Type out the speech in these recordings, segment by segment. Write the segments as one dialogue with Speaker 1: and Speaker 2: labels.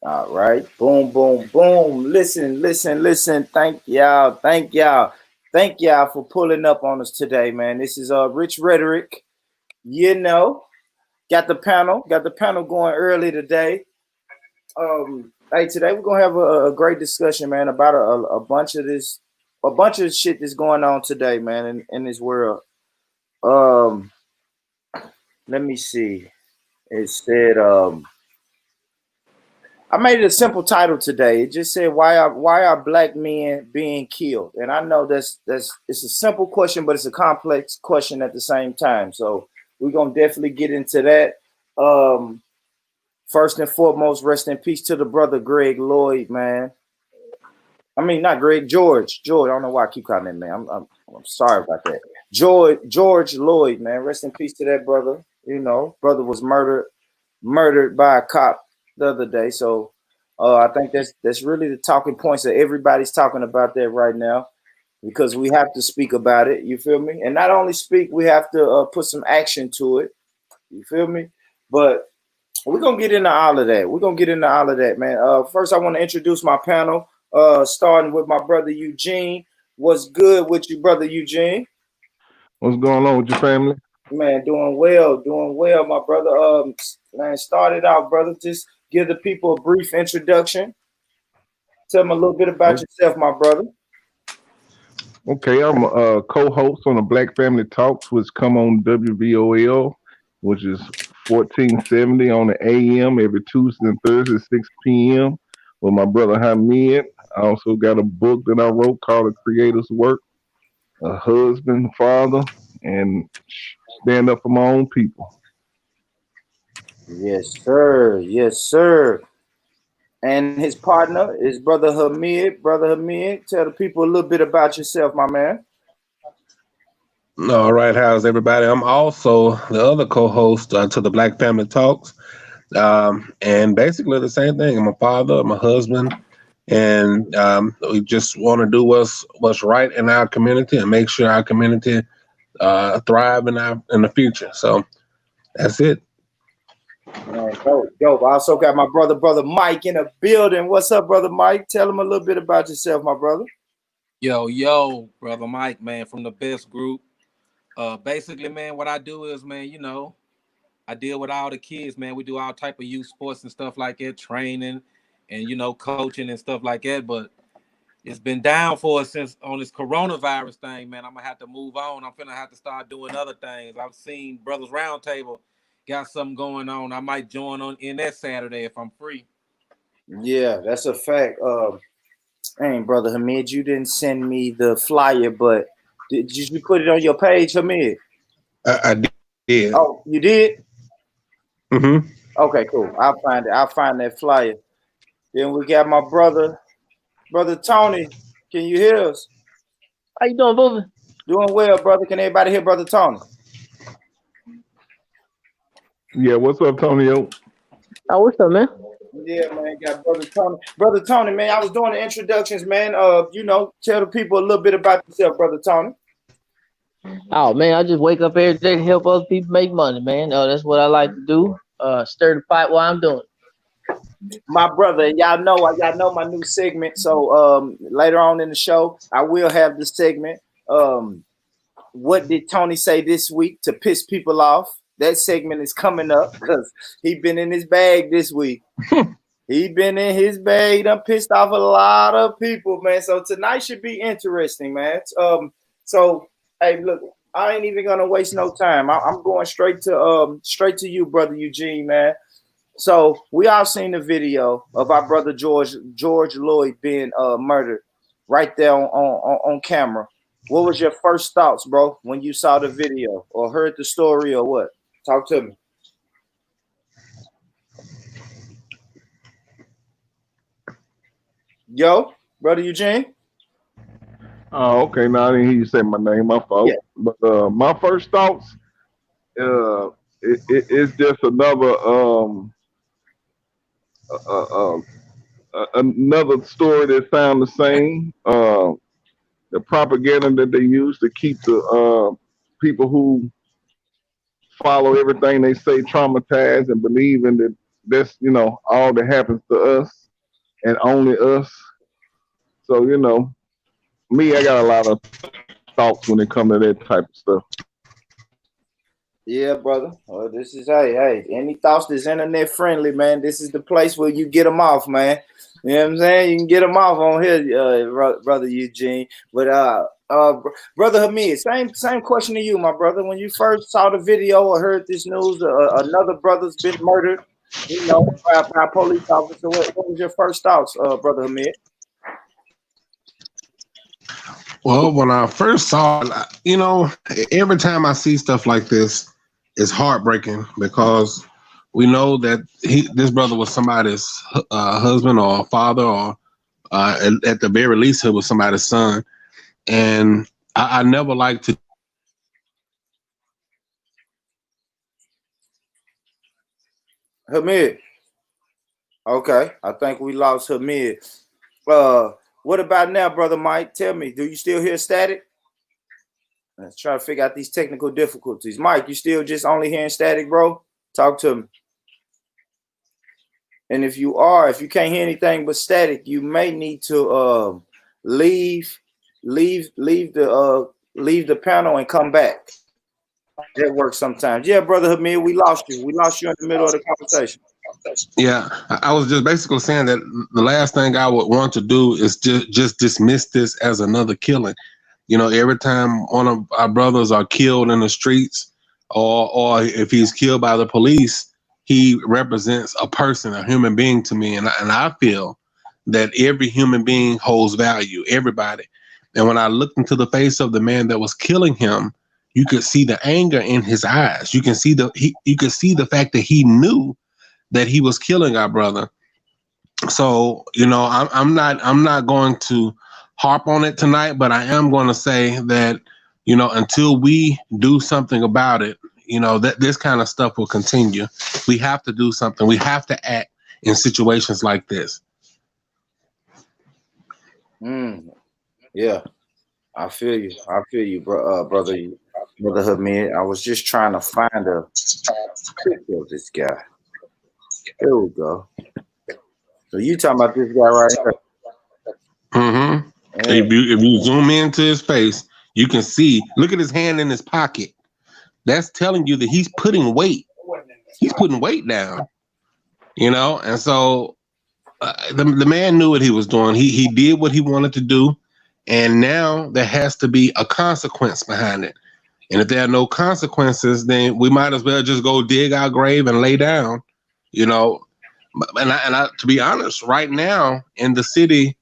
Speaker 1: All right. Boom, boom, boom. Listen, listen, listen. Thank y'all. Thank y'all. Thank y'all for pulling up on us today, man. This is Rich Rhetoric. You know, got the panel going early today. Hey, today we're gonna have a great discussion, man, about a bunch of this, a bunch of shit that's going on today, man, in this world. Um, Let me see. It said, I made it a simple title today. It just said why are black men being killed? And I know that's it's a simple question, but it's a complex question at the same time. So we're gonna definitely get into that. Um, First and foremost, rest in peace to the brother Greg Lloyd, man. I mean, not Greg, George. George, I don't know why I keep calling him, man. I'm sorry about that. George Lloyd, man. Rest in peace to that brother. You know, brother was murdered by a cop the other day. So I think that's really the talking points that everybody's talking about that right now because we have to speak about it. You feel me? And not only speak, we have to put some action to it. You feel me? But we're gonna get into all of that. We're gonna get into all of that, man. First, I want to introduce my panel. Starting with my brother Eugene. What's good with you, brother Eugene?
Speaker 2: What's going on with your family?
Speaker 1: Man, doing well, my brother. Man, started out, brother. Just give the people a brief introduction. Tell them a little bit about
Speaker 2: O-
Speaker 1: yourself, my brother.
Speaker 2: Okay, I'm a co-host on the Black Family Talks, which come on WVOL, which is 1470 on the AM every Tuesday and Thursday, 6 p.m. with my brother Hamid. I also got a book that I wrote called A Creator's Work, a husband, father, and stand up for my own people.
Speaker 1: Yes, sir. Yes, sir. And his partner is brother Hamid. Brother Hamid, tell the people a little bit about yourself, my man.
Speaker 3: All right, how's everybody? I'm also the other co-host to the Black Family Talks, and basically the same thing. I'm a father, I'm a husband, and we just want to do what's right in our community and make sure our community thrive in the future. So that's it.
Speaker 1: Man, dope, dope. I also got my brother Mike in the building. What's up, brother Mike? Tell him a little bit about yourself, my brother.
Speaker 4: Yo, brother Mike, man, from the best group. Basically, man, what I do is, man, I deal with all the kids, man. We do all type of youth sports and stuff like that, training and coaching and stuff like that. But it's been down for us since on this coronavirus thing, man. I'm gonna have to move on. I'm gonna have to start doing other things. I've seen Brothers Roundtable got something going on. I might join on in that Saturday if I'm free.
Speaker 1: Yeah, that's a fact. Hey, brother Hamid, you didn't send me the flyer, but did you put it on your page, Hamid?
Speaker 3: I did.
Speaker 1: Oh, you did?
Speaker 3: Mm-hmm.
Speaker 1: Okay, cool. I'll find it. I'll find that flyer. Then we got my brother Tony. Can you hear us?
Speaker 5: How you doing, Booby?
Speaker 1: Doing well, brother. Can everybody hear brother Tony?
Speaker 2: Yeah, what's up, Tonyo?
Speaker 5: Oh, what's up, man?
Speaker 1: Yeah, man. Got brother Tony. Brother Tony, man. I was doing the introductions, man. Tell the people a little bit about yourself, brother Tony.
Speaker 5: Oh man, I just wake up every day to help other people make money, man. That's what I like to do. Stir the pot while I'm doing
Speaker 1: My brother, y'all know my new segment. So later on in the show, I will have this segment. What did Tony say this week to piss people off? That segment is coming up because he been in his bag this week. He been in his bag. He done pissed off a lot of people, man. So tonight should be interesting, man. So hey, look, I ain't even gonna waste no time. I'm going straight to you, brother Eugene, man. So we all seen the video of our brother George Lloyd being murdered right there on camera. What was your first thoughts, bro, when you saw the video or heard the story or what? Talk to me. Yo, brother Eugene?
Speaker 2: Oh, okay. Now I didn't hear you say my name. My
Speaker 1: Yeah.
Speaker 2: fault. But my first thoughts, it's just uh, uh, another story that sounds the same. The propaganda that they use to keep the people who follow everything they say traumatized and believe in that's all that happens to us and only us. So me, I got a lot of thoughts when it comes to that type of stuff.
Speaker 1: Yeah, brother. Well, this is hey. Any thoughts that's internet friendly, man? This is the place where you get them off, man. You know what I'm saying? You can get them off on here, brother Eugene. But brother Hamid, same question to you, my brother. When you first saw the video or heard this news, another brother's been murdered, by a police officer. What was your first thoughts, brother Hamid?
Speaker 3: Well, when I first saw it, every time I see stuff like this, it's heartbreaking because we know that this brother was somebody's husband or father, or at the very least, he was somebody's son. And I never like to.
Speaker 1: Hamid. Okay, I think we lost Hamid. What about now, brother Mike? Tell me, do you still hear static? Let's try to figure out these technical difficulties. Mike, you still just only hearing static, bro? Talk to me. And if you can't hear anything but static, you may need to leave the panel and come back. That works sometimes. Yeah, brother Hamid, we lost you. We lost you in the middle of the conversation.
Speaker 3: Yeah, I was just basically saying that the last thing I would want to do is just dismiss this as another killing. Every time one of our brothers are killed in the streets, or if he's killed by the police, he represents a person, a human being to me. And I feel that every human being holds value, everybody. And when I looked into the face of the man that was killing him, you could see the anger in his eyes. You could see the fact that he knew that he was killing our brother. So, I'm not going to harp on it tonight, but I am going to say that, until we do something about it, that this kind of stuff will continue. We have to do something. We have to act in situations like this.
Speaker 1: Yeah, I feel you, brother Hamid. I was just trying to find a picture of this guy. There we go. So you talking about this guy right here?
Speaker 3: Mm-hmm. Yeah. If you zoom into his face, you can see. Look at his hand in his pocket. That's telling you that he's putting weight. He's putting weight down. And so the man knew what he was doing. He did what he wanted to do, and now there has to be a consequence behind it. And if there are no consequences, then we might as well just go dig our grave and lay down. And I, to be honest, right now in the city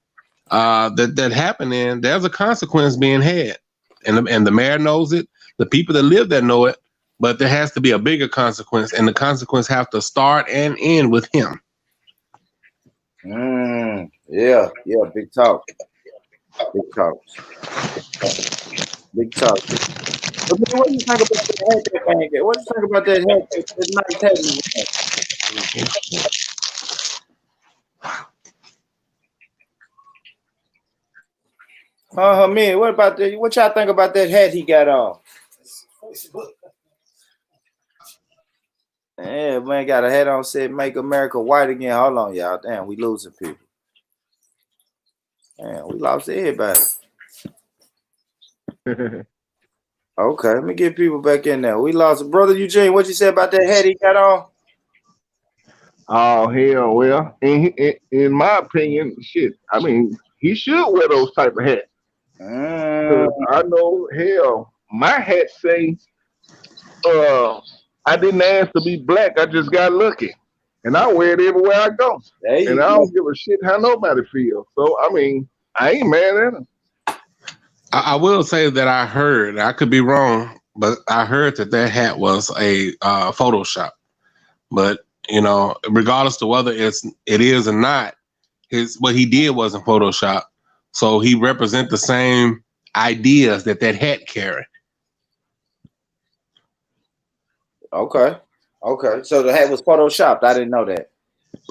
Speaker 3: that happened in, there's a consequence being had, and the mayor knows it. The people that live there know it, but there has to be a bigger consequence, and the consequence have to start and end with him.
Speaker 1: Yeah, big talk. But what do you think about that head? What do you think about that head? Man, what about that? What y'all think about that hat he got on? Yeah, man, got a hat on, said "Make America White Again." Hold on, y'all. Damn, we losing people. Damn, we lost everybody. Okay, let me get people back in there. We lost brother Eugene. What you say about that hat he got on?
Speaker 2: Oh hell, well, in my opinion, shit. I mean, he should wear those type of hats. I know, hell, my hat say, I didn't ask to be black. I just got lucky, and I wear it everywhere I go. And I don't give a shit how nobody feels. So I mean, I ain't mad at him.
Speaker 3: I will say that I heard, I could be wrong, but I heard that hat was a Photoshop. But regardless to whether it is or not, what he did wasn't Photoshop. So he represent the same ideas that hat carry.
Speaker 1: Okay. So the hat was photoshopped. I didn't know that.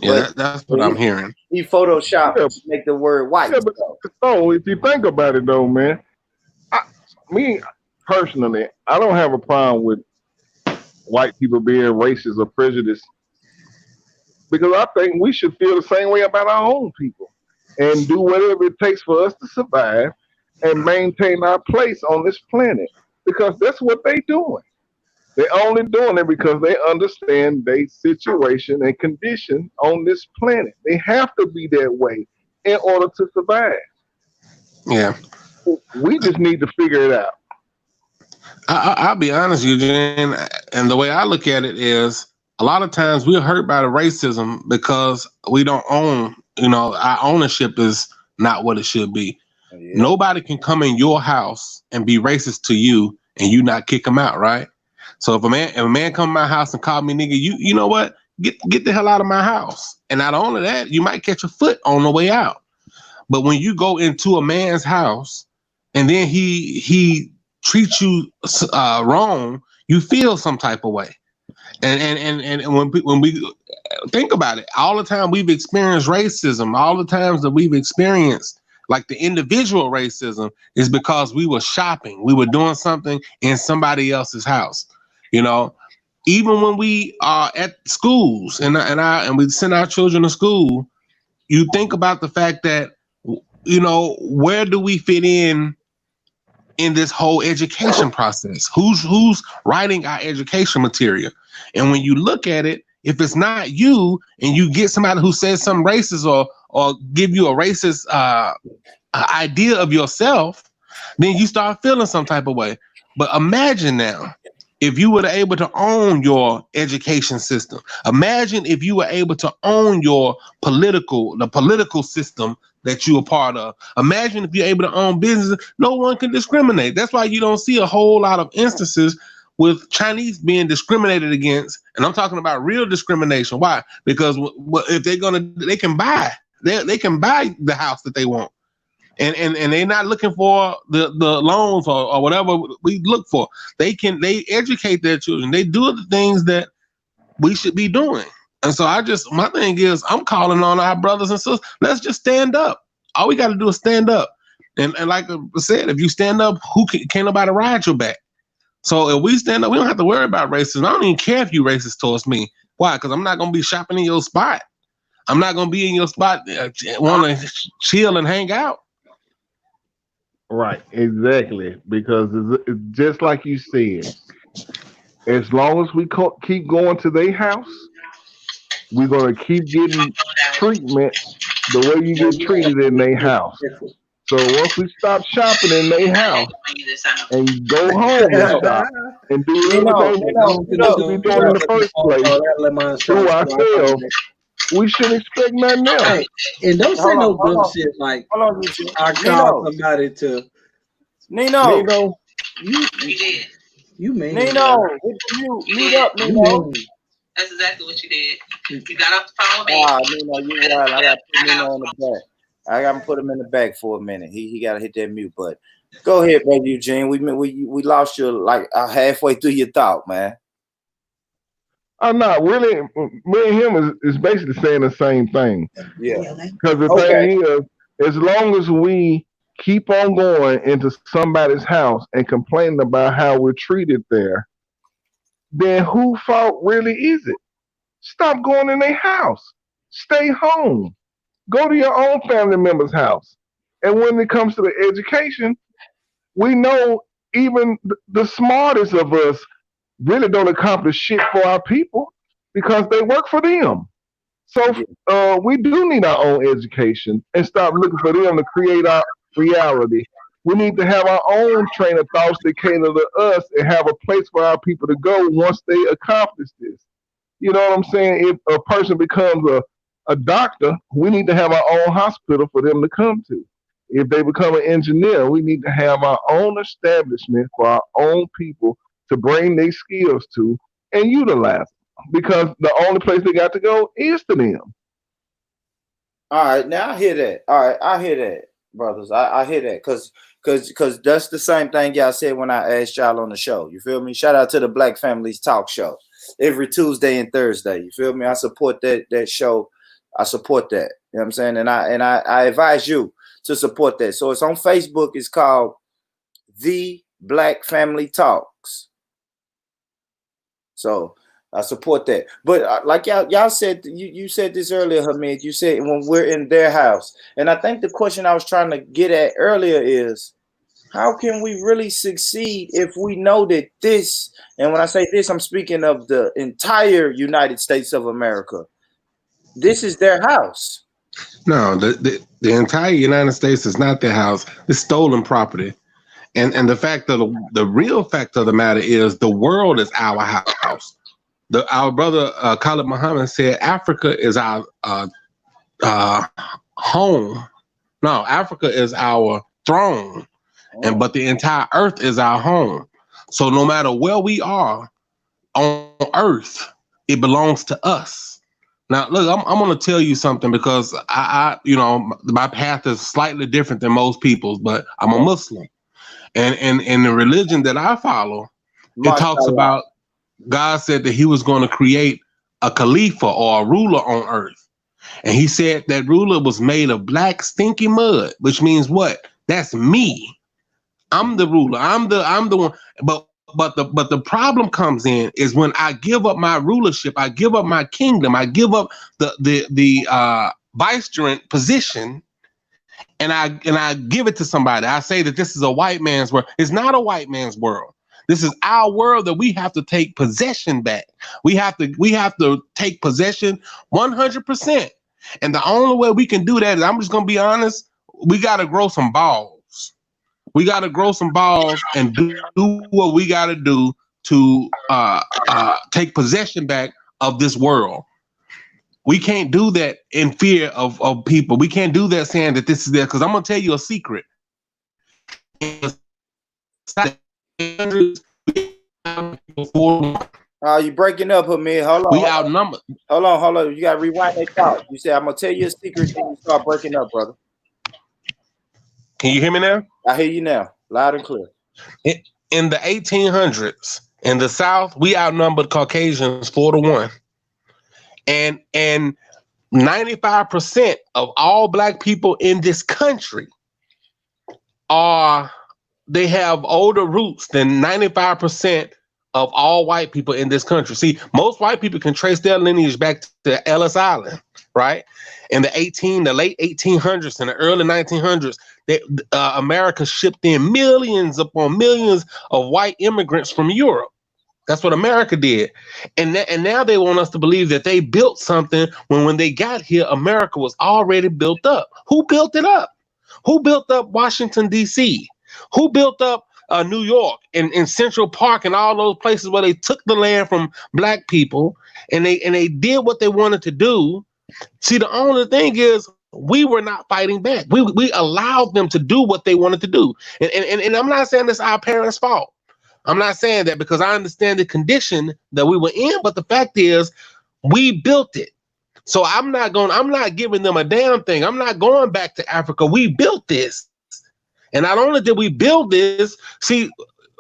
Speaker 3: Yeah, that's what I'm hearing.
Speaker 1: He photoshopped to make the word white.
Speaker 2: Yeah, but so if you think about it, though, man, me personally, I don't have a problem with white people being racist or prejudiced because I think we should feel the same way about our own people and do whatever it takes for us to survive and maintain our place on this planet, because that's what they're doing. They're only doing it because they understand their situation and condition on this planet. They have to be that way in order to survive.
Speaker 3: Yeah.
Speaker 2: We just need to figure it out.
Speaker 3: I'll be honest, Eugene, and the way I look at it is a lot of times we're hurt by the racism because we don't own, our ownership is not what it should be. Yeah. Nobody can come in your house and be racist to you and you not kick them out, right? So if a man come to my house and call me nigga, you know what? Get the hell out of my house. And not only that, you might catch a foot on the way out. But when you go into a man's house and then he treats you wrong, you feel some type of way. And when we think about it, all the time we've experienced racism, all the times that we've experienced like the individual racism is because we were shopping, we were doing something in somebody else's house. Even when we are at schools and we send our children to school, you think about the fact that where do we fit in this whole education process? Who's writing our education material? And when you look at it, if it's not you and you get somebody who says something racist or give you a racist idea of yourself, then you start feeling some type of way. But imagine now, if you were able to own your education system, imagine if you were able to own the political system that you are part of. Imagine if you're able to own business, no one can discriminate. That's why you don't see a whole lot of instances with Chinese being discriminated against. And I'm talking about real discrimination. Why? Because if they can buy the house that they want. And they're not looking for the loans or whatever we look for. They educate their children. They do the things that we should be doing. And so my thing is, I'm calling on our brothers and sisters. Let's just stand up. All we got to do is stand up. And like I said, if you stand up, can't nobody ride your back. So if we stand up, we don't have to worry about racism. I don't even care if you racist towards me. Why? Because I'm not going to be shopping in your spot. I'm not going to be in your spot, want to chill and hang out.
Speaker 2: Right, exactly. Because it's just like you said, as long as we keep going to their house, we're going to keep getting treatment the way you get treated in their house. So once we stop shopping in their house and go home and shop and do everything we supposed to be doing in the first place through ourselves, we shouldn't expect nothing else.
Speaker 6: Hey, and don't say no bullshit like I called somebody to
Speaker 1: Nino.
Speaker 6: You mean
Speaker 1: Nino, mute up, Nino.
Speaker 7: That's exactly what you did. You got off the phone with me.
Speaker 1: Nino, you right. I got to put Nino in the back. I got to put him in the back for a minute. He got to hit that mute button. Go ahead, baby Eugene. We lost you like halfway through your thought, man.
Speaker 2: I'm not really. Me and him is basically saying the same thing.
Speaker 1: Yeah.
Speaker 2: Because the thing is, as long as we keep on going into somebody's house and complaining about how we're treated there, then whose fault really is it? Stop going in their house. Stay home. Go to your own family member's house. And when it comes to the education, we know even the smartest of us really don't accomplish shit for our people because they work for them. So we do need our own education and stop looking for them to create our reality. We need to have our own train of thoughts that cater to us and have a place for our people to go once they accomplish this. You know what I'm saying? If a person becomes a doctor, we need to have our own hospital for them to come to. If they become an engineer, we need to have our own establishment for our own people to bring their skills to and utilize them, because the only place they got to go is to them.
Speaker 1: All right, now I hear that. All right, I hear that, brothers. I hear that because that's the same thing y'all said when I asked y'all on the show. You feel me? Shout out to the Black Families Talk Show every Tuesday and Thursday. You feel me? I support that show. I support that. You know what I'm saying? And I advise you to support that. So it's on Facebook. It's called The Black Family Talks. So I support that. But like y'all said, you said this earlier, Hamid. You said when we're in their house. And I think the question I was trying to get at earlier is, how can we really succeed if we know that this, and when I say this, I'm speaking of the entire United States of America, this is their house.
Speaker 3: No, the entire United States is not their house. It's stolen property. And the fact of the real fact of the matter is the world is our house. Our brother Khalid Muhammad said Africa is our home. No, Africa is our throne, but the entire earth is our home. So no matter where we are on earth, it belongs to us. Now, look, I'm going to tell you something because I my path is slightly different than most people's, but I'm a Muslim, and in the religion that I follow, it talks about God said that He was going to create a Khalifa or a ruler on earth, and He said that ruler was made of black stinky mud, which means what? That's me. I'm the ruler. I'm the one. But the problem comes in is when I give up my rulership, I give up my kingdom, I give up the vicegerent position, and I give it to somebody. I say that this is a white man's world. It's not a white man's world. This is our world that we have to take possession back. We have to take possession 100%. And the only way we can do that is, I'm just gonna be honest, we gotta grow some balls. We got to grow some balls and do what we got to do to take possession back of this world. We can't do that in fear of people. We can't do that saying that this is there, because I'm going to tell you a secret.
Speaker 1: You breaking up, Hamid. Hold on.
Speaker 3: We outnumbered.
Speaker 1: Hold on. You got to rewind that thought. You said, I'm going to tell you a secret, then you start breaking up, brother.
Speaker 3: Can you hear me now?
Speaker 1: I hear you now, loud and clear.
Speaker 3: In the 1800s, in the South, we outnumbered Caucasians 4-1, and 95% of all black people in this country they have older roots than 95% of all white people in this country. See, most white people can trace their lineage back to Ellis Island, right? In the late 1800s and the early 1900s, America shipped in millions upon millions of white immigrants from Europe. That's what America did. And now they want us to believe that they built something when they got here, America was already built up. Who built it up? Who built up Washington, D.C.? Who built up New York and Central Park and all those places where they took the land from black people and they did what they wanted to do? See, the only thing is we were not fighting back. We allowed them to do what they wanted to do. And I'm not saying it's our parents' fault. I'm not saying that, because I understand the condition that we were in, but the fact is we built it. So I'm not giving them a damn thing. I'm not going back to Africa. We built this. And not only did we build this, see,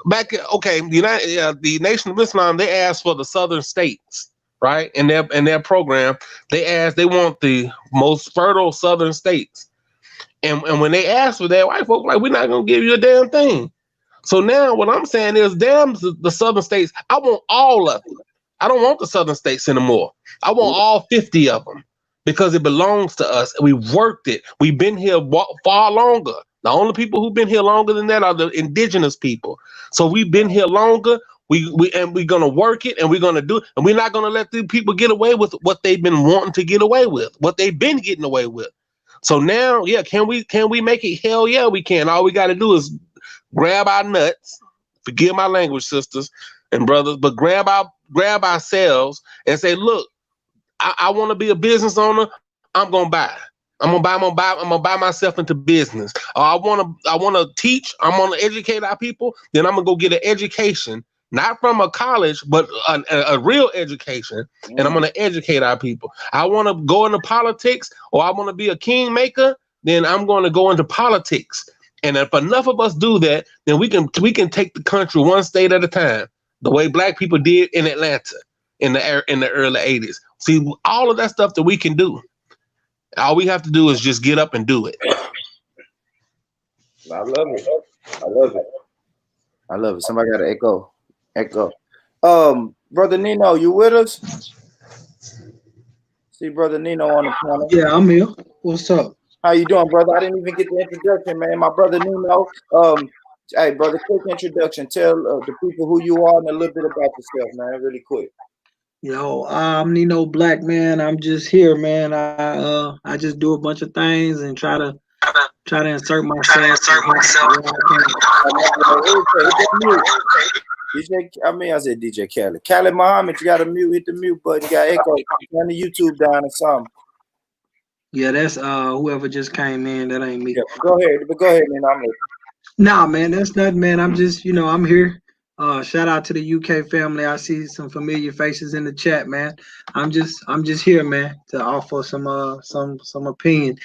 Speaker 3: the Nation of Islam, they asked for the southern states, right? In their program, they want the most fertile southern states. And when they asked for that, white folks like, we're not gonna give you a damn thing. So now what I'm saying is, damn the southern states, I want all of them. I don't want the southern states anymore. I want all 50 of them, because it belongs to us. We've worked it. We've been here far longer. The only people who've been here longer than that are the indigenous people. So we've been here longer. We're gonna work it, and we're gonna do it, and we're not gonna let these people get away with what they've been wanting to get away with, what they've been getting away with. So now, yeah, can we make it? Hell yeah, we can. All we got to do is grab our nuts. Forgive my language, sisters and brothers, but grab ourselves and say, look, I want to be a business owner. I'm gonna buy. I'm gonna buy myself into business. I want to teach. I want to educate our people. Then I'm gonna go get an education, not from a college, but a real education. And I'm gonna educate our people. I want to go into politics, or I want to be a kingmaker. Then I'm going to go into politics. And if enough of us do that, then we can take the country one state at a time, the way black people did in Atlanta in the early 80s. See, all of that stuff that we can do. All we have to do is just get up and do it.
Speaker 1: I love it. Somebody got to echo. Brother Nino, you with us? See Brother Nino on the panel.
Speaker 6: Yeah, I'm here. What's up?
Speaker 1: How you doing, brother? I didn't even get the introduction, man. My brother Nino. Hey, brother, quick introduction. Tell the people who you are and a little bit about yourself, man. Really quick.
Speaker 6: Yo, I'm Nino Black, man. I'm just here, man. I just do a bunch of things and try to insert myself.
Speaker 1: I said DJ Khaled. Khaled Muhammad, you got to mute. Hit the mute button. You got echo. Turn the YouTube down or something.
Speaker 6: Yeah, that's whoever just came in. That ain't me.
Speaker 1: Yeah, go ahead, man. I'm listening. Nah,
Speaker 6: man, that's nothing, man. I'm just, I'm here. Shout out to the UK family. I see some familiar faces in the chat, man. I'm just here, man, to offer some opinion.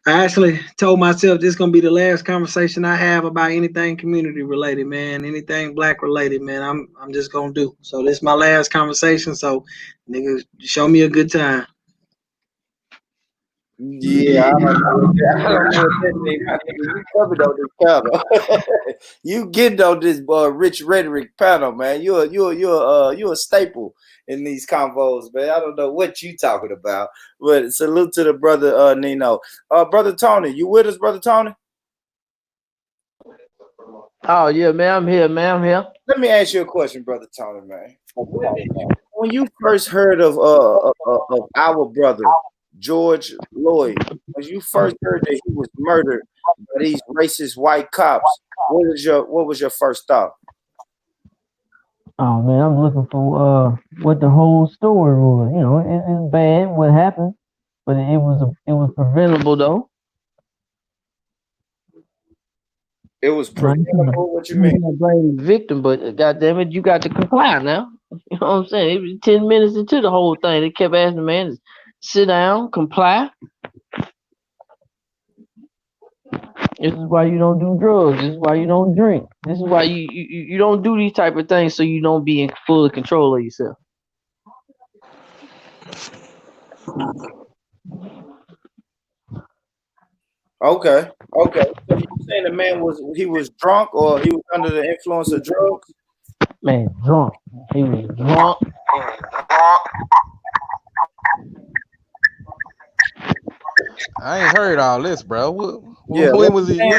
Speaker 6: I actually told myself this is gonna be the last conversation I have about anything community related, man. Anything black related, man. I'm just gonna do. So this is my last conversation. So, nigga, show me a good time.
Speaker 1: Yeah, I don't know what that means. You covered on this panel. You get on this rich rhetoric panel, man. You're a staple in these convos, man. I don't know what you talking about, but salute to the brother Nino. Brother Tony, you with us, brother Tony?
Speaker 5: Oh yeah, man, I'm here, man. I'm here.
Speaker 1: Let me ask you a question, brother Tony, man. When you first heard of our brother George Floyd, when you first heard that he was murdered by these racist white cops, what was your first thought?
Speaker 5: Oh man, I'm looking for what the whole story was. You know, it's bad what happened, but it was preventable though.
Speaker 1: It was preventable. What you mean?
Speaker 5: I'm blame the victim, but goddamn it, you got to comply now. You know what I'm saying? It was 10 minutes into the whole thing. They kept asking the man to sit down, comply. This is why you don't do drugs. This is why you don't drink. This is why you don't do these type of things so you don't be in full control of yourself.
Speaker 1: Okay. So you saying the man was drunk or he was under the influence of drugs?
Speaker 5: Man, drunk. He was drunk.
Speaker 8: I ain't heard all this, bro.
Speaker 1: When
Speaker 8: was he?
Speaker 5: Man,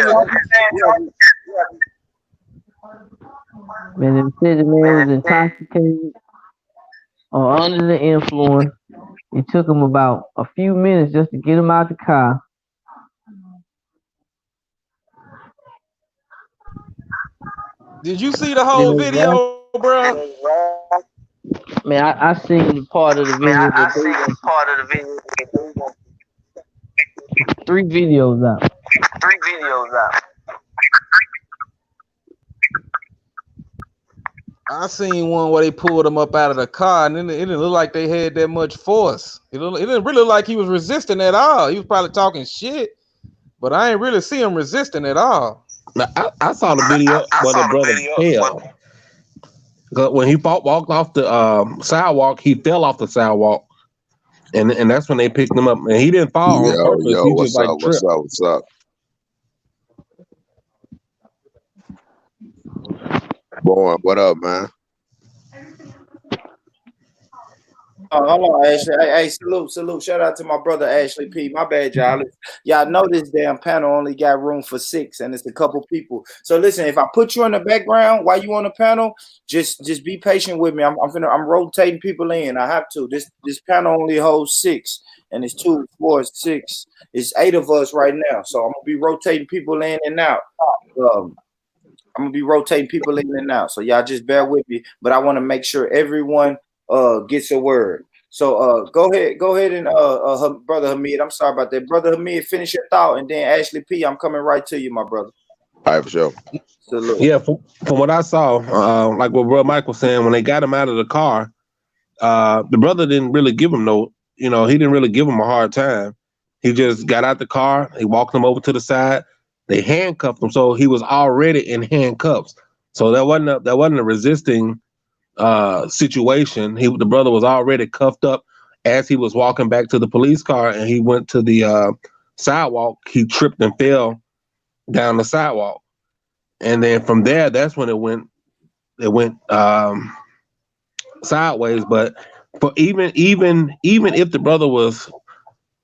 Speaker 5: they said the man was intoxicated or under the influence. It took him about a few minutes just to get him out the car.
Speaker 8: Did you see the whole video, bro?
Speaker 5: Man, I seen part of the video. Three videos out.
Speaker 8: I seen one where they pulled him up out of the car, and it didn't look like they had that much force. It didn't really look like he was resisting at all. He was probably talking shit, but I ain't really see him resisting at all.
Speaker 3: Now, I saw the video where the brother fell. When he walked off the sidewalk, he fell off the sidewalk, and that's when they picked him up. And he didn't fall on purpose. He just like tripped.
Speaker 9: What's up? Boy, what up, man?
Speaker 1: Hold on, Ashley. Hey, salute. Shout out to my brother Ashley P. My bad, y'all. Y'all know this damn panel only got room for 6, and it's a couple people. So listen, if I put you in the background while you on the panel, just be patient with me. I'm rotating people in. I have to. This panel only holds 6, and it's 2, 4, 6. It's 8 of us right now. So I'm gonna be rotating people in and out. So y'all just bear with me. But I want to make sure everyone gets a word. So go ahead and brother Hamid. I'm sorry about that. Brother Hamid, finish your thought, and then Ashley P, I'm coming right to you, my brother.
Speaker 9: All right, for sure.
Speaker 1: Salute.
Speaker 3: Yeah, from what I saw, like what Brother Mike was saying, when they got him out of the car, the brother didn't really give him he didn't really give him a hard time. He just got out the car, he walked him over to the side, they handcuffed him, so he was already in handcuffs. So that wasn't a resisting situation. The brother was already cuffed up as he was walking back to the police car, and he went to the sidewalk. He tripped and fell down the sidewalk, and then from there, that's when it went sideways. But for even if the brother was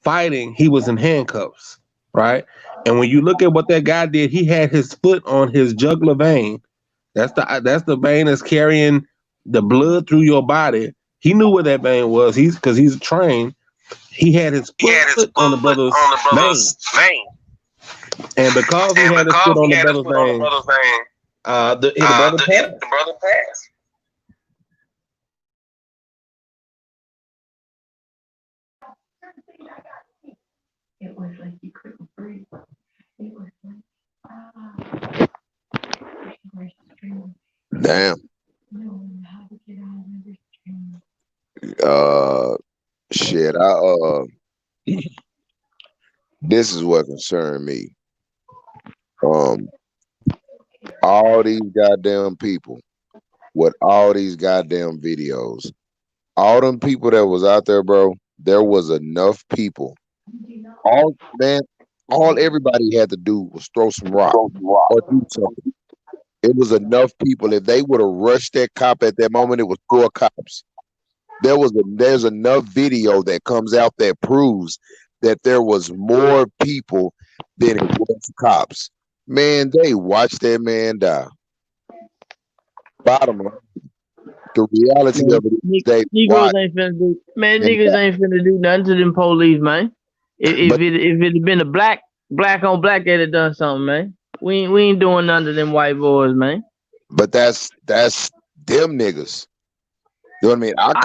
Speaker 3: fighting, he was in handcuffs, right? And when you look at what that guy did, he had his foot on his jugular vein. That's the vein that's carrying the blood through your body. He knew where that vein was. He's trained. He had his foot on the brother's vein. And because he had his foot on the brother's vein, the brother passed.
Speaker 10: It was like you couldn't breathe. It was like,
Speaker 9: Damn. Shit. This is what concerned me. All these goddamn people with all these goddamn videos, all them people that was out there, bro. There was enough people. All everybody had to do was throw some rock or do something. It was enough people. If they would have rushed that cop at that moment, it was 4 cops. There's enough video that comes out that proves that there was more people than it was cops. Man, they watched that man die. Bottom line, the reality of it is they
Speaker 5: Negroes ain't finna do, man. Niggas ain't finna do nothing to them police, man. If it had been a black on black, they'd have done something, man. We ain't doing none to them white boys, man.
Speaker 9: But that's them niggas. You know what I mean? I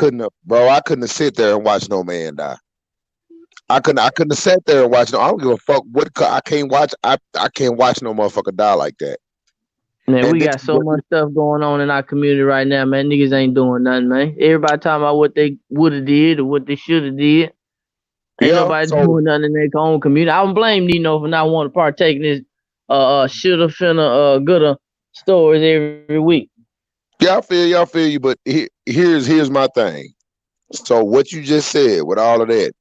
Speaker 9: couldn't have sit there and watch no man die. I couldn't have sat there and watch. I don't give a fuck what I can't watch. I can't watch no motherfucker die like that.
Speaker 5: Man,
Speaker 9: And
Speaker 5: we got so much stuff going on in our community right now, man. Niggas ain't doing nothing, man. Everybody talking about what they would have did or what they should have did. Ain't nobody doing nothing in their own community. I don't blame Nino for not wanting to partake in this shoulda, finna, goulda stories every week.
Speaker 9: Yeah, I feel you. But here's my thing. So what you just said with all of that,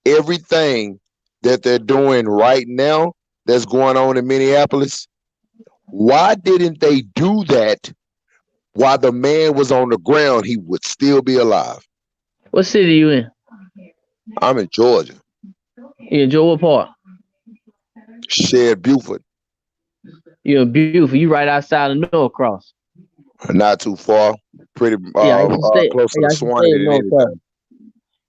Speaker 9: everything that they're doing right now that's going on in Minneapolis, why didn't they do that while the man was on the ground? He would still be alive.
Speaker 5: What city you in?
Speaker 9: I'm in Georgia.
Speaker 5: You in Georgia Park?
Speaker 9: Sheriff Buford.
Speaker 5: You're in Buford. You right outside of Norcross.
Speaker 9: Not too far. Pretty close to the Swanee than anything.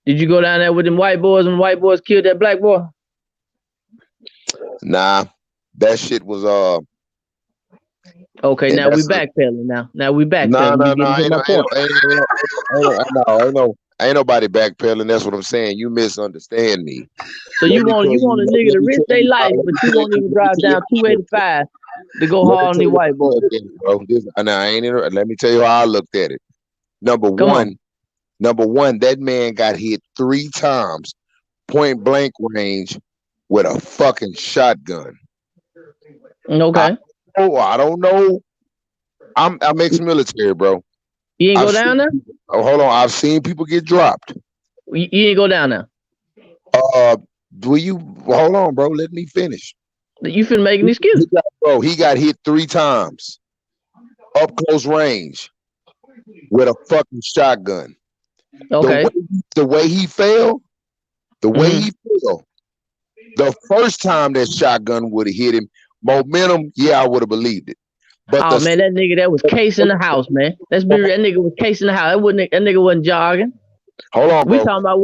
Speaker 5: Did you go down there with them white boys when white boys killed that black boy?
Speaker 9: Nah, that shit was
Speaker 5: Okay, now we backpedaling. Now we backpedaling.
Speaker 9: Ain't nobody backpedaling. That's what I'm saying. You misunderstand me.
Speaker 5: So you want a nigga to risk their life, but you won't even drive down 285 to go hard on these white boys.
Speaker 9: Let me tell you how I looked at it. Number one, that man got hit 3 times, point blank range, with a fucking shotgun.
Speaker 5: Okay.
Speaker 9: I don't know. I'm ex-military, bro.
Speaker 5: You ain't go down there?
Speaker 9: Hold on. I've seen people get dropped.
Speaker 5: You ain't go down there?
Speaker 9: Hold on, bro. Let me finish.
Speaker 5: You finna make an excuse.
Speaker 9: He got hit 3 times. Up close range. With a fucking shotgun.
Speaker 5: Okay.
Speaker 9: The way he fell, the first time that shotgun would have hit him, momentum, yeah, I would have believed it. But
Speaker 5: man, that nigga that was casing the house, man. Let's be real. That nigga was casing the house. That nigga wasn't jogging.
Speaker 9: Hold on, bro.
Speaker 5: We talking about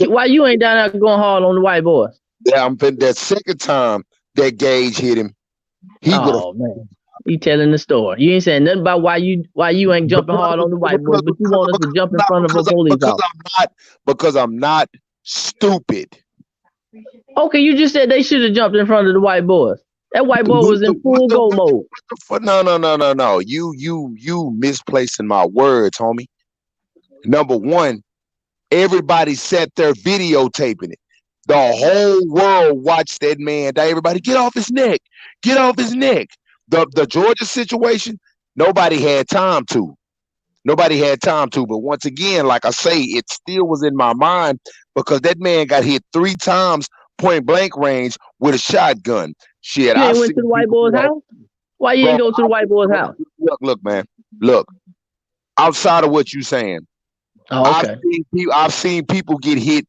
Speaker 5: why you ain't down there going hard on the white boys?
Speaker 9: Yeah, that second time that Gage hit him,
Speaker 5: man. You telling the story. You ain't saying nothing about why you ain't jumping hard on the white boys, but you want us to jump in front of a police officer.
Speaker 9: Because I'm not stupid.
Speaker 5: Okay, you just said they should have jumped in front of the white boys. That white boy was in full go mode.
Speaker 9: No. You misplacing my words, homie. Number one, everybody sat there videotaping it. The whole world watched that man die. Everybody, get off his neck. Get off his neck. The Georgia situation, nobody had time to. But once again, like I say, it still was in my mind because that man got hit 3 times point blank range with a shotgun. Shit,
Speaker 5: you ain't went to the white boy's house? Why you ain't go to the white boy's house?
Speaker 9: Look, man. Look. outside of what you saying.
Speaker 5: Oh, okay.
Speaker 9: I've seen people get hit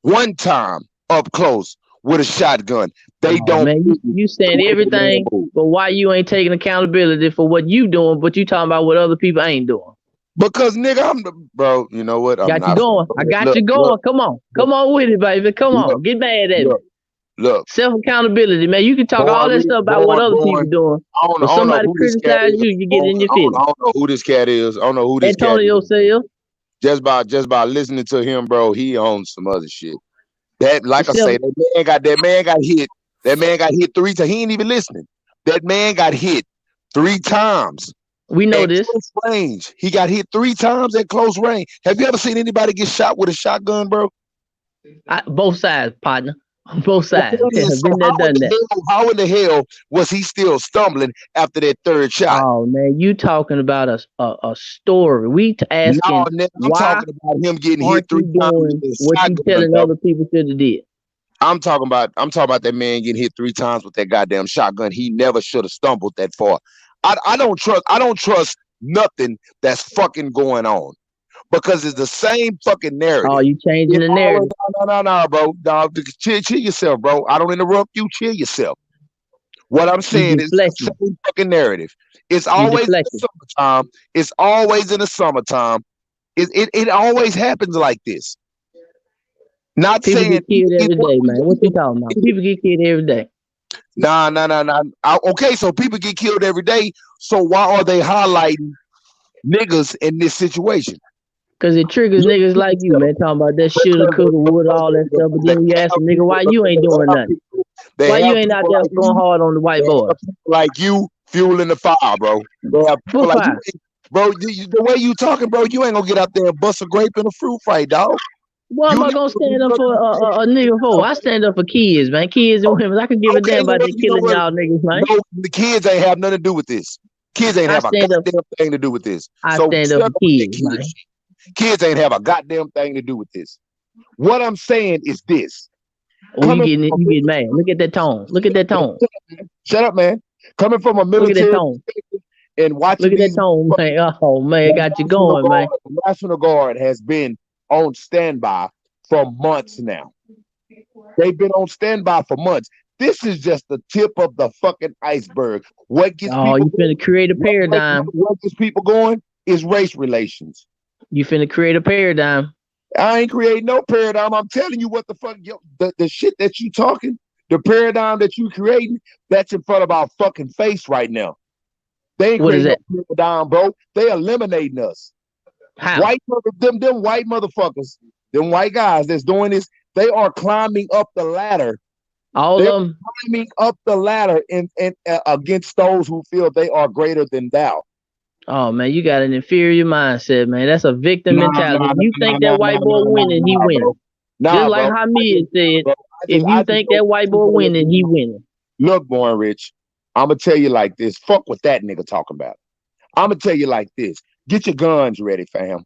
Speaker 9: one time up close with a shotgun. They don't.
Speaker 5: Man, you saying everything, but why you ain't taking accountability for what you doing, but you talking about what other people ain't doing?
Speaker 9: Because nigga, bro. You know what?
Speaker 5: Got you going. I got you going. Come on with it, baby. Come on, get mad at me.
Speaker 9: Look,
Speaker 5: self accountability, man. You can talk all that stuff about what other people doing. But somebody criticize you, you get in your feelings.
Speaker 9: I don't know who this cat is. I don't know who this cat is.
Speaker 5: Antonio Sales.
Speaker 9: Just by listening to him, bro, he owns some other shit. That, like I say, that man got hit. That man got hit 3 times. He ain't even listening. That man got hit 3 times.
Speaker 5: We know this.
Speaker 9: Close range. He got hit 3 times at close range. Have you ever seen anybody get shot with a shotgun, bro?
Speaker 5: Both sides, partner. Both sides.
Speaker 9: How in the hell was he still stumbling after that 3rd shot?
Speaker 5: Oh man, you talking about a story? We asking
Speaker 9: I'm talking about him getting hit 3 times.
Speaker 5: What you telling other people should have did?
Speaker 9: I'm talking about that man getting hit 3 times with that goddamn shotgun. He never should have stumbled that far. I don't trust nothing that's fucking going on. Because it's the same fucking narrative.
Speaker 5: Oh, you changing the narrative?
Speaker 9: No, bro. No, chill yourself, bro. I don't interrupt you. Chill yourself. What I'm saying is the same fucking narrative. It's always in the summertime. It's always in the summertime. It always happens like this. Not
Speaker 5: people
Speaker 9: saying
Speaker 5: get killed every day, man. What you talking about? People get killed every day.
Speaker 9: Nah. Okay, so people get killed every day. So why are they highlighting niggas in this situation?
Speaker 5: Because it triggers niggas like you, man, talking about that shoulda, coulda, woulda, all that stuff. But then you ask a nigga, why you ain't doing nothing? Why you ain't out there going hard on the white boys?
Speaker 9: Like you fueling the fire, bro. Bro, the way you talking, bro, you ain't gonna get out there and bust a grape in a fruit fight, dog.
Speaker 5: What am I gonna stand up for a nigga for? I stand up for kids, man. Kids and women. I can give a damn about they killing y'all niggas, man.
Speaker 9: No, the kids ain't have nothing to do with this. Kids ain't have a goddamn thing to do with this.
Speaker 5: I stand up for kids, man.
Speaker 9: Kids ain't have a goddamn thing to do with this. What I'm saying is this.
Speaker 5: Oh, you get mad. Look at that tone. Look at that tone.
Speaker 9: Shut up, man. Coming from a military and watching.
Speaker 5: Look at that tone, man. Oh man, got you going, man.
Speaker 9: The National Guard has been on standby for months now. They've been on standby for months. This is just the tip of the fucking iceberg. What gets people
Speaker 5: you finna create a paradigm.
Speaker 9: What gets people going is race relations.
Speaker 5: You finna create a paradigm.
Speaker 9: I ain't creating no paradigm. I'm telling you what the fuck, the shit that you talking, the paradigm that you creating, that's in front of our fucking face right now. They ain't creating no paradigm, bro. They eliminating us.
Speaker 5: How?
Speaker 9: Them white motherfuckers, them white guys that's doing this, they are climbing up the ladder.
Speaker 5: All of them
Speaker 9: climbing up the ladder and against those who feel they are greater than thou.
Speaker 5: Oh man, you got an inferior mindset, man. That's a victim mentality. If you think that white boy winning, he winning. Just like Hamid said, if you think that white boy winning, he winning.
Speaker 9: Look, Born Rich, I'm gonna tell you like this. Fuck what that nigga talking about. I'm gonna tell you like this. Get your guns ready, fam.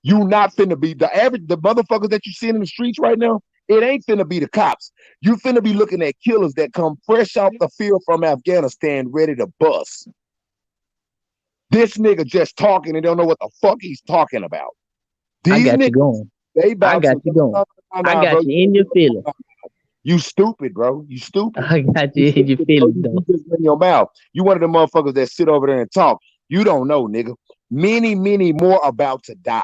Speaker 9: You not finna be the motherfuckers that you see in the streets right now. It ain't finna be the cops. You finna be looking at killers that come fresh off the field from Afghanistan, ready to bust. This nigga just talking and don't know what the fuck he's talking about.
Speaker 5: I got you going. I got you going. I got you in your feelings.
Speaker 9: You stupid, bro. You stupid.
Speaker 5: I got you in your feelings, though.
Speaker 9: You just in your mouth. You one of the motherfuckers that sit over there and talk. You don't know, nigga. Many more about to die.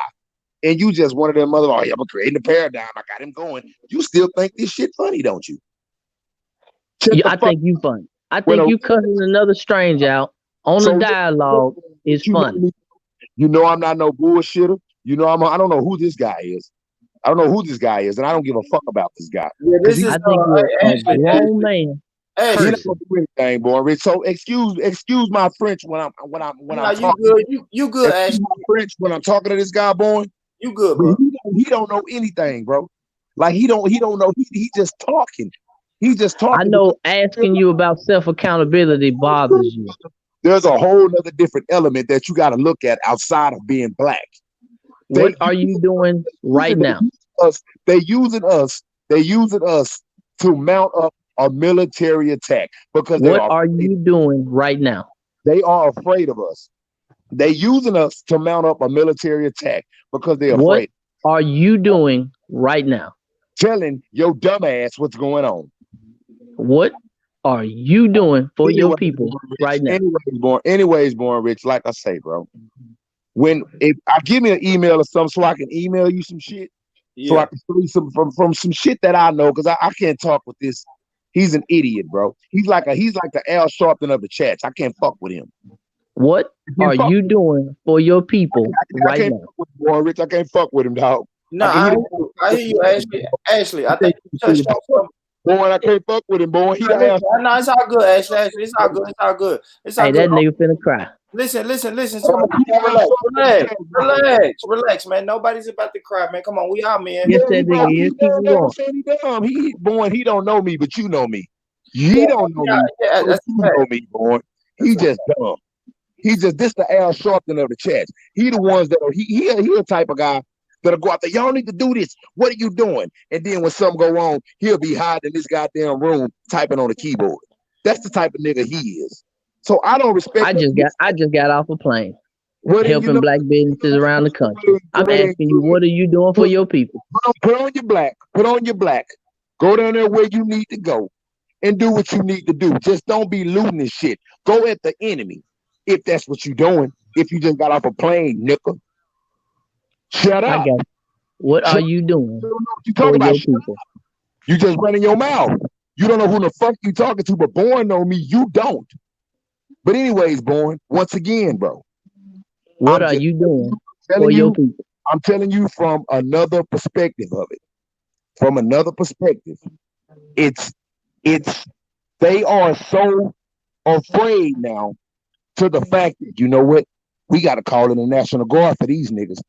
Speaker 9: And you just one of them motherfuckers. I'm creating a paradigm. I got him going. You still think this shit funny, don't you?
Speaker 5: I think you funny. I think you cussing another stranger out on the dialogue is funny.
Speaker 9: You know I'm not no bullshitter. You know I don't know who this guy is. I don't know who this guy is, and I don't give a fuck about this guy.
Speaker 1: Yeah, this is
Speaker 5: I think you're a grown man.
Speaker 9: Hey, he don't do anything, boy. So excuse my French when I'm talking.
Speaker 1: You good, Ash.
Speaker 9: My French when I'm talking to this guy, boy.
Speaker 1: You good, bro.
Speaker 9: He don't know anything, bro. Like he don't know. He just talking. He just talking.
Speaker 5: I know asking you about self-accountability bothers you.
Speaker 9: There's a whole other different element that you got to look at outside of being black.
Speaker 5: What are you doing right now?
Speaker 9: They using us to mount up a military attack because
Speaker 5: what are you doing right now?
Speaker 9: They are afraid of us.
Speaker 11: They using us to mount up a military attack because they're
Speaker 5: What
Speaker 11: afraid.
Speaker 5: are you doing right now?
Speaker 11: Telling your dumb ass what's going on.
Speaker 5: What are you doing for your
Speaker 11: Anyways,
Speaker 5: people
Speaker 11: Born Rich.
Speaker 5: right now?
Speaker 11: Anyways, Born Rich, like I say, bro. If I give me an email or something so I can email you some shit, so I can see some from some shit that I know, because I can't talk with this. He's an idiot, bro. He's like the Al Sharpton of the chats. I can't fuck with him.
Speaker 5: What are you doing for your people right now?
Speaker 11: Born Rich, I can't fuck with him, dog.
Speaker 1: No, I hear you, Ashley. Ashley, I think you touched on something.
Speaker 11: Boy, I can't fuck with him, boy.
Speaker 1: No, it's all good, Ashley. It's all good. It's all good. It's all
Speaker 5: Hey,
Speaker 1: good.
Speaker 5: that nigga finna cry.
Speaker 1: Listen. Relax, man. Nobody's about to cry, man. Come on, we all men.
Speaker 5: Yes, that nigga is. Keep it going.
Speaker 11: He don't know me, but you know me. He don't know me.
Speaker 1: Yeah, that's
Speaker 11: you know me, boy. He just dumb. He just this the Al Sharpton of the chats. He the ones that he a type of guy that'll go out there. Y'all need to do this. What are you doing? And then when something go wrong, he'll be hiding in this goddamn room typing on the keyboard. That's the type of nigga he is. So I don't respect.
Speaker 5: I just got off a plane, helping black businesses around the country. I'm asking you, what are you doing for your people?
Speaker 11: Put on your black. Go down there where you need to go and do what you need to do. Just don't be looting and shit. Go at the enemy if that's what you're doing. If you just got off a plane, nigga. Shut up.
Speaker 5: I got you. What are you doing
Speaker 11: for your people? You just running your mouth. You don't know who the fuck you talking to, but Born know me. You don't. But anyways, Born, once again, bro.
Speaker 5: What are you doing for your people?
Speaker 11: I'm telling you from another perspective of it. From another perspective. It's they are so afraid now to the fact that, you know what? We got to call in the National Guard for these niggas.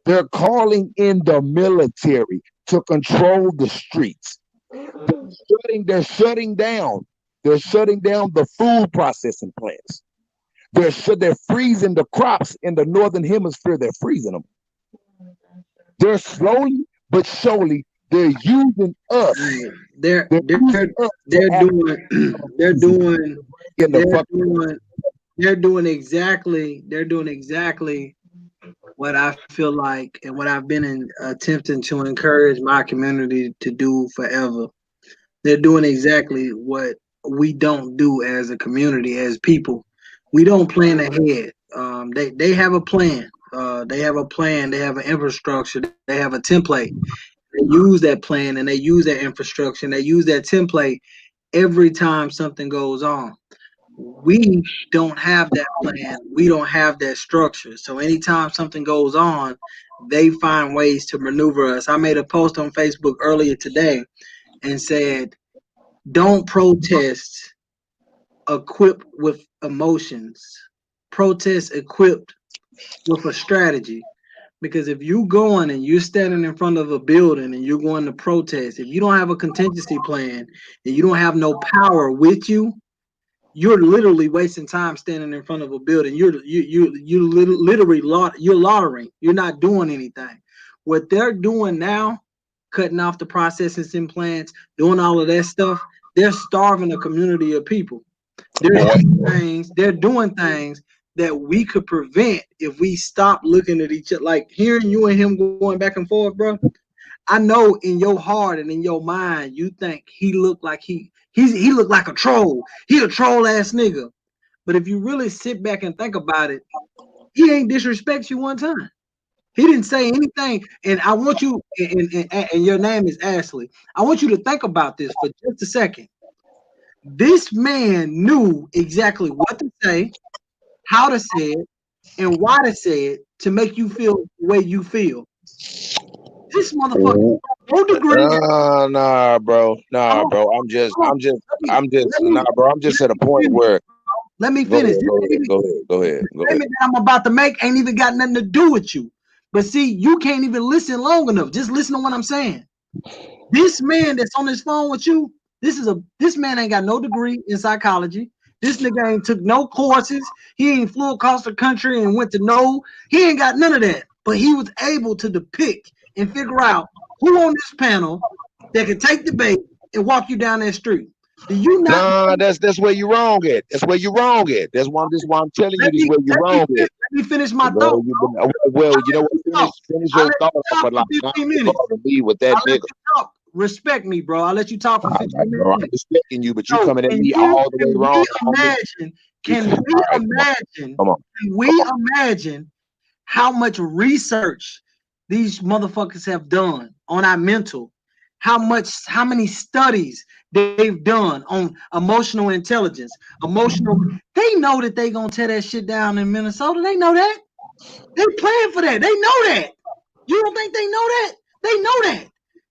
Speaker 11: They're calling in the military to control the streets. They're shutting down the food processing plants. They're freezing the crops in the northern hemisphere. They're freezing them. They're slowly but surely they're using us.
Speaker 6: They're doing exactly what I feel like and what I've been attempting to encourage my community to do forever. They're doing exactly what we don't do as a community, as people. We don't plan ahead. They have a plan. They have a plan. They have an infrastructure. They have a template. They use that plan and they use that infrastructure. And they use that template every time something goes on. We don't have that plan. We don't have that structure. So anytime something goes on, they find ways to maneuver us. I made a post on Facebook earlier today and said, don't protest equipped with emotions. Protest equipped with a strategy. Because if you going and you're standing in front of a building and you're going to protest, if you don't have a contingency plan and you don't have no power with you, you're literally wasting time standing in front of a building. You're literally loitering. You're not doing anything. What they're doing now, cutting off the processing plants, doing all of that stuff, they're starving a community of people. They're doing things that we could prevent if we stop looking at each other. Like hearing you and him going back and forth, bro. I know in your heart and in your mind, you think he looked like he looked like a troll. He a troll ass nigga. But if you really sit back and think about it, he ain't disrespect you one time. He didn't say anything. And I want you, and your name is Ashley. I want you to think about this for just a second. This man knew exactly what to say, how to say it, and why to say it to make you feel the way you feel. This motherfucker, no degree.
Speaker 11: Nah, bro. I'm just at a point where.
Speaker 6: Let me finish.
Speaker 11: Go ahead.
Speaker 6: The statement that I'm about to make ain't even got nothing to do with you. But see, you can't even listen long enough. Just listen to what I'm saying. This man that's on his phone with you, this man ain't got no degree in psychology. This nigga ain't took no courses. He ain't flew across the country and went to he ain't got none of that. But he was able to depict and figure out who on this panel that can take the bait and walk you down that street. Do you not?
Speaker 11: Nah, that's where you're wrong at. That's where you're wrong at. That's why I'm telling you this where you're wrong at.
Speaker 6: me finish my
Speaker 11: Well,
Speaker 6: thought.
Speaker 11: you know what? Finish your thought, but like not
Speaker 6: 15 minutes.
Speaker 11: me with that
Speaker 6: I'll let
Speaker 11: nigga.
Speaker 6: you talk. Respect me, bro. I'll let you talk for 15 minutes.
Speaker 11: Bro, I'm respecting you, but you coming at me all the way wrong.
Speaker 6: Can we imagine how much research these motherfuckers have done on our mental? How many studies they've done on emotional intelligence, they know that they gonna tear that shit down in Minnesota. They know that. They playing for that. They know that. You don't think they know that? They know that.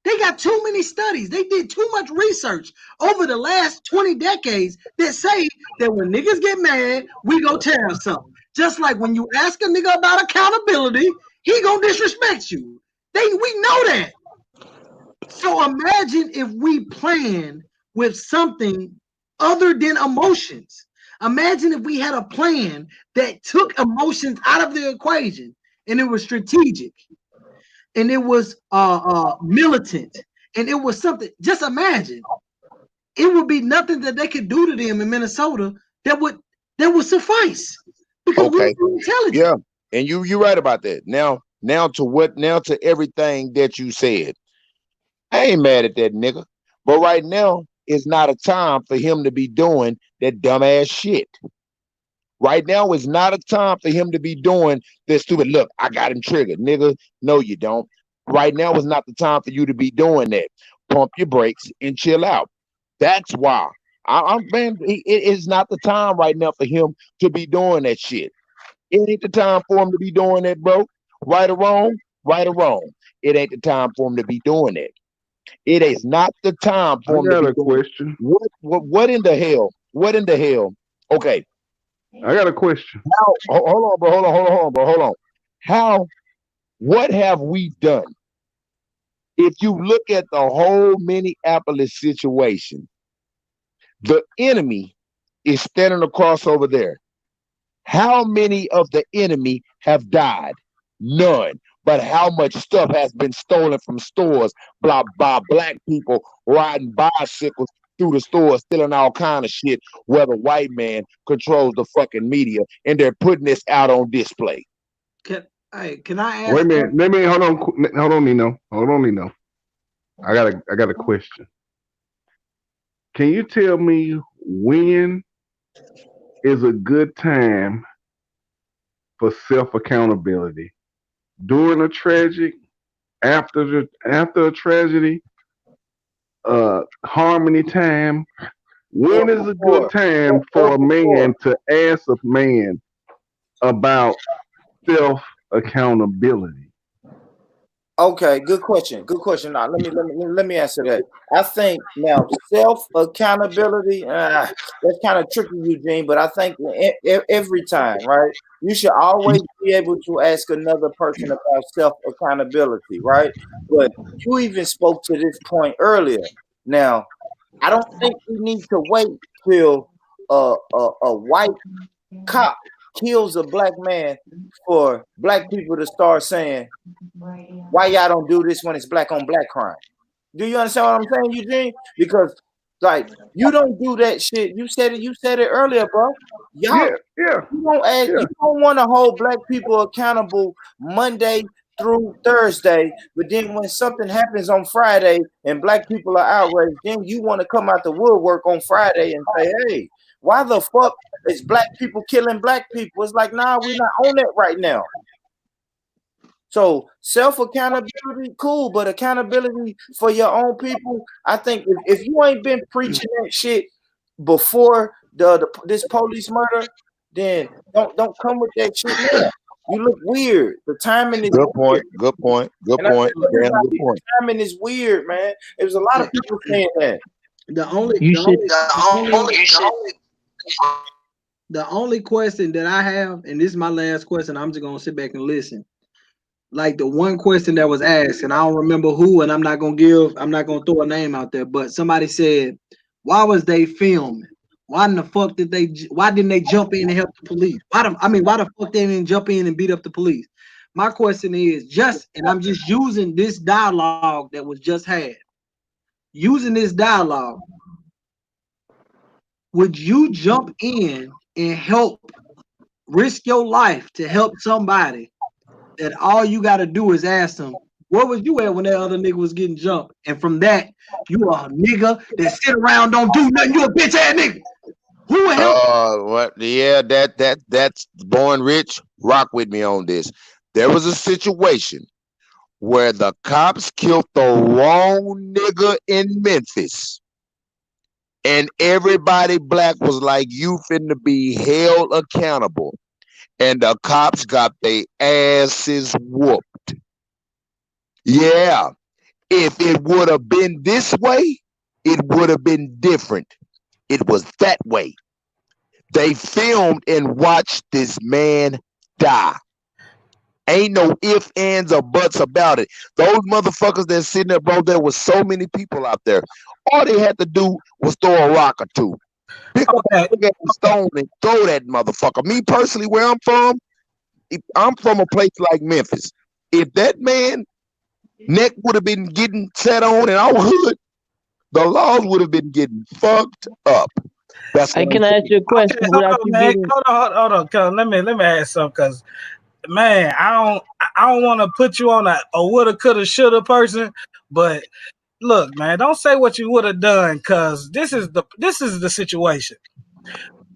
Speaker 6: They got too many studies. They did too much research over the last 20 decades that say that when niggas get mad, we go tear something. Just like when you ask a nigga about accountability, he gonna disrespect you. We know that. So imagine if we plan with something other than emotions. Imagine if we had a plan that took emotions out of the equation and it was strategic and it was militant and it was something. Just imagine. It would be nothing that they could do to them in Minnesota that would suffice. Because we're intelligent.
Speaker 11: Yeah, and you're right about that. Now to everything that you said. I ain't mad at that nigga. But right now is not a time for him to be doing that dumbass shit. Right now is not a time for him to be doing this stupid. Look, I got him triggered, nigga. No, you don't. Right now is not the time for you to be doing that. Pump your brakes and chill out. That's why. It is not the time right now for him to be doing that shit. It ain't the time for him to be doing that, bro. Right or wrong, right or wrong. It ain't the time for him to be doing that. It is not the time for him to be doing.
Speaker 2: Question.
Speaker 11: What in the hell? What in the hell? Okay.
Speaker 2: I got a question.
Speaker 11: Hold on. What have we done? If you look at the whole Minneapolis situation, the enemy is standing across over there. How many of the enemy have died? None. But how much stuff has been stolen from stores by black people riding bicycles through the stores, stealing all kind of shit, where the white man controls the fucking media, and they're putting this out on display.
Speaker 6: Can I ask?
Speaker 2: Wait a minute. Let me hold on, Nino. I got a question. Can you tell me when is a good time for self-accountability? During a tragic, after a tragedy, harmony time. When is a good time for a man to ask a man about self-accountability?
Speaker 1: Okay, good question. Now, let me answer that. I think now self-accountability, that's kind of tricky, Eugene, but I think every time, right? You should always be able to ask another person about self-accountability, right? But you even spoke to this point earlier. Now, I don't think we need to wait till a white cop kills a black man for black people to start saying, why y'all don't do this when it's black on black crime? Do you understand what I'm saying, Eugene? Because like you don't do that shit. You said it earlier, bro. Y'all,
Speaker 2: you
Speaker 1: don't want to hold black people accountable Monday through Thursday, but then when something happens on Friday and black people are outraged, then you want to come out the woodwork on Friday and say, hey, why the fuck is black people killing black people? It's like, nah, we're not on that right now. So self-accountability, cool, but accountability for your own people, I think if you ain't been preaching that shit before this police murder, then don't come with that shit now. You look weird. The timing is
Speaker 11: good point.
Speaker 1: The timing is weird, man. There's a lot of people saying that.
Speaker 6: The only question that I have, and this is my last question, I'm just gonna sit back and listen. Like the one question that was asked, and I don't remember who, and I'm not gonna throw a name out there, but somebody said, why was they filming? Why didn't they jump in and help the police? Why the fuck they didn't jump in and beat up the police? My question is and I'm just using this dialogue that was just had. Using this dialogue, would you jump in and help risk your life to help somebody, that all you got to do is ask them, where was you at when that other nigga was getting jumped? And from that, you are a nigga that sit around, don't do nothing. You a bitch ass nigga. Who will help?
Speaker 9: What? Yeah, that's Born Rich. Rock with me on this. There was a situation where the cops killed the wrong nigga in Memphis, and everybody black was like, "You finna be held accountable," and the cops got their asses whooped. Yeah, if it would have been this way, it would have been different. It was that way. They filmed and watched this man die. Ain't no ifs, ands, or buts about it. Those motherfuckers that sitting there, bro, there was so many people out there. All they had to do was throw a rock or two. Pick up a stone and throw that motherfucker. Me personally, where I'm from a place like Memphis. If that man neck would have been getting set on in our hood, the laws would have been getting fucked up. That's
Speaker 5: I can ask you a question without you getting...
Speaker 12: Hold on, cuz let me ask something, cause man, I don't want to put you on a woulda, coulda, shoulda person, but look, man, don't say what you would have done, cause this is the situation.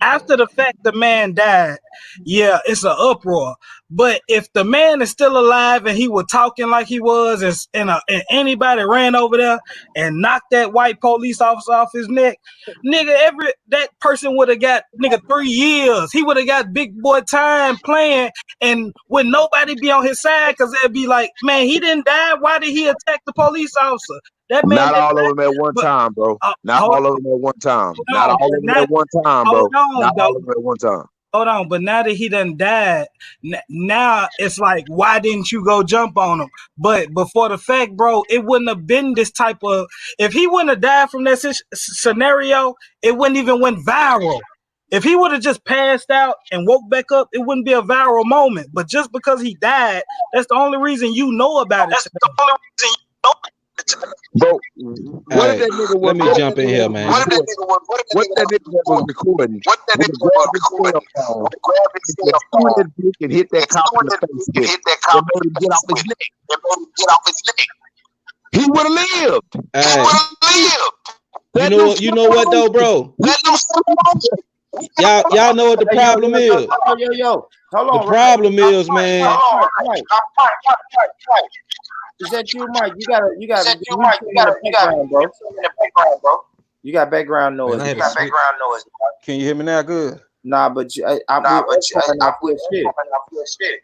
Speaker 12: After the fact the man died, yeah, it's an uproar. But if the man is still alive and he was talking like he was, and anybody ran over there and knocked that white police officer off his neck, nigga, that person would have got 3 years. He would have got big boy time playing, and would nobody be on his side, because they'd be like, man, he didn't die. Why did he attack the police officer? That man
Speaker 9: not all of them at one time, bro. Not all of them at one time. Not all of them at one time, bro. Not all of them at one time.
Speaker 12: Hold on, but now that he done died, now it's like, why didn't you go jump on him? But before the fact, bro, it wouldn't have been this type of... If he wouldn't have died from that scenario, it wouldn't even went viral. If he would have just passed out and woke back up, it wouldn't be a viral moment. But just because he died, that's the only reason you know about it. That's the only reason you know about it.
Speaker 9: Bro, what if that nigga was...
Speaker 8: Let me jump in here, man.
Speaker 9: What if that nigga was recording? What that nigga was recording? Grab his cell phone and hit that cop in the face. Hit that cop and get off his neck. Get off his neck. He would have lived. He would have lived.
Speaker 8: You know what though, bro? Y'all know what the problem is.
Speaker 1: Yo. Hold on.
Speaker 8: The problem is, man.
Speaker 1: Is that you, Mike? You got background, bro. You got background noise.
Speaker 8: Man, Can you hear me now? Good.
Speaker 1: Nah, but I feel shit.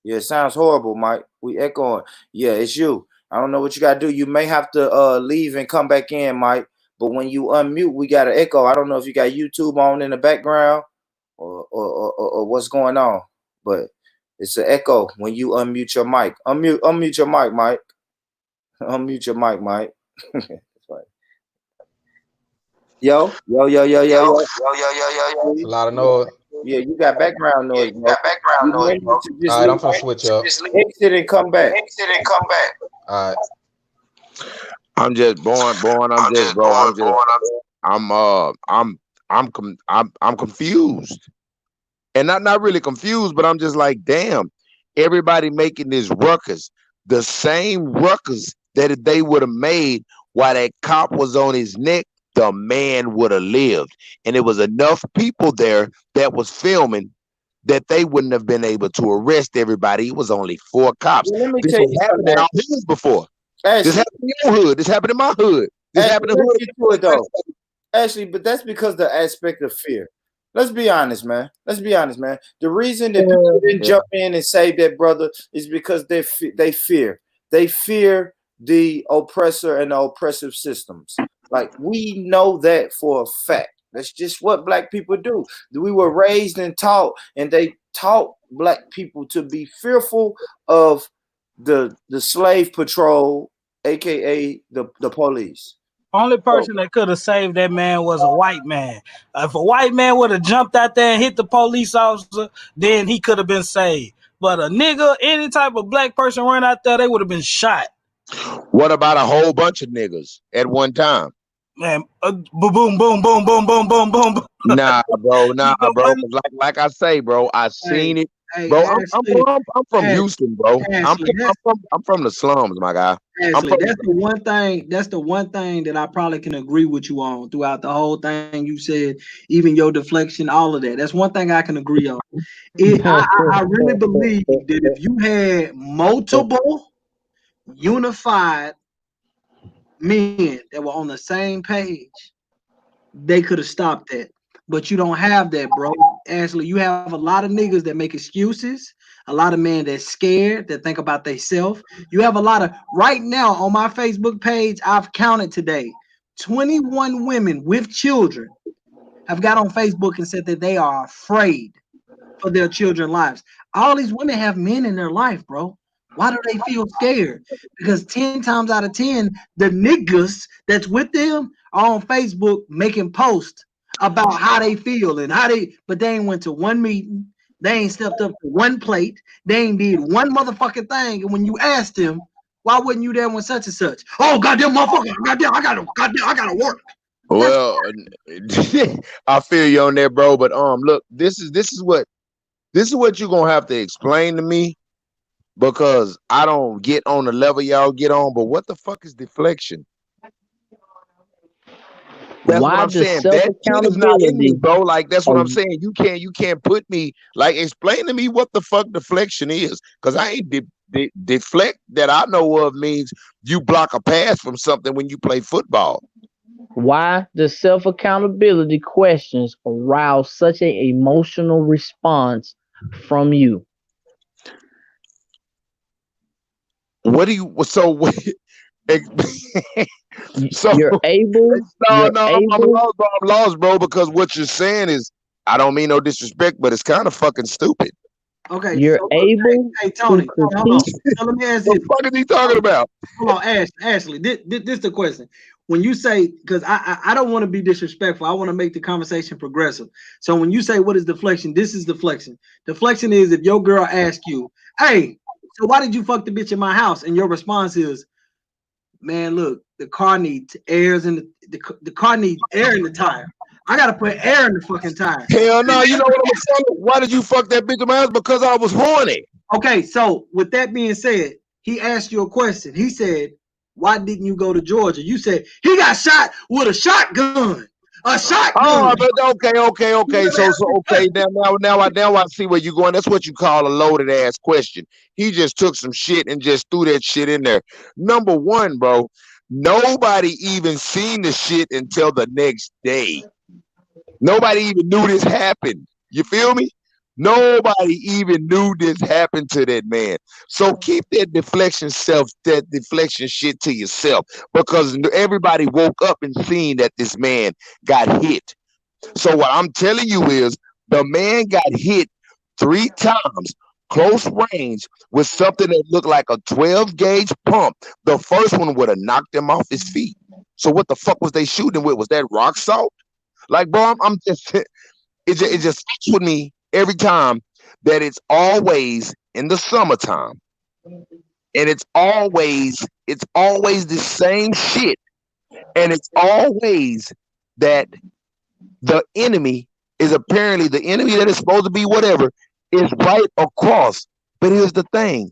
Speaker 1: Yeah, it sounds horrible, Mike. We echoing. Yeah, it's you. I don't know what you got to do. You may have to leave and come back in, Mike. But when you unmute, we got an echo. I don't know if you got YouTube on in the background or what's going on, but it's an echo when you unmute your mic. Unmute your mic, Mike. Unmute your mic, Mike. That's right. Yo.
Speaker 8: It's a lot of noise.
Speaker 1: Yeah, you got background noise. Bro.
Speaker 8: All right, I'm gonna switch up.
Speaker 1: Exit and come back.
Speaker 8: All right.
Speaker 9: I'm just born. I'm confused. And not really confused, but I'm just like, damn, everybody making this ruckus, the same ruckus that they would have made while that cop was on his neck, the man would have lived. And it was enough people there that was filming that they wouldn't have been able to arrest everybody. It was only 4 cops.
Speaker 1: Well, let me
Speaker 9: this
Speaker 1: tell you
Speaker 9: happened in our hoods before.
Speaker 1: Ashley,
Speaker 9: this happened in your hood. This happened in my hood. This happened in the hood.
Speaker 1: Though. Ashley, but that's because the aspect of fear. Let's be honest, man. The reason that people didn't jump in and save that brother is because they fear. They fear the oppressor and the oppressive systems. Like, we know that for a fact. That's just what black people do. We were raised and taught, and they taught black people to be fearful of the slave patrol, aka the police.
Speaker 12: Only person that could have saved that man was a white man. If a white man would have jumped out there and hit the police officer, then he could have been saved. But a nigga, any type of black person run out there, they would have been shot.
Speaker 9: What about a whole bunch of niggas at one time?
Speaker 12: man, boom, boom, boom, boom, boom, boom, boom, boom.
Speaker 9: Nah, bro.
Speaker 12: You know,
Speaker 9: 'Cause like I say, bro, I seen it. Bro, I'm from Houston, bro.
Speaker 6: Ashley,
Speaker 9: I'm from the slums, my guy.
Speaker 6: Ashley, that's the one thing. That's the one thing that I probably can agree with you on throughout the whole thing. You said, even your deflection, all of that. That's one thing I can agree on. I really believe that if you had multiple unified men that were on the same page, they could have stopped that. But you don't have that, bro. Ashley, you have a lot of niggas that make excuses, a lot of men that's scared, that think about themselves. You have a lot of, right now on my Facebook page, I've counted today, 21 women with children have got on Facebook and said that they are afraid for their children's lives. All these women have men in their life, bro. Why do they feel scared? Because 10 times out of 10, the niggas that's with them are on Facebook making posts about how they feel and but they ain't went to one meeting. They ain't stepped up to one plate. They ain't did one motherfucking thing. And when you asked them, why wasn't you there when such and such? Oh, goddamn motherfucker, I gotta work.
Speaker 9: Well, I feel you on that, bro. But look, this is what you're gonna have to explain to me, because I don't get on the level y'all get on. But what the fuck is deflection? That's what I'm saying. That shit is not in me, bro. Like, that's what I'm saying. You can't put me, like, explain to me what the fuck deflection is, because I ain't deflect that I know of means you block a pass from something when you play football.
Speaker 5: Why do self-accountability questions arouse such an emotional response from you?
Speaker 9: What do you, so
Speaker 5: you're able.
Speaker 9: I'm lost, bro, because what you're saying is, I don't mean no disrespect, but it's kind of fucking stupid.
Speaker 6: Okay,
Speaker 5: you're able.
Speaker 6: Hey, Tony, hold on. So let me ask you.
Speaker 9: What the fuck is he talking about?
Speaker 6: Hold on, Ashley. This is the question. When you say, because I don't want to be disrespectful, I want to make the conversation progressive. So when you say what is deflection, this is deflection. Deflection is if your girl asks you, "Hey, so why did you fuck the bitch in my house?" and your response is, "Man, look, the car needs airs in the car needs air in the tire. I gotta put air in the fucking tire."
Speaker 9: Hell no, you know what I'm saying? Why did you fuck that bitch in my house? Because I was horny.
Speaker 6: Okay, so with that being said, he asked you a question. He said, "Why didn't you go to Georgia?" You said he got shot with a shotgun. A shotgun.
Speaker 9: Oh, but okay. So okay. Now I see where you're going. That's what you call a loaded ass question. He just took some shit and just threw that shit in there. Number one, bro, nobody even seen the shit until the next day. Nobody even knew this happened. You feel me? Nobody even knew this happened to that man. So keep that deflection shit to yourself, because everybody woke up and seen that this man got hit. So what I'm telling you is, the man got hit 3 times, close range, with something that looked like a 12 gauge pump. The first one would have knocked him off his feet. So what the fuck was they shooting with? Was that rock salt? Like, bro, I'm just, it just sticks with me every time that it's always in the summertime, and it's always the same shit, and it's always that the enemy is apparently the enemy that is supposed to be whatever is right across. But here's the thing: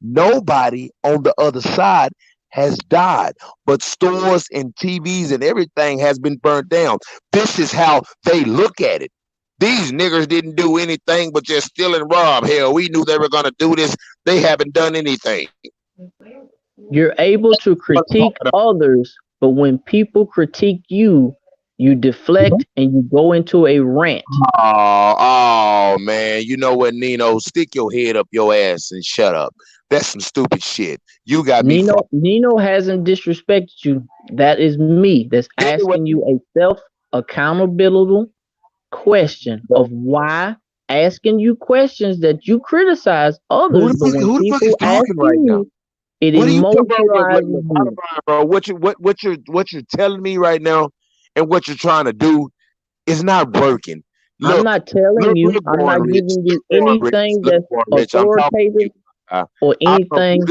Speaker 9: nobody on the other side has died, but stores and TVs and everything has been burnt down. This is how they look at it. These niggers didn't do anything but just steal and rob. Hell, we knew they were going to do this. They haven't done anything.
Speaker 5: You're able to critique others, but when people critique you, you deflect and you go into a rant.
Speaker 9: Oh, man. You know what, Nino? Stick your head up your ass and shut up. That's some stupid shit. You got me.
Speaker 5: Nino hasn't disrespected you. That is me. That's asking you a self-accountability question of why asking you questions that you criticize others.
Speaker 9: Who the fuck is talking right now?
Speaker 5: It emotionalizes you.
Speaker 9: Bro, what you're telling me right now and what you're trying to do is not working.
Speaker 5: Look, I'm not telling you. I'm not giving you anything that's authoritative or anything.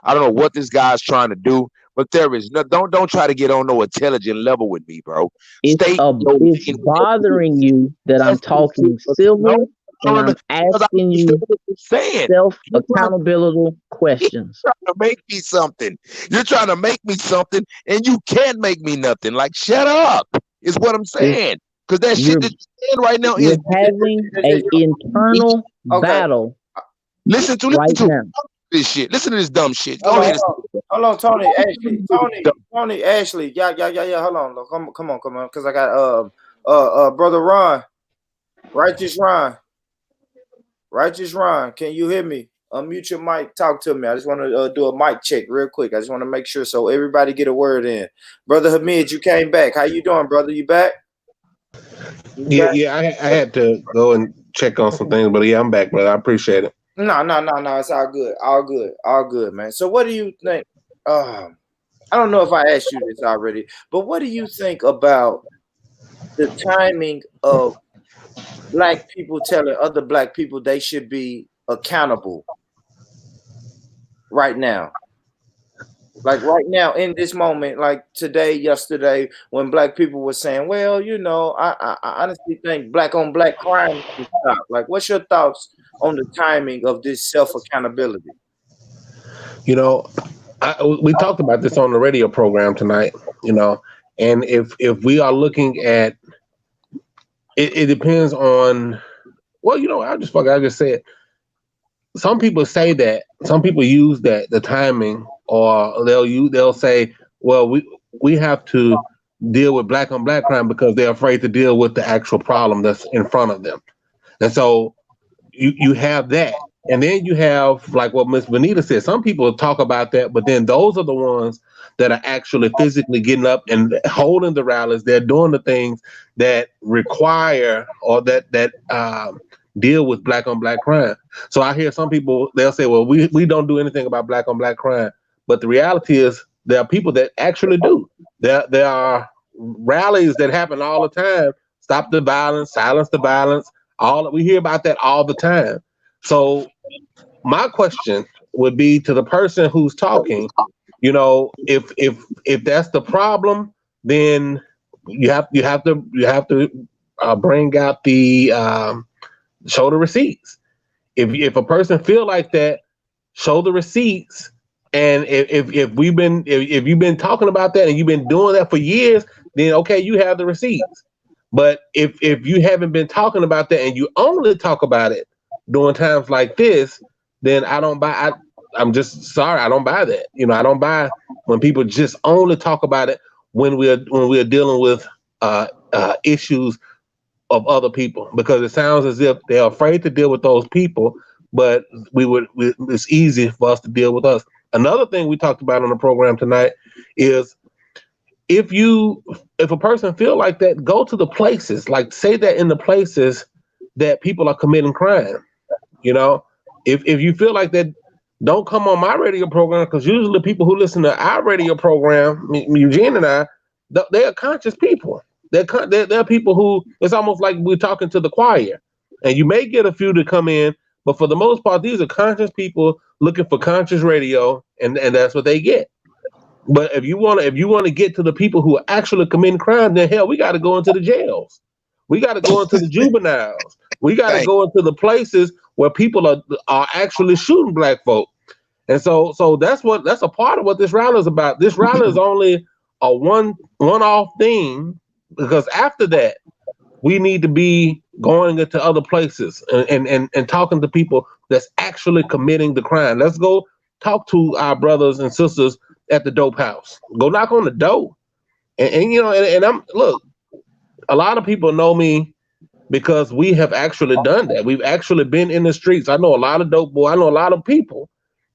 Speaker 9: I don't know what this guy's trying to do,
Speaker 11: but there is no. Don't try to get on no intelligent level with me, bro.
Speaker 5: It's
Speaker 11: State your
Speaker 5: it's
Speaker 11: lane.
Speaker 5: bothering you that I'm
Speaker 11: Yes,
Speaker 5: talking
Speaker 11: no,
Speaker 5: civil and I'm
Speaker 11: because I
Speaker 5: asking
Speaker 11: understand
Speaker 5: you
Speaker 11: what you're saying.
Speaker 5: self
Speaker 11: You're trying
Speaker 5: accountable questions.
Speaker 11: to make me something. You're trying to make me something, and you can't make me nothing. Like, shut up, is what I'm
Speaker 5: It's,
Speaker 11: saying. Because that shit
Speaker 5: you're
Speaker 11: that you're saying right now
Speaker 5: you're
Speaker 11: is
Speaker 5: having a internal
Speaker 1: Okay.
Speaker 5: battle
Speaker 11: listen to
Speaker 5: right now.
Speaker 11: this shit. Listen to this dumb shit. Go
Speaker 1: Hold on,
Speaker 11: ahead.
Speaker 1: hold on, Tony, Ashley, Tony, Ashley, yeah. Hold on, look, come on, because I got brother Ron, righteous Ron, can you hear me? Unmute your mic, talk to me. I just want to do a mic check real quick. I just want to make sure so everybody get a word in. Brother Hamid, you came back. How you doing, brother? You back?
Speaker 3: Yeah. I had to go and check on some things, but yeah, I'm back, brother. I appreciate it.
Speaker 1: No. It's all good, man. So, what do you think? I don't know if I asked you this already, but what do you think about the timing of black people telling other black people they should be accountable right now? Like right now, in this moment, like today, yesterday, when black people were saying, well, I honestly think black on black crime should stop. Like, what's your thoughts on the timing of this self-accountability?
Speaker 3: We talked about this on the radio program tonight, and if we are looking at it depends on, well, I just said, some people say that, some people use that, the timing, or they'll say, well, we have to deal with black on black crime because they're afraid to deal with the actual problem that's in front of them. And so you have that. And then you have, like what Miss Benita said, some people talk about that, but then those are the ones that are actually physically getting up and holding the rallies. They're doing the things that require or that deal with black on black crime. So I hear some people, they'll say, well, we don't do anything about black on black crime. But the reality is there are people that actually do. There are rallies that happen all the time. Stop the violence, silence the violence. We hear about that all the time. So my question would be to the person who's talking, if that's the problem, then you have to bring out the show the receipts. If a person feel like that, show the receipts. And if you've been talking about that and you've been doing that for years, then okay, you have the receipts. But if you haven't been talking about that and you only talk about it during times like this, then I don't buy. I'm just sorry, I don't buy that. I don't buy when people just only talk about it when we're dealing with issues of other people, because it sounds as if they're afraid to deal with those people, but it's easy for us to deal with us. Another thing we talked about on the program tonight is if a person feel like that, go to the places, like say that in the places that people are committing crime. If you feel like that, don't come on my radio program, because usually people who listen to our radio program, Eugene and I, they are conscious people. They're people who, it's almost like we're talking to the choir, and you may get a few to come in, but for the most part, these are conscious people looking for conscious radio, and that's what they get. But if you want to get to the people who are actually committing crime, then hell, we got to go into the jails. We got to go into the juveniles. We got to go into the places where people are actually shooting black folk. And so that's a part of what this rally is about. This rally is only a one-off thing, because after that, we need to be going into other places and talking to people that's actually committing the crime. Let's go talk to our brothers and sisters at the dope house. Go knock on the door. And I'm, look, a lot of people know me because we have actually done that. We've actually been in the streets. I know a lot of dope boys. I know a lot of people,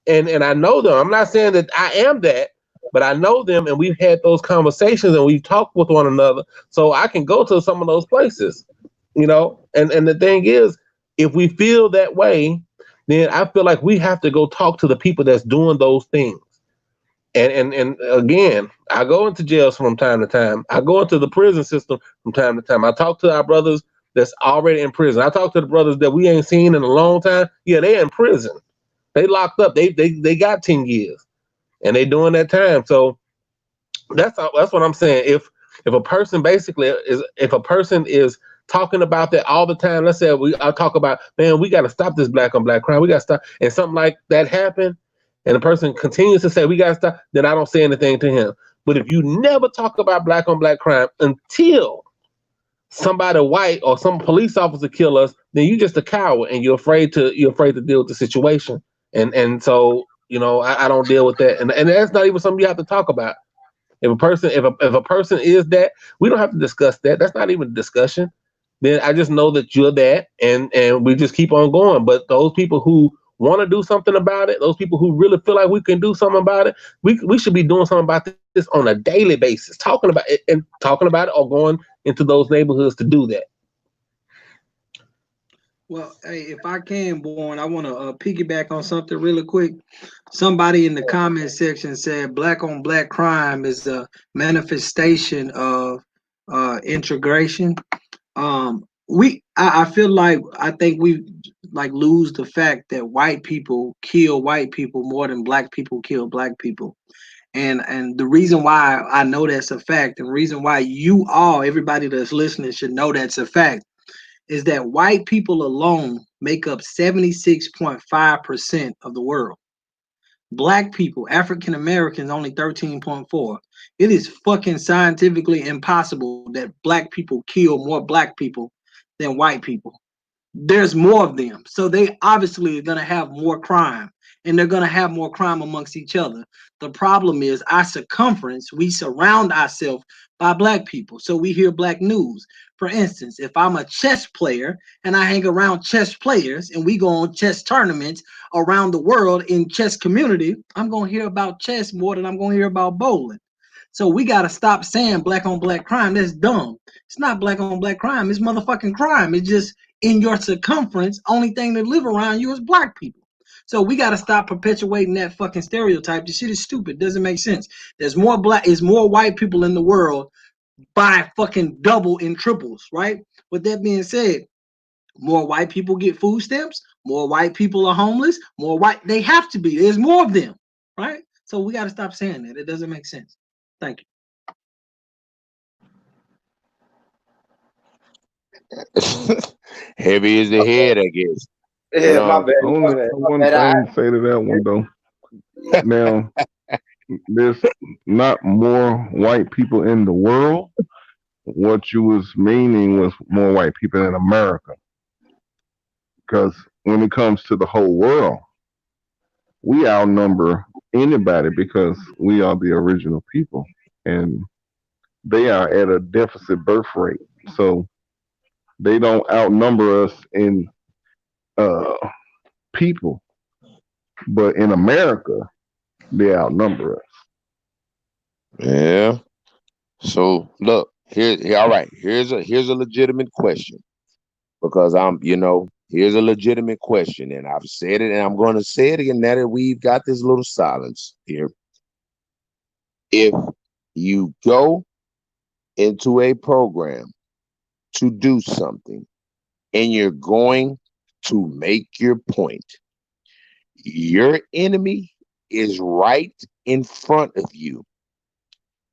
Speaker 3: and I know them. I'm not saying that I am that, but I know them, and we've had those conversations and we've talked with one another. So I can go to some of those places, And the thing is, if we feel that way, then I feel like we have to go talk to the people that's doing those things. And again, I go into jails from time to time. I go into the prison system from time to time. I talk to our brothers that's already in prison. I talk to the brothers that we ain't seen in a long time. Yeah, they're in prison. They locked up. They got 10 years, and they doing that time. So That's what I'm saying. If a person basically is talking about that all the time, let's say I talk about, man, we got to stop this black on black crime. We got to stop, and something like that happen, and the person continues to say we got to stop, then I don't say anything to him. But if you never talk about black on black crime until somebody white or some police officer kill us, then you're just a coward and you're afraid to deal with the situation. And so I don't deal with that, and that's not even something you have to talk about. If a person is that, we don't have to discuss that. That's not even a discussion. Then I just know that you're that, and we just keep on going. But those people who want to do something about it, those people who really feel like we can do something about it, we should be doing something about this on a daily basis, talking about it or going into those neighborhoods to do that.
Speaker 6: Well, hey, if I can, Born, I want to piggyback on something really quick. Somebody in the comment section said black on black crime is a manifestation of integration. I feel like I think we like lose the fact that white people kill white people more than black people kill black people. And the reason why I know that's a fact, and the reason why everybody that's listening should know that's a fact, is that white people alone make up 76.5% of the world. Black people, African Americans, only 13.4. It is fucking scientifically impossible that black people kill more black people than white people. There's more of them. So they obviously are going to have more crime, and they're going to have more crime amongst each other. The problem is our circumference, we surround ourselves by black people. So we hear black news. For instance, if I'm a chess player and I hang around chess players and we go on chess tournaments around the world in chess community, I'm going to hear about chess more than I'm going to hear about bowling. So we got to stop saying black on black crime. That's dumb. It's not black on black crime. It's motherfucking crime. It's just in your circumference, only thing that live around you is black people. So we got to stop perpetuating that fucking stereotype. This shit is stupid. Doesn't make sense. There's more white people in the world by fucking double and triples, right? With that being said, more white people get food stamps, more white people are homeless, they have to be. There's more of them, right? So we got to stop saying that. It doesn't make sense. Thank you.
Speaker 11: Heavy is the head, I guess.
Speaker 1: Yeah, my bad.
Speaker 2: Only one thing to say to that one though. Now, there's not more white people in the world. What you was meaning was more white people in America. Because when it comes to the whole world, we outnumber anybody because we are the original people. And they are at a deficit birth rate. So they don't outnumber us in people. But in America, they outnumber us.
Speaker 11: Yeah. So look, here all right. Here's a legitimate question. Because here's a legitimate question, and I've said it, and I'm going to say it again now that we've got this little silence here. If you go into a program to do something and you're going to make your point, your enemy is right in front of you.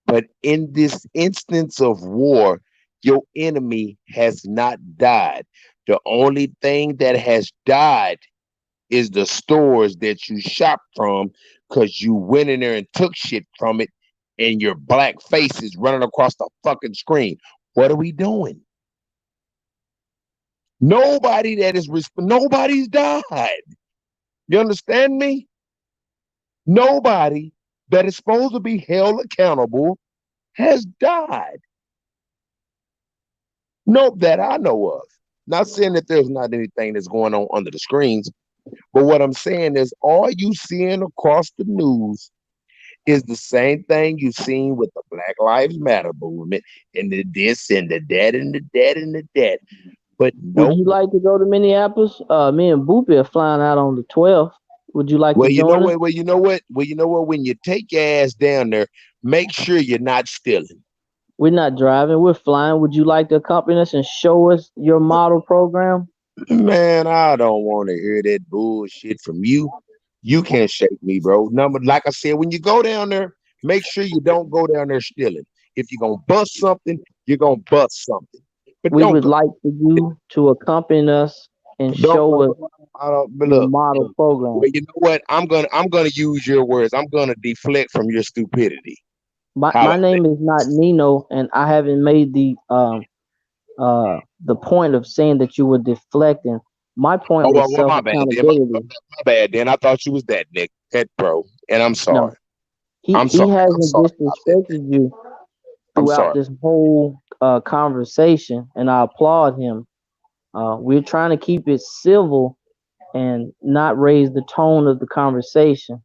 Speaker 11: But in this instance of war, your enemy has not died. The only thing that has died is the stores that you shop from because you went in there and took shit from it and your black face is running across the fucking screen. What are we doing? Nobody's died. You understand me? Nobody that is supposed to be held accountable has died. Nope, that I know of. Not saying that there's not anything that's going on under the screens, but what I'm saying is all you seeing across the news is the same thing you've seen with the Black Lives Matter movement and the this and the that and the that and the that. But no.
Speaker 5: Would you like to go to Minneapolis? Me and Boopy are flying out on the 12th. Would you like to join us?
Speaker 11: Well, you know what? When you take your ass down there, make sure you're not stealing.
Speaker 5: We're not driving. We're flying. Would you like to accompany us and show us your model program?
Speaker 11: Man, I don't want to hear that bullshit from you. You can't shake me, bro. Like I said, when you go down there, make sure you don't go down there stealing. If you're gonna bust something, you're gonna bust something. But
Speaker 5: We
Speaker 11: don't
Speaker 5: would
Speaker 11: go.
Speaker 5: like for you to accompany us and
Speaker 11: Don't
Speaker 5: show
Speaker 11: go.
Speaker 5: us
Speaker 11: But
Speaker 5: your
Speaker 11: look,
Speaker 5: model program.
Speaker 11: well, you know what? I'm gonna use your words. I'm gonna deflect from your stupidity. How
Speaker 5: My
Speaker 11: about that?
Speaker 5: name is not Nino, and I haven't made the point of saying that you were deflecting. My point
Speaker 11: Oh
Speaker 5: was
Speaker 11: well,
Speaker 5: self
Speaker 11: my bad. Then. My
Speaker 5: accountability.
Speaker 11: bad. Then I thought you was that Nick, that bro. And I'm
Speaker 5: No,
Speaker 11: sorry.
Speaker 5: he
Speaker 11: I'm sorry. I'm
Speaker 5: hasn't
Speaker 11: sorry about that.
Speaker 5: disrespected you
Speaker 11: I'm
Speaker 5: throughout
Speaker 11: sorry.
Speaker 5: this whole conversation, and I applaud him. We're trying to keep it civil and not raise the tone of the conversation.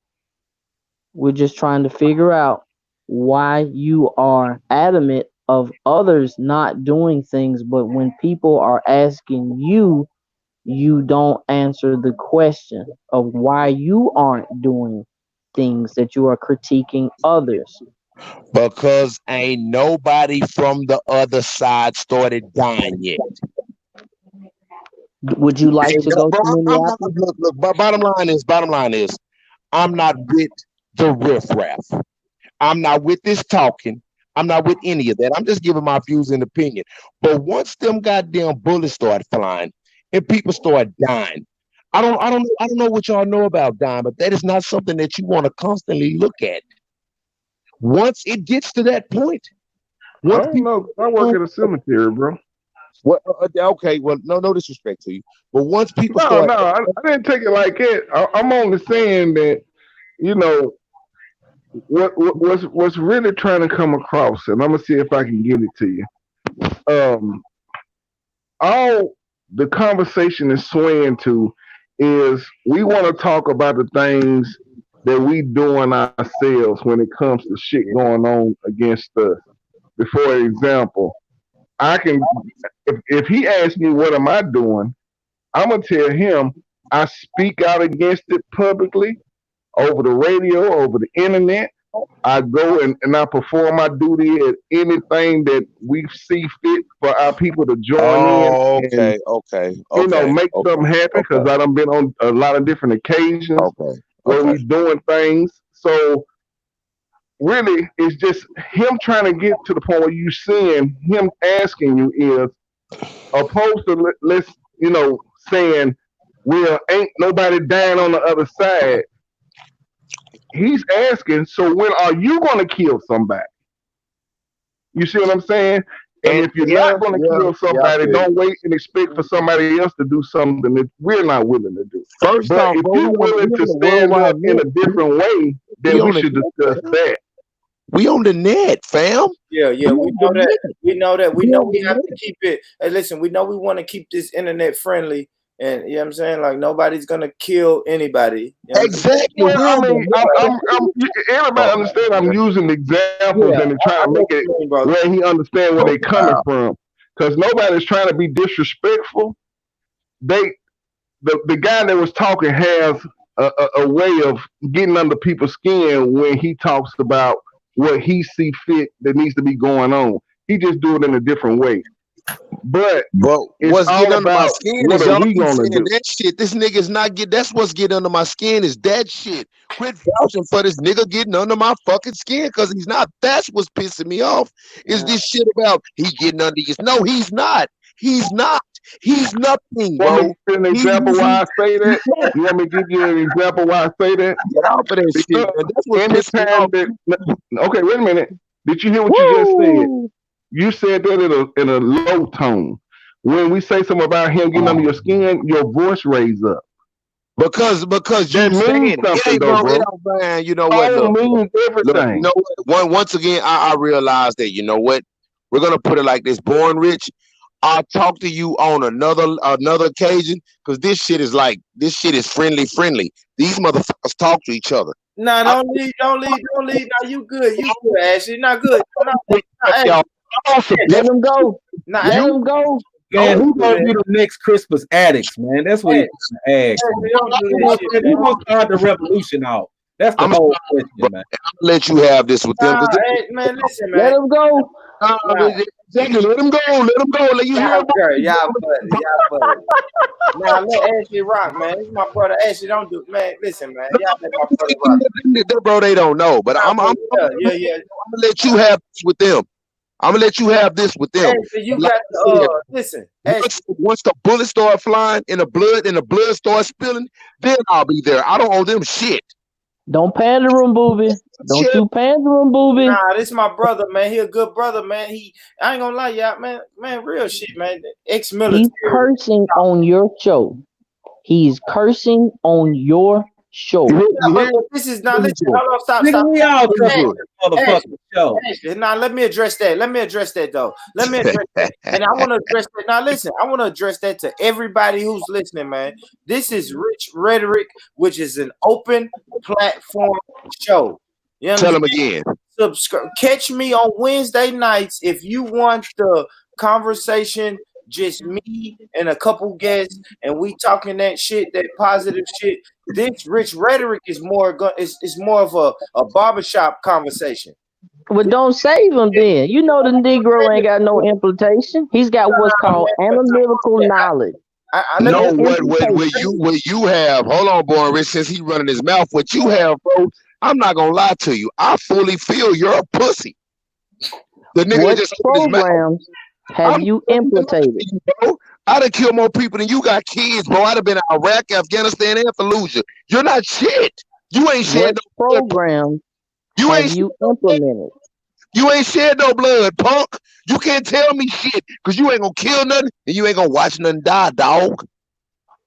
Speaker 5: We're just trying to figure out why you are adamant of others not doing things, but when people are asking you, you don't answer the question of why you aren't doing things that you are critiquing others.
Speaker 11: Because ain't nobody from the other side started dying yet.
Speaker 5: Would you like
Speaker 11: Ain't
Speaker 5: to
Speaker 11: no,
Speaker 5: go
Speaker 11: bro.
Speaker 5: to
Speaker 11: I'm not.
Speaker 5: Minneapolis?
Speaker 11: Look. But bottom line is, I'm not with the riffraff. I'm not with this talking. I'm not with any of that. I'm just giving my views and opinion. But once them goddamn bullets start flying and people start dying, I don't know what y'all know about dying, but that is not something that you want to constantly look at. Once it gets to that point,
Speaker 2: I
Speaker 11: once
Speaker 2: don't
Speaker 11: people,
Speaker 2: know. I work at a cemetery, bro.
Speaker 11: well, okay, well, no disrespect to you, but once people
Speaker 2: No,
Speaker 11: start,
Speaker 2: I didn't take it like it. I'm only saying that, you know, what's really trying to come across, and I'm gonna see if I can get it to you. All the conversation is swaying to is we want to talk about the things that we doing ourselves when it comes to shit going on against us. For example, I can if he asks me what am I doing, I'm gonna tell him I speak out against it publicly over the radio, over the internet. I go and I perform my duty at anything that we see fit for our people to join in
Speaker 11: oh,
Speaker 2: and make something happen because I done been on a lot of different occasions where we doing things. So really, it's just him trying to get to the point where you seeing him asking you is opposed to let's saying well ain't nobody dying on the other side. He's asking, so when are you going to kill somebody? You see what I'm saying? And if you're not going to kill somebody, don't wait and expect for somebody else to do something that we're not willing to do.
Speaker 11: First
Speaker 2: but
Speaker 11: off,
Speaker 2: if
Speaker 11: bro,
Speaker 2: you're willing to stand up in a different way, then we should discuss that.
Speaker 11: We on the net, fam.
Speaker 1: Yeah, we know that. We know that. We know we have to keep it. Hey, listen, we know we want to keep this internet friendly. And you know what I'm saying? Like nobody's gonna kill anybody. You know
Speaker 11: exactly.
Speaker 2: Well, I mean, everybody understand I'm using examples and trying to make it where he understand where they're coming from. Because nobody's trying to be disrespectful. The guy that was talking has a way of getting under people's skin when he talks about what he see fit that needs to be going on. He just do it in a different way. But
Speaker 11: what's getting under my skin
Speaker 2: what
Speaker 11: is
Speaker 2: are
Speaker 11: y'all
Speaker 2: we
Speaker 11: keep
Speaker 2: gonna
Speaker 11: saying
Speaker 2: do?
Speaker 11: that shit. This nigga's not get. That's what's getting under my skin is that shit. Quit vouching for this nigga getting under my fucking skin because he's not. That's what's pissing me off. Is this shit about he getting under his? No, he's not. He's not. He's nothing, bro.
Speaker 2: Want me to give you an example why I say that? You want me to give you an example why I say that?
Speaker 11: Get off of that shit, man. That's what pissed me off.
Speaker 2: Okay, wait a minute. Did you hear what you just said? You said that in a low tone. When we say something about him getting under your skin, your voice raised up.
Speaker 11: Because
Speaker 2: that
Speaker 11: you
Speaker 2: means something, though, bro.
Speaker 11: Man, you know what?
Speaker 2: Look, means everything.
Speaker 11: You know what? Once again, I realized that you know what? We're gonna put it like this: Born Rich. I'll talk to you on another occasion because this shit is friendly. These motherfuckers talk to each other.
Speaker 1: No, don't leave. No, you good. You good, Ashley. Not good.
Speaker 5: Let him go. Let him go.
Speaker 4: Man, who's gonna be the next Christmas addicts, man? That's what he's gonna ask. Who's gonna start the revolution off? That's the whole question, man.
Speaker 11: I'll let you have this with them.
Speaker 1: Man, listen, man.
Speaker 5: Let him go.
Speaker 11: Exactly. Let him go. Let him go. Let you hear him.
Speaker 1: Y'all buddy. Now let Ashley rock, man. This is my brother. Ashley, don't do, man. Listen, man. Y'all let my brother rock.
Speaker 11: That bro, they don't know, but I'm gonna let you have this with them. I'm gonna let you have this with them.
Speaker 1: Ashley, you got to listen.
Speaker 11: Once the bullets start flying and the blood starts spilling, then I'll be there. I don't owe them shit.
Speaker 5: Don't pander him, booby. Don't you pander him, booby.
Speaker 1: Nah, this is my brother, man. He a good brother, man. I ain't gonna lie, y'all, man. Man, real shit, man. Ex-military.
Speaker 5: He's cursing on your show. He's cursing on your show.
Speaker 1: This is not. Listen, hold on, stop.
Speaker 4: We all cover motherfucking show.
Speaker 1: Now let me address that. Let me address that though. Let me address that. And I want to address that. Now listen, I want to address that to everybody who's listening, man. This is Rich Rhetoric, which is an open platform show. You
Speaker 11: Tell them again.
Speaker 1: Subscribe. Catch me on Wednesday nights if you want the conversation. Just me and a couple guests, and we talking that shit, that positive shit. This Rich Rhetoric is more of a barbershop conversation.
Speaker 5: Well, don't save him then. You know the Negro ain't got no implication. He's got what's called analytical knowledge.
Speaker 11: No, what you have, hold on, Born Rich, since he's running his mouth, what you have, bro, I'm not gonna lie to you. I fully feel you're a pussy. The nigga
Speaker 5: what
Speaker 11: just
Speaker 5: programs have you implicated?
Speaker 11: Bro, I'd have killed more people than you got kids, bro. I'd have been in Iraq, Afghanistan, and Fallujah. You're not shit. You ain't shed
Speaker 5: no programs. You ain't implemented.
Speaker 11: You ain't shed no blood, punk. You can't tell me shit because you ain't gonna kill nothing and you ain't gonna watch nothing die, dog.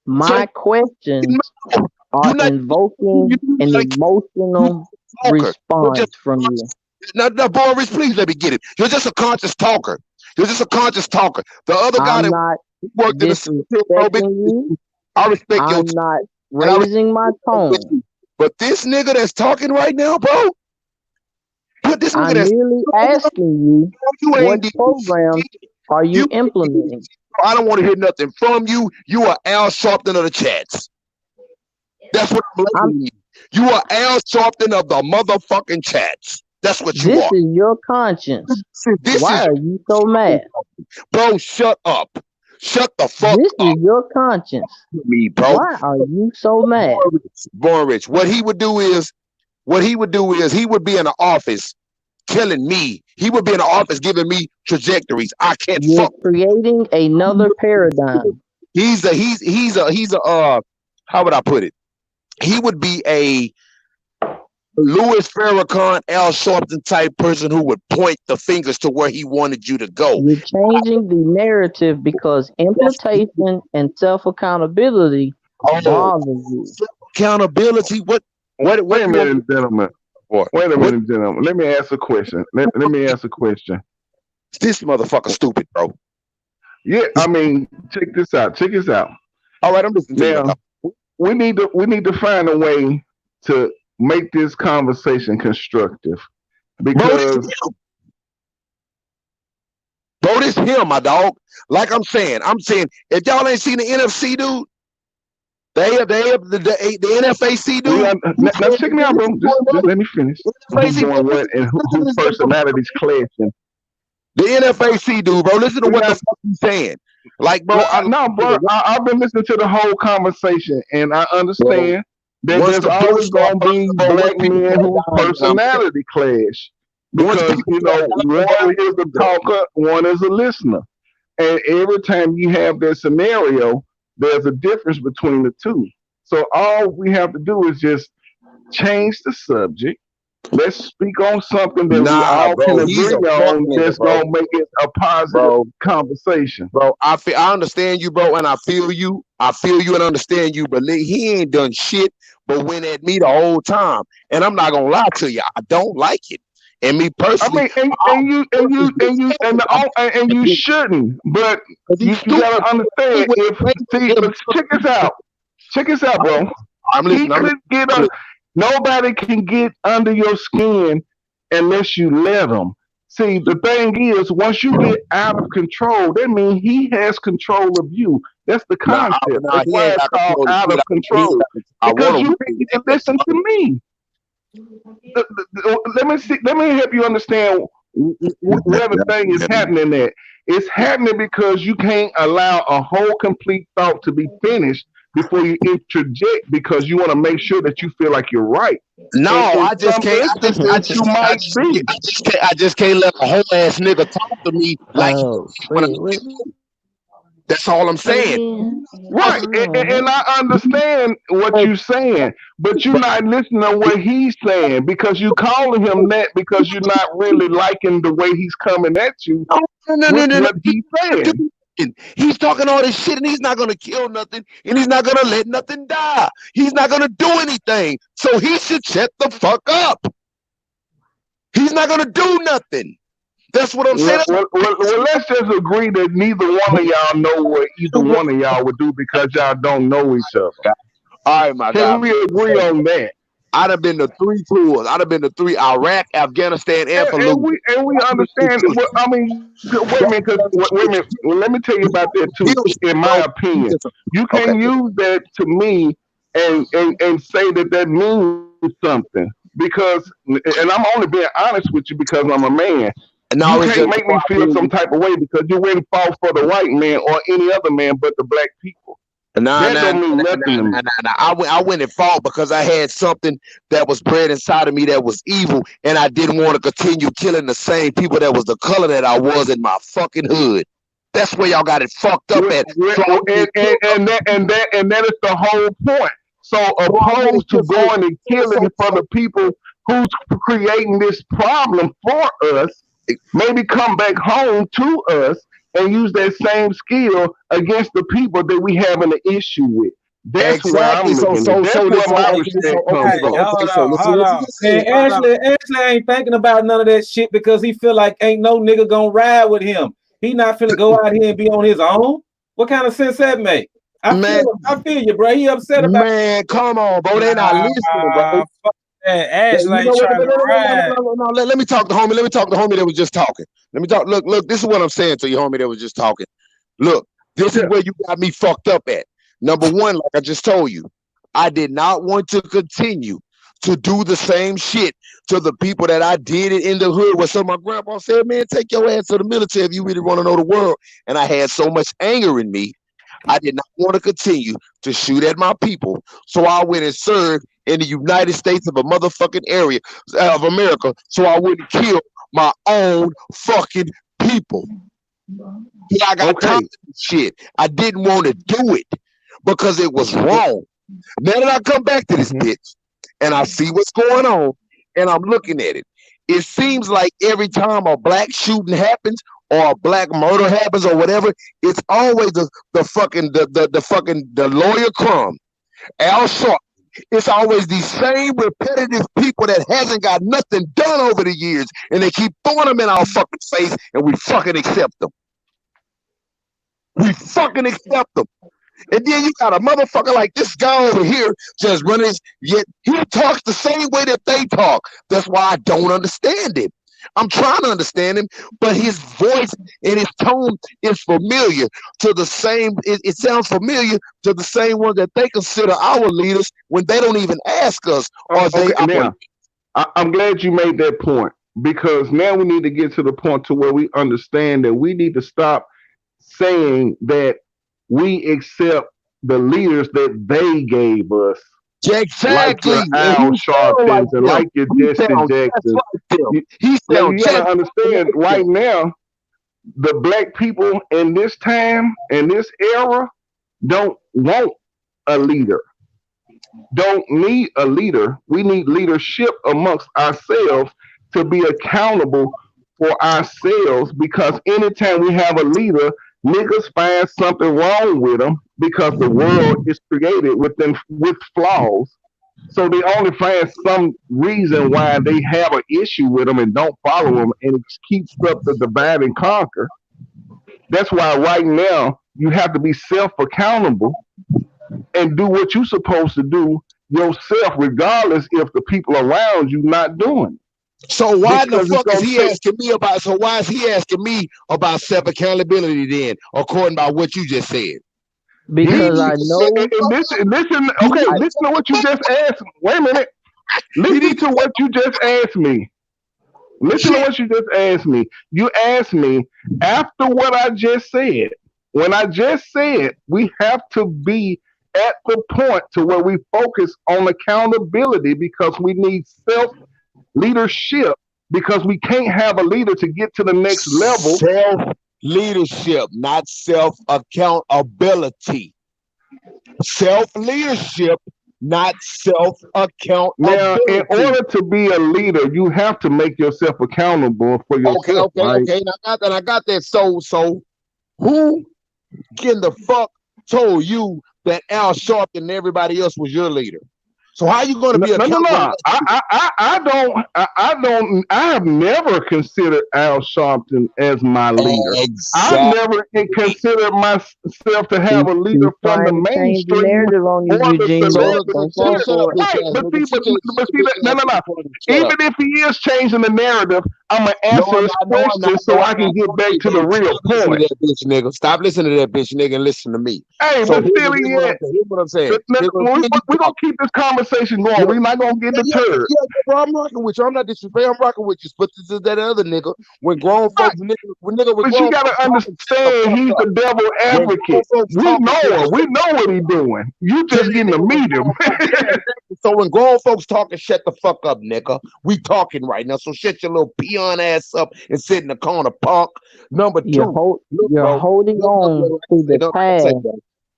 Speaker 5: My questions are invoking an emotional response from you.
Speaker 11: Now, Boris, please let me get it. You're just a conscious talker. You're just a conscious talker. The other guy that worked in the I respect your.
Speaker 5: I'm not raising my tone.
Speaker 11: But this nigga that's talking right now, bro. This
Speaker 5: I'm merely asking you what programs are you implementing?
Speaker 11: I don't want to hear nothing from you. You are Al Sharpton of the chats. That's what I'm blaming you. You are Al Sharpton of the motherfucking chats. That's what you are.
Speaker 5: This is your conscience. Why are you so mad?
Speaker 11: Bro, shut up. Shut the fuck up.
Speaker 5: This is your conscience.
Speaker 11: Me, bro.
Speaker 5: Why are you so mad?
Speaker 11: Born Rich. What he would do is he would be in the office telling me, he would be in the office giving me trajectories. I can't fuck.
Speaker 5: Creating another paradigm.
Speaker 11: He's a how would I put it? He would be a Louis Farrakhan, Al Sharpton type person who would point the fingers to where he wanted you to go.
Speaker 5: You're changing the narrative because implication and self-accountability bother you.
Speaker 11: Accountability? Wait
Speaker 2: a minute, gentlemen. Wait a minute, gentlemen. Let me ask a question. Let me ask a question.
Speaker 11: This motherfucker stupid, bro.
Speaker 2: Yeah, I mean, check this out.
Speaker 11: All right, I'm listening to you.
Speaker 2: Now, we need to find a way to make this conversation constructive, because
Speaker 11: bro, this him, my dog. Like I'm saying, if y'all ain't seen the NFC, dude, they have the NFAC, dude.
Speaker 2: Now check me out, bro. Just let me finish. Who's doing what and whose personalities clashing?
Speaker 11: The NFAC, dude, bro. Listen to what the fuck he's saying. Like, bro,
Speaker 2: I've been listening to the whole conversation, and I understand that there's always going to be black men whose personality clash. Because, one is a talker, one is a listener. And every time you have that scenario, there's a difference between the two. So all we have to do is just change the subject. Let's speak on something that we all can agree on that's going to make it a positive conversation.
Speaker 11: Bro, I understand you, bro, and I feel you. I feel you and understand you, but he ain't done shit but went at me the whole time. And I'm not going to lie to you. I don't like it. And me personally,
Speaker 2: you shouldn't, but you gotta understand. Check this out, bro. Nobody can get under your skin unless you let them. See, the thing is, once you get out of control, that means he has control of you. That's the concept. That's why it's called out of control. Because you need to listen to me. Let me help you understand where the thing is happening at. It's happening because you can't allow a whole complete thought to be finished before you interject because you want to make sure that you feel like you're right.
Speaker 11: No,
Speaker 2: In
Speaker 11: I just
Speaker 2: some
Speaker 11: can't.
Speaker 2: instances, you might be.
Speaker 11: I just can't let a whole ass nigga talk to me like that's all I'm saying.
Speaker 2: Right, and I understand what you're saying, but you're not listening to what he's saying because you calling him that because you're not really liking the way he's coming at you with what he's saying.
Speaker 11: He's talking all this shit and he's not gonna kill nothing and he's not gonna let nothing die. He's not gonna do anything. So he should shut the fuck up. He's not gonna do nothing. That's what I'm saying.
Speaker 2: Well, let's just agree that neither one of y'all know what either one of y'all would do because y'all don't know each other.
Speaker 11: All right, my guy.
Speaker 2: Can we agree on that?
Speaker 11: I'd have been to 3 tours. I'd have been to 3 Iraq, Afghanistan, and Fallujah.
Speaker 2: And we understand. Well, I mean, wait a minute. Well, let me tell you about that too. In my opinion, you can use that to me and say that means something because, and I'm only being honest with you because I'm a man. No, you can't make me feel some type of way because you wouldn't fall for the white man or any other man but the black people. That don't mean nothing to me.
Speaker 11: I went and fought because I had something that was bred inside of me that was evil, and I didn't want to continue killing the same people that was the color that I was in my fucking hood. That's where y'all got it fucked up at.
Speaker 2: And that is the whole point. So opposed to going and killing for the people who's creating this problem for us, maybe come back home to us and use that same skill against the people that we having an issue with. That's where I'm looking at. That's where my respect comes from.
Speaker 4: Hold on. And Ashley ain't thinking about none of that shit because he feel like ain't no nigga gonna ride with him. He not finna go out here and be on his own. What kind of sense that make? I feel you, bro. He upset about
Speaker 11: it. Come on, bro. They not listening, bro.
Speaker 12: Ashley ain't trying to ride.
Speaker 11: Let me talk to homie. Let me talk to homie that was just talking. Let me talk. Look, this is what I'm saying to you, homie that was just talking. Look, this is where you got me fucked up at. Number one, like I just told you, I did not want to continue to do the same shit to the people that I did it in the hood where some of my grandpa said, man, take your ass to the military if you really want to know the world. And I had so much anger in me. I did not want to continue to shoot at my people. So I went and served in the United States of a motherfucking area of America so I wouldn't kill my own fucking people. Yeah, I got tired of this shit. I didn't want to do it because it was wrong. Now that I come back to this bitch and I see what's going on and I'm looking at it, it seems like every time a black shooting happens or a black murder happens or whatever, it's always the lawyer Crumb, Al Sharpton. It's always these same repetitive people that hasn't got nothing done over the years, and they keep throwing them in our fucking face, and we fucking accept them. We fucking accept them. And then you got a motherfucker like this guy over here just running, yet he talks the same way that they talk. That's why I don't understand him. I'm trying to understand him, but his voice and his tone is familiar to the same, it sounds familiar to the same ones that they consider our leaders when they don't even ask us.
Speaker 2: Now, I'm glad you made that point because now we need to get to the point to where we understand that we need to stop saying that we accept the leaders that they gave us.
Speaker 11: Exactly.
Speaker 2: Like your Al Sharptons and like your Jesse Jackson. You gotta understand right now, the black people in this time, in this era, don't want a leader. Don't need a leader. We need leadership amongst ourselves to be accountable for ourselves because anytime we have a leader, niggas find something wrong with them because the world is created with flaws. So they only find some reason why they have an issue with them and don't follow them, and it keeps up the divide and conquer. That's why right now you have to be self-accountable and do what you're supposed to do yourself, regardless if the people around you not doing it.
Speaker 11: So why the fuck is he asking me about? So why is he asking me about self-accountability then, according to what you just said?
Speaker 5: Because I know.
Speaker 2: Listen to what you just asked me. Wait a minute. Listen to what you just asked me. Listen to what you just asked me. You asked me after what I just said. When I just said we have to be at the point to where we focus on accountability because we need self leadership because we can't have a leader to get to the next level.
Speaker 11: Self leadership, not self accountability. Self leadership, not self accountability.
Speaker 2: Now, in order to be a leader, you have to make yourself accountable for yourself.
Speaker 11: Okay. I got that. So who in the fuck told you that Al Sharpton and everybody else was your leader? So how are you going to be accountable?
Speaker 2: No. I have never considered Al Sharpton as my leader.
Speaker 11: Exactly.
Speaker 2: I've never considered myself to have a leader from the mainstream or the Even if he is changing the narrative, I'm gonna answer his question so I can get back to the real point.
Speaker 11: Stop listening to that bitch nigga and listen to me.
Speaker 2: Hey,
Speaker 11: so
Speaker 2: but still, here's what I'm saying. We're gonna keep this conversation going. We're not gonna get deterred.
Speaker 11: Yeah, bro, I'm rocking with you. I'm not disrespecting. I'm rocking with you. But this is that other nigga. When grown folks,
Speaker 2: but you gotta understand, he's the devil advocate. We know him. We know what he's doing. You just getting to meet him.
Speaker 11: So when grown folks talking, shut the fuck up, nigga. We talking right now. So shut your little peon ass up and sit in the corner, punk. Number two,
Speaker 5: you're holding on to the past.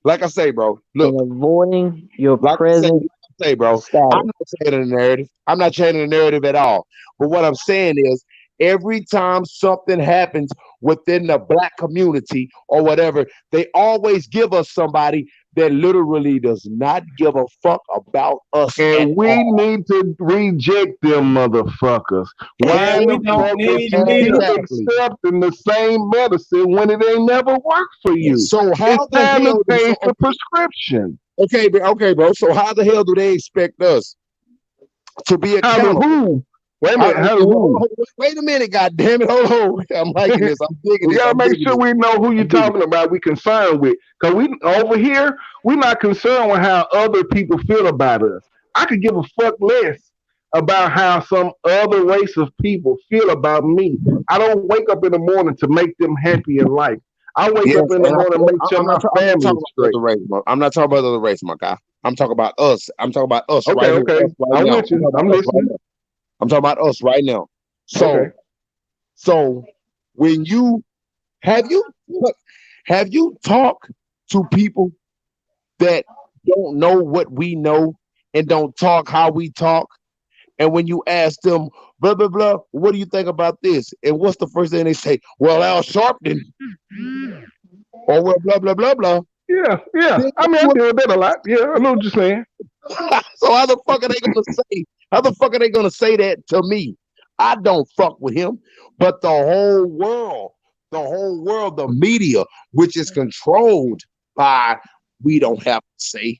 Speaker 11: Like I say, bro. Look,
Speaker 5: and avoiding your present.
Speaker 11: Say, bro, I'm not changing the narrative. I'm not changing the narrative at all. But what I'm saying is, every time something happens within the black community or whatever, they always give us somebody that literally does not give a fuck about us.
Speaker 2: And we need to reject them motherfuckers. Why
Speaker 12: we don't need
Speaker 2: accepting the same medicine when it ain't never worked for you?
Speaker 11: So how the hell
Speaker 2: to change the prescription?
Speaker 11: Okay, bro. So how the hell do they expect us to be accountable?
Speaker 2: Who? Wait a minute.
Speaker 11: Wait a minute, goddamn it. Hold on. I'm liking this. I'm digging
Speaker 2: we
Speaker 11: this.
Speaker 2: gotta make sure we know who you're talking about. We concerned with, because we over here we're not concerned with how other people feel about us. I could give a fuck less about how some other race of people feel about me. I don't wake up in the morning to make them happy in life. I wake up in the morning to make sure my family is straight.
Speaker 11: I'm not talking about the other race, my guy. I'm talking about us. I'm talking about us.
Speaker 2: Okay,
Speaker 11: right
Speaker 2: okay.
Speaker 11: Here, right
Speaker 2: I'm
Speaker 11: now.
Speaker 2: with you. I'm listening.
Speaker 11: I'm talking about us right now. So when you have you talked to people that don't know what we know and don't talk how we talk? And when you ask them, blah, blah, blah, what do you think about this? And what's the first thing they say? Well, Al Sharpton. Or well, blah, blah, blah, blah.
Speaker 2: Yeah. I mean, I deal with that a lot. Yeah, I know what you're saying.
Speaker 11: So how the fuck are they gonna say? How the fuck are they gonna say that to me? I don't fuck with him, but the whole world, the media, which is controlled by, we don't have to say,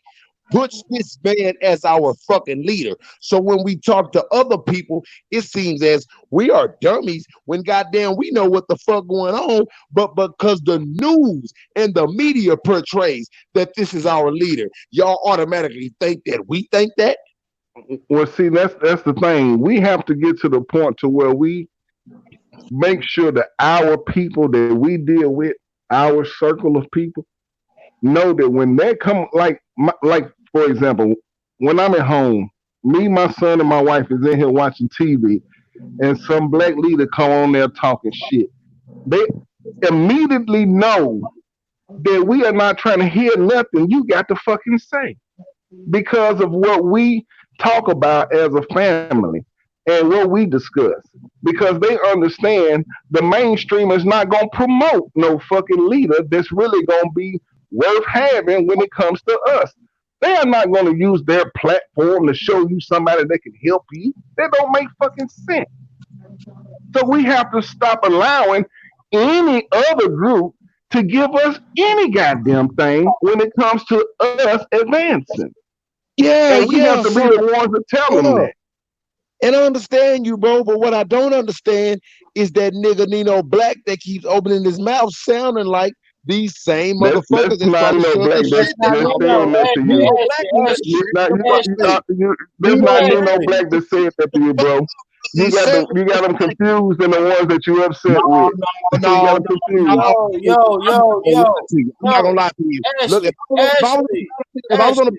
Speaker 11: puts this man as our fucking leader. So when we talk to other people, it seems as we are dummies when goddamn we know what the fuck going on, but because the news and the media portrays that this is our leader, y'all automatically think that we think that.
Speaker 2: Well, see, that's the thing. We have to get to the point to where we make sure that our people that we deal with, our circle of people, know that when they come, like for example, when I'm at home, me, my son, and my wife is in here watching TV, and some black leader come on there talking shit. They immediately know that we are not trying to hear nothing you got to fucking say, because of what we talk about as a family and what we discuss, because they understand the mainstream is not going to promote no fucking leader that's really going to be worth having when it comes to us. They are not going to use their platform to show you somebody that can help you. That don't make fucking sense. So we have to stop allowing any other group to give us any goddamn thing when it comes to us advancing.
Speaker 11: Yeah,
Speaker 2: and we have to be the ones to tell them that.
Speaker 11: And I understand you, bro, but what I don't understand is that nigga Nino Black that keeps opening his mouth sounding like these same motherfuckers.
Speaker 2: That's not Nino Black. That's saying that to you. That's not Nino Black that said that to you, bro. You got them confused and the ones that you upset with. You got them confused.
Speaker 11: I'm not gonna lie to you. Look, if I was on the battlefield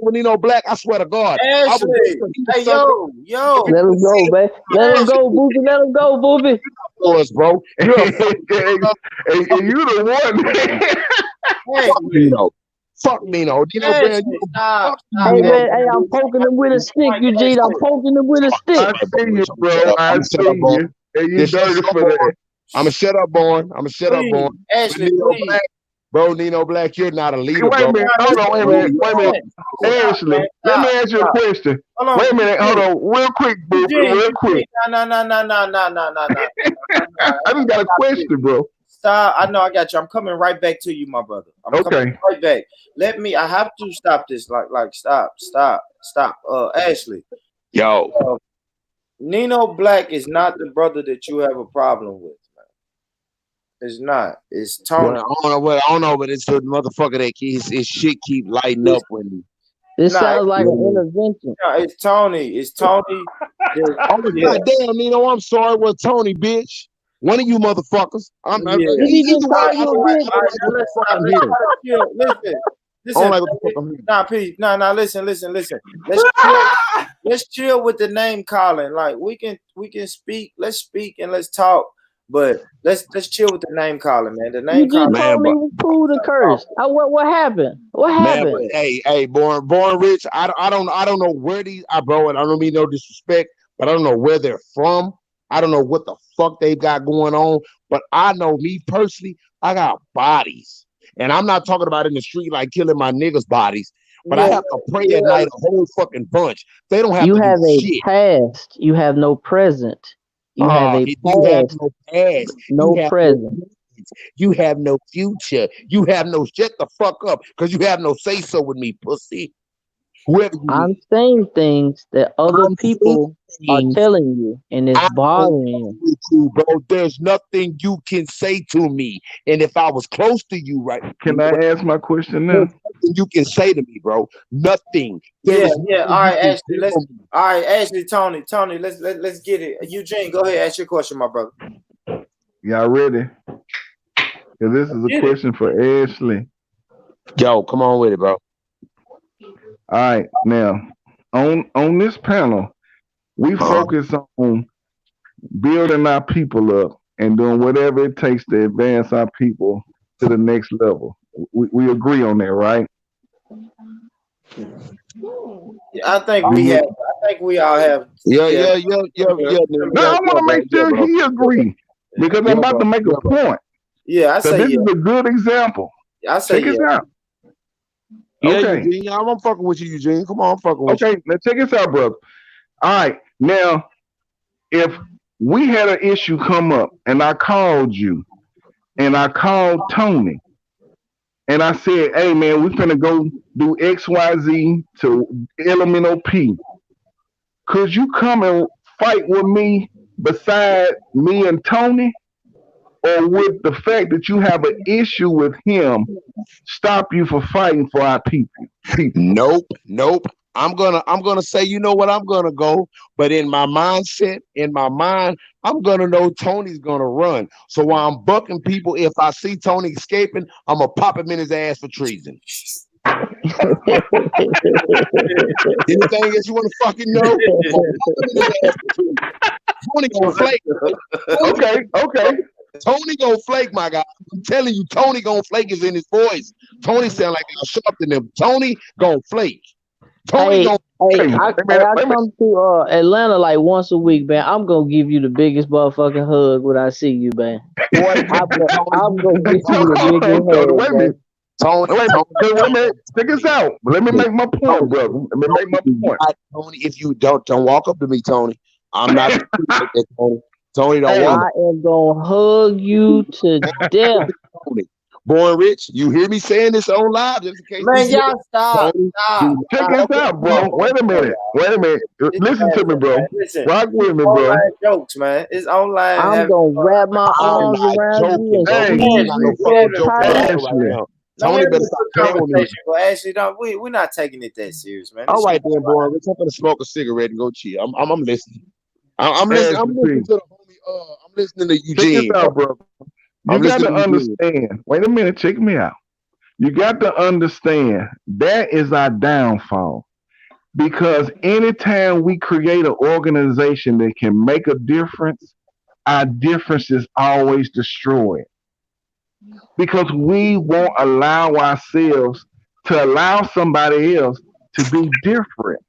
Speaker 11: with Nino Black, I swear to God,
Speaker 1: Ashley, hey, yo.
Speaker 5: Let him go, man. Let him go, Booby. Let him go, Booby.
Speaker 11: Us, bro. You're a
Speaker 2: and you the one.
Speaker 11: Fuck Nino. Fuck Nino.
Speaker 5: Hey, man, hey, I'm poking him with a stick, Eugene. I'm poking him with a stick.
Speaker 2: I see you, bro. I see you. And you dirty for that.
Speaker 11: I'ma shut up, Born.
Speaker 1: Ashley,
Speaker 11: Black, bro, Nino Black, you're not a leader,
Speaker 2: wait a minute. Hold on, wait a minute. Ashley, let me ask you a question. Wait a minute. Hold on. Real quick, bro. Real quick.
Speaker 1: No.
Speaker 2: I just got a question, bro.
Speaker 1: Stop. I know I got you. I'm coming right back to you, my brother. I'm coming right back. I have to stop this. Stop. Ashley.
Speaker 11: Yo.
Speaker 1: Nino Black is not the brother that you have a problem with, man. It's not. It's Tony.
Speaker 11: Well, I don't know, but it's the motherfucker that his shit keep lighting up when
Speaker 5: this sounds like an intervention.
Speaker 1: No, it's Tony.
Speaker 11: Goddamn, Nino, I'm sorry. Well, Tony, bitch. One of you motherfuckers.
Speaker 1: Listen. Let's chill with the name calling. Like we can speak. Let's speak and let's talk. But let's chill with the name calling, man. The name calling.
Speaker 5: told me we pulled the curse. What happened? What happened?
Speaker 11: Man, hey, born rich. I don't know where these bro, and I don't mean no disrespect, but I don't know where they're from. I don't know what the fuck they got going on, but I know me personally, I got bodies. And I'm not talking about in the street like killing my niggas' bodies, but I have to pray at night a whole fucking bunch. They don't have
Speaker 5: you
Speaker 11: to
Speaker 5: have
Speaker 11: do
Speaker 5: a
Speaker 11: shit.
Speaker 5: past. You have no present. You have a past.
Speaker 11: No past.
Speaker 5: No present.
Speaker 11: You have no future. You have no shut the fuck up because you have no say so with me, pussy.
Speaker 5: I'm saying things that other people are telling you, and it's bothering
Speaker 11: you, bro. There's nothing you can say to me, and if I was close to you, right?
Speaker 2: Can I ask my question now?
Speaker 11: You can say to me, bro. Nothing.
Speaker 1: Yeah. All right, Ashley. Tony. Let's get it. Eugene, go ahead. Ask your question, my brother.
Speaker 2: Y'all ready? Because this is a question for Ashley.
Speaker 11: Yo, come on with it, bro.
Speaker 2: All right, now on this panel, we focus on building our people up and doing whatever it takes to advance our people to the next level. We agree on that, right?
Speaker 1: I think we all have.
Speaker 11: Yeah.
Speaker 2: No, I want to make sure he agree because I'm about to make a point.
Speaker 1: Yeah, I say
Speaker 2: this is a good example.
Speaker 1: I say
Speaker 2: check it out.
Speaker 11: Yeah,
Speaker 2: okay.
Speaker 11: Eugene, I'm fucking with you, Eugene. Come on, I'm fucking with you.
Speaker 2: Okay, let's check this out, brother. All right, now, if we had an issue come up and I called you and I called Tony and I said, hey, man, we're finna go do XYZ to elemental P. Could you come and fight with me beside me and Tony? Or would the fact that you have an issue with him stop you from fighting for our people?
Speaker 11: Nope. I'm gonna say, you know what, I'm gonna go, but in my mindset, I'm gonna know Tony's gonna run. So while I'm bucking people, if I see Tony escaping, I'm gonna pop him in his ass for treason. Anything else you want to fucking know? Tony gonna flake.
Speaker 2: Okay.
Speaker 11: Tony gonna flake, my guy. I'm telling you, Tony gonna flake is in his voice. Tony sound like I'm sharper than Tony gonna flake.
Speaker 5: I come to Atlanta like once a week, man. I'm gonna give you the biggest motherfucking hug when I see you, man. I'm gonna give you the biggest hug.
Speaker 2: Wait a minute. Wait a minute. Check this out. Let me make my point, brother. Let me make my point.
Speaker 11: Tony, if you don't walk up to me, Tony. I'm not Tony. Tony don't walk.
Speaker 5: I am gonna hug you to death.
Speaker 11: Tony. Born Rich, you hear me saying this on live just in case.
Speaker 1: Man, y'all stop.
Speaker 2: Check this out, bro. Wait a minute. Listen to me, bro. Rock with me, bro.
Speaker 1: Online jokes, man. It's online.
Speaker 5: I'm gonna wrap my arms around you and
Speaker 11: Tony better stop playing with me.
Speaker 1: But actually, we're not taking it that serious, man.
Speaker 11: All right then, boy. Let's up and smoke a cigarette and go chill. I'm listening. I'm listening. I'm listening to the homie. I'm listening to Eugene.
Speaker 2: Check this out, bro. You got to understand. Wait a minute. Check me out. You got to understand that is our downfall. Because anytime we create an organization that can make a difference, our difference is always destroyed. Because we won't allow ourselves to allow somebody else to be different.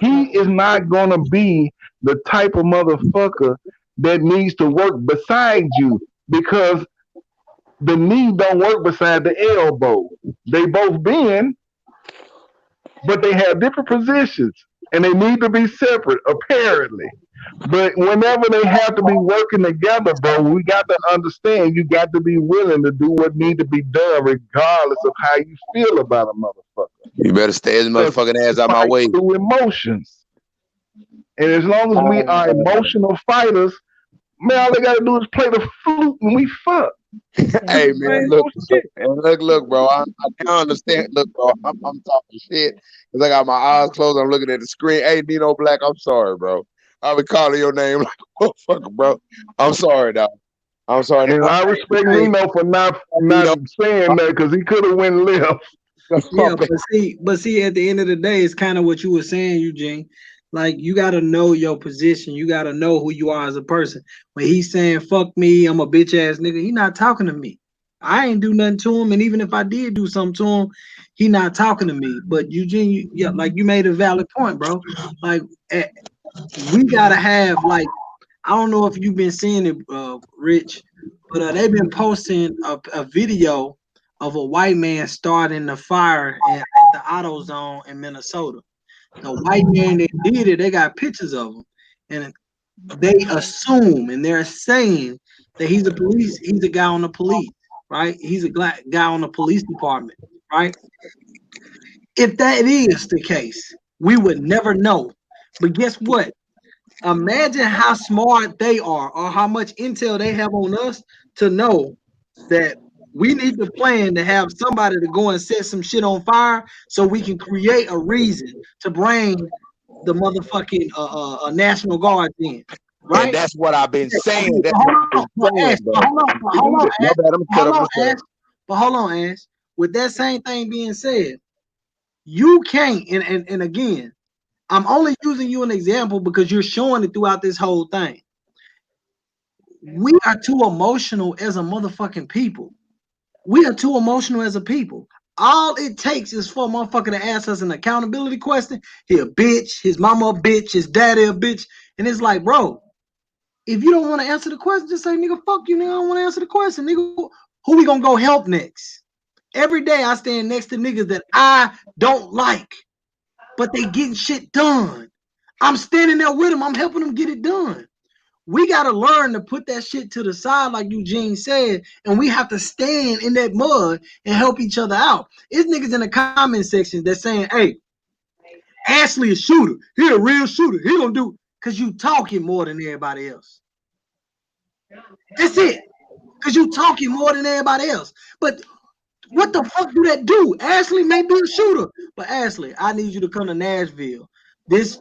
Speaker 2: He is not going to be the type of motherfucker that needs to work beside you, because the knee don't work beside the elbow. They both bend, but they have different positions, and they need to be separate, apparently. But whenever they have to be working together, bro, we got to understand you got to be willing to do what needs to be done, regardless of how you feel about a motherfucker.
Speaker 11: You better stay his motherfucking ass out my way.
Speaker 2: Through emotions. And as long as we are emotional fighters, man, all they got to do is play the flute and we fuck.
Speaker 11: Hey man, look, bro. I can't understand. Look, bro, I'm talking shit because I got my eyes closed. I'm looking at the screen. Hey, Nino Black, I'm sorry, bro. I've been calling your name like a motherfucker, bro. I'm sorry, dog. I'm sorry.
Speaker 2: And I respect Nino for not saying that, because he could have went left.
Speaker 6: Yeah, but see, at the end of the day, it's kind of what you were saying, Eugene. Like, you got to know your position. You got to know who you are as a person. When he's saying, fuck me, I'm a bitch ass nigga, he not talking to me. I ain't do nothing to him. And even if I did do something to him, he not talking to me. But Eugene, you made a valid point, bro. Like, we got to have, like, I don't know if you've been seeing it, Rich, but they've been posting a video of a white man starting the fire at the AutoZone in Minnesota. The white man that did it, they got pictures of him, and they assume, and they're saying that he's a guy on the police, right? He's a guy on the police department, right? If that is the case, we would never know. But guess what? Imagine how smart they are, or how much intel they have on us to know that we need to plan to have somebody to go and set some shit on fire so we can create a reason to bring the motherfucking National Guard in. Right?
Speaker 11: And that's what I've been saying.
Speaker 6: Hold on, Ash. With that same thing being said, you can't, and again, I'm only using you an example because you're showing it throughout this whole thing. We are too emotional as a motherfucking people. We are too emotional as a people. All it takes is for a motherfucker to ask us an accountability question. He a bitch, his mama a bitch, his daddy a bitch. And it's like, bro, if you don't want to answer the question, just say, nigga, fuck you, nigga, I don't want to answer the question. Nigga, who we gonna go help next? Every day I stand next to niggas that I don't like, but they getting shit done. I'm standing there with them. I'm helping them get it done. We got to learn to put that shit to the side, like Eugene said, and we have to stand in that mud and help each other out. It's niggas in the comment section that's saying, hey, Ashley a shooter. He a real shooter. He gonna do, because you talking more than everybody else. That's it. Because you talking more than everybody else. But what the fuck do that do? Ashley may be a shooter, but Ashley, I need you to come to Nashville this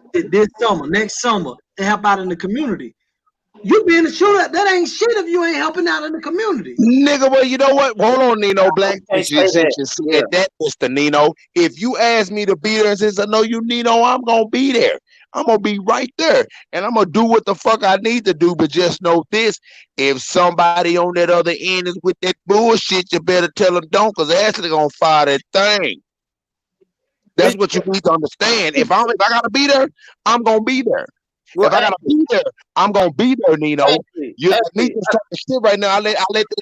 Speaker 6: summer, next summer, to help out in the community. You being a shooter, that ain't shit if you ain't helping out in the community.
Speaker 11: Nigga, well, you know what? Hold on, Nino Black. Since you said that, Mr. Nino. If you ask me to be there and says I know you, Nino, I'm gonna be there. I'm gonna be right there. And I'm gonna do what the fuck I need to do. But just know this: if somebody on that other end is with that bullshit, you better tell them don't, because Ashley gonna fire that thing. That's what you need to understand. If I gotta be there, I'm gonna be there. Well, if I gotta be there, I'm gonna be there, Nino. You need to talk shit right now. I let